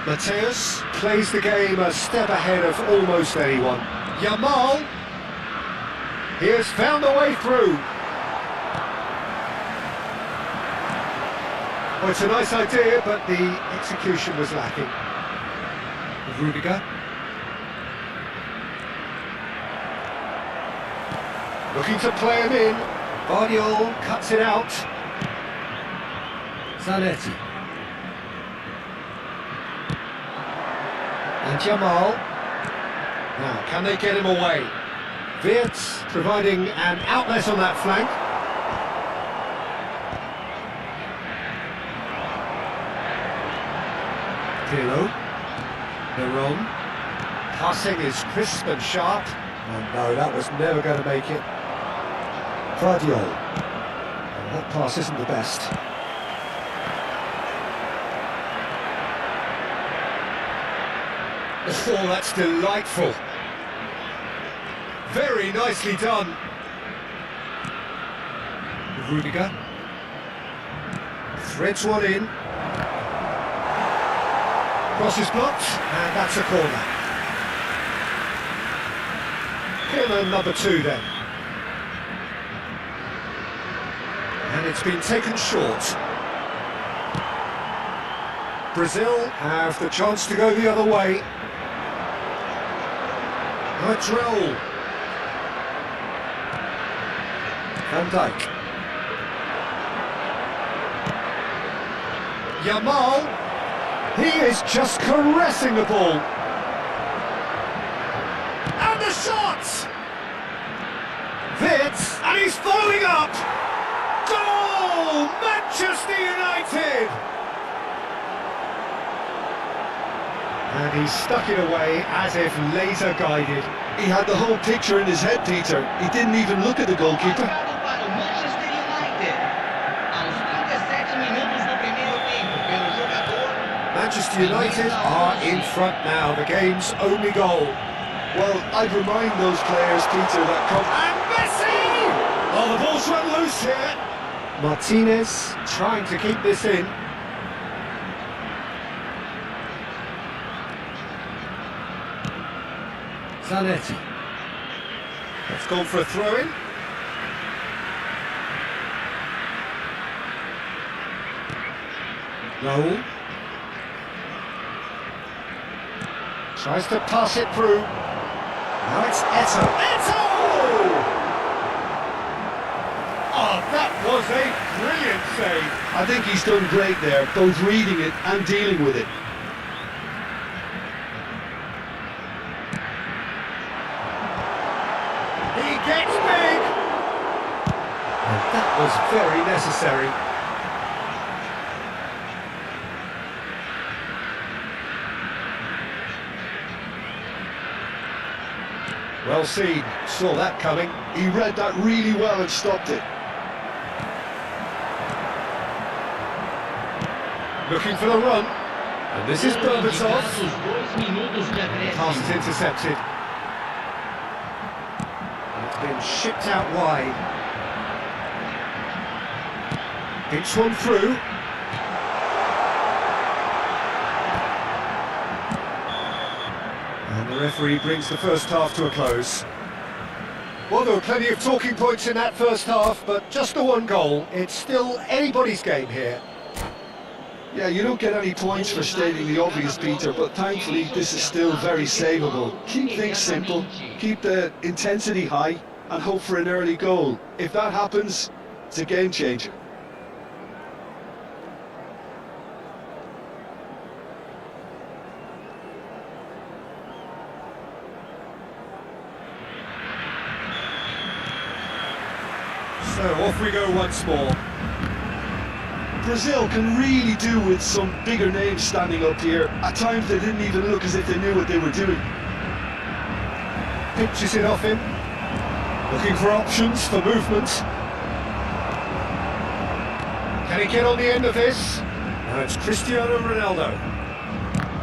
Mateus plays the game a step ahead of almost anyone. Yamal, he has found a way through. Well, it's a nice idea, but the execution was lacking. Rudiger. Looking to play him in. Guardiola cuts it out. Zanetti. And Yamal. Now, can they get him away? Wirtz providing an outlet on that flank. Pirlo. Neron. Passing is crisp and sharp. And no, that was never going to make it. Guardiola. Oh, that pass isn't the best. Oh, that's delightful. Very nicely done. Rudiger. Threads one in. Cross is blocked, and that's a corner. Corner number 2 then. And it's been taken short. Brazil have the chance to go the other way. Now it's Raul. Van Dijk. Yamal. He is just caressing the ball. And the shot! Vitz, and he's following up! Goal! Manchester United! And he stuck it away as if laser guided. He had the whole picture in his head, Peter. He didn't even look at the goalkeeper. Marcado para o Manchester United. Aos 37 minutos do primeiro tempo, pelo jogador. Manchester United are in front now, the game's only goal. Well, I'd remind those players, Peter, that come... And Messi! Oh, the ball's run loose here. Martinez trying to keep this in. Zanetti. Let's go for a throw-in. Raul. Tries to pass it through. Now it's Eto'o. Eto'o! Oh, that was a brilliant save. I think he's done great there, both reading it and dealing with it. He gets big! And that was very necessary. Well seen, saw that coming. He read that really well and stopped it. Looking for the run. And this is Berbatov. Indicados 2 minutos de Pass acréscimo. is intercepted. It's been shipped out wide. It's one through. And the referee brings the first half to a close. Well, there were plenty of talking points in that first half, but just the one goal. It's still anybody's game here. Yeah, you don't get any points for stating the obvious, Peter, but thankfully this is still very savable. Keep things simple, keep the intensity high, and hope for an early goal. If that happens, it's a game changer. So off we go once more. Brazil can really do with some bigger names standing up here. At times they didn't even look as if they knew what they were doing. Pinches it off him. Looking for options for movement. Can he get on the end of this? Now it's Cristiano Ronaldo.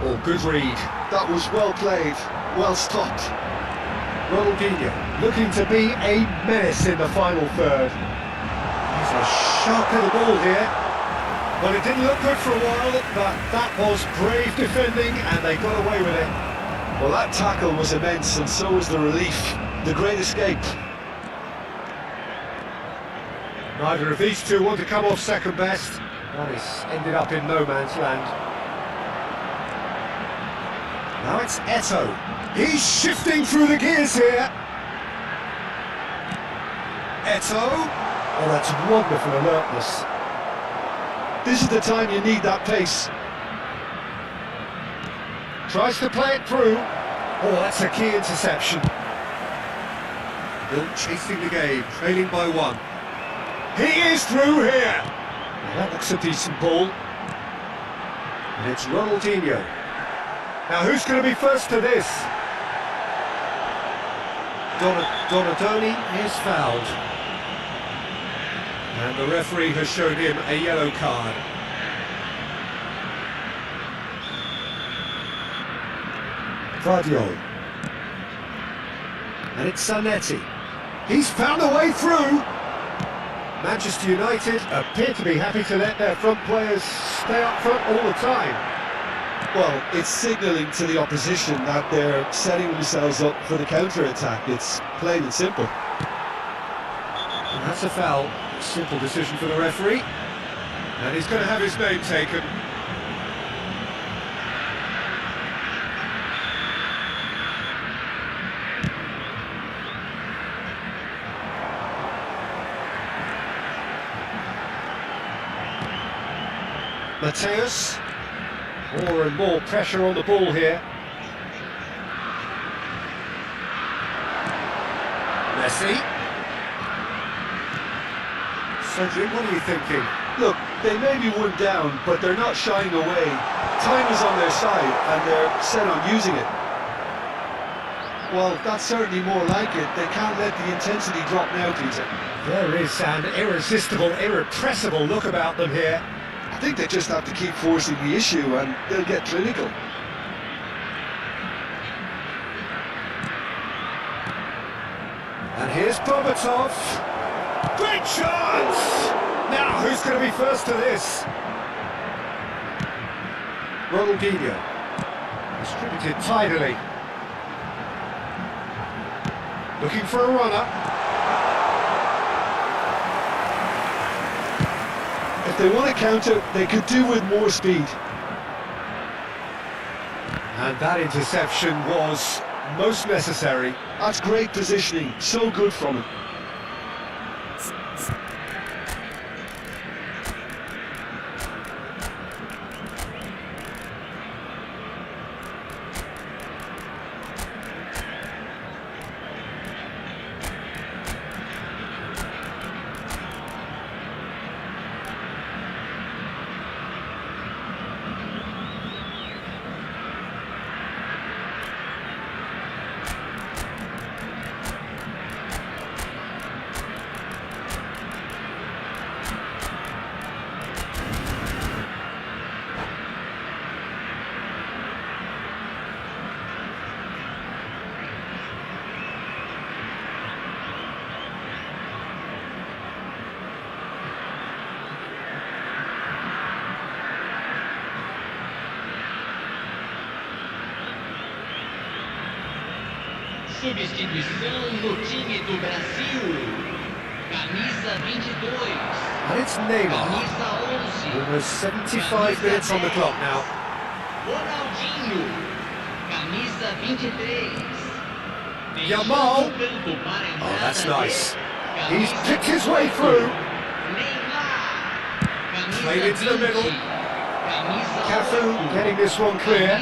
Oh, good read. That was well played, well stopped. Ronaldinho looking to be a menace in the final third. He's a sharp little ball here. Well, it didn't look good for a while, but that was brave defending and they got away with it. Well, that tackle was immense, and so was the relief. The great escape. Neither of these two want to come off second best. That has ended up in no man's land. Now it's Eto'o. He's shifting through the gears here. Eto'o. Oh, that's wonderful alertness. This is the time you need that pace. Tries to play it through. Oh, that's a key interception. Still chasing the game, trailing by one. He is through here. Now that looks a decent ball. And it's Ronaldinho. Now who's going to be first to this? Donadoni is fouled. And the referee has shown him a yellow card. Vardiol. And it's Zanetti. He's found a way through. Manchester United appear to be happy to let their front players stay up front all the time. Well, it's signalling to the opposition that they're setting themselves up for the counter-attack. It's plain and simple. And that's a foul. Simple decision for the referee. And he's going to have his name taken. Mateus. More and more pressure on the ball here. Messi. Cedric, what are you thinking? Look, they may be one down, but they're not shying away. Time is on their side, and they're set on using it. Well, that's certainly more like it. They can't let the intensity drop now, Peter. There is an irresistible, irrepressible look about them here. I think they just have to keep forcing the issue, and they'll get clinical. And here's Bobatov. Great chance! Now, who's going to be first to this? Ronaldinho. Distributed tidily. Looking for a runner. If they want to counter, they could do with more speed. And that interception was most necessary. That's great positioning, so good from him. Substituição no time do Brasil. Camisa 22. And it's Neymar. Camisa 11. Almost 75 minutes on the clock now. Ronaldinho. Camisa 23. Yamal. Oh, that's nice. He's picked his way through. Played into the middle. Cafu getting this one clear.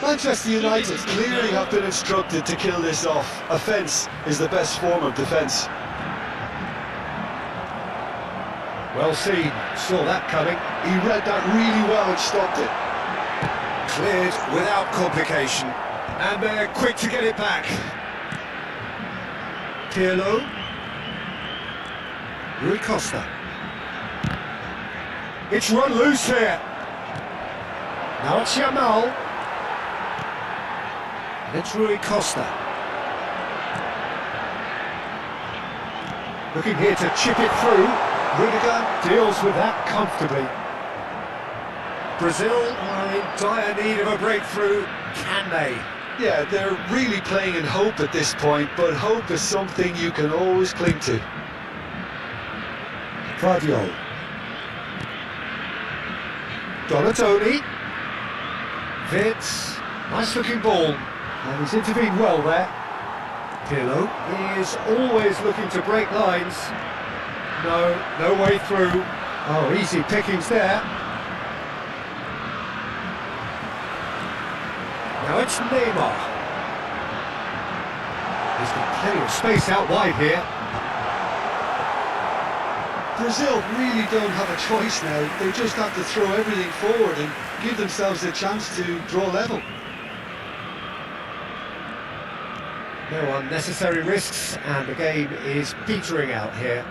Manchester United clearly have been instructed to kill this off. Offence is the best form of defence. Well seen, saw that coming. He read that really well and stopped it. Cleared without complication. And they're quick to get it back. Pirlo. Rui Costa. It's run loose here. Now it's Yamal. And it's Rui Costa. Looking here to chip it through. Rudiger deals with that comfortably. Brazil are in dire need of a breakthrough. Can they? Yeah, they're really playing in hope at this point, but hope is something you can always cling to. Guardiola. Donatoni. Vitz. Nice looking ball. And he's intervened well there. Pirlo. He is always looking to break lines. No way through. Oh, easy pickings there. Now it's Neymar. He's got plenty of space out wide here. Brazil really don't have a choice now. They just have to throw everything forward and give themselves a chance to draw level. No unnecessary risks, and the game is petering out here.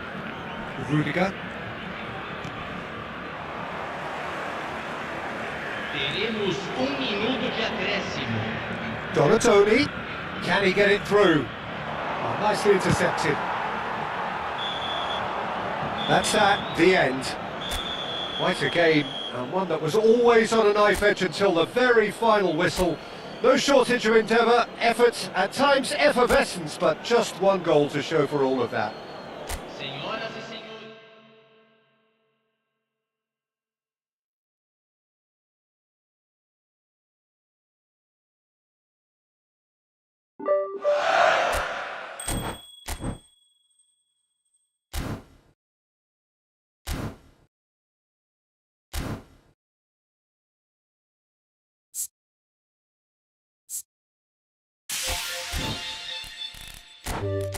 Rudiger. Teremos minuto de acréscimo. Donatoni. Can he get it through? Oh, nicely intercepted. That's at the end. Quite a game, and one that was always on a knife edge until the very final whistle. No shortage of endeavour, effort, at times effervescence, but just one goal to show for all of that. Senhoras e senhores. Bye.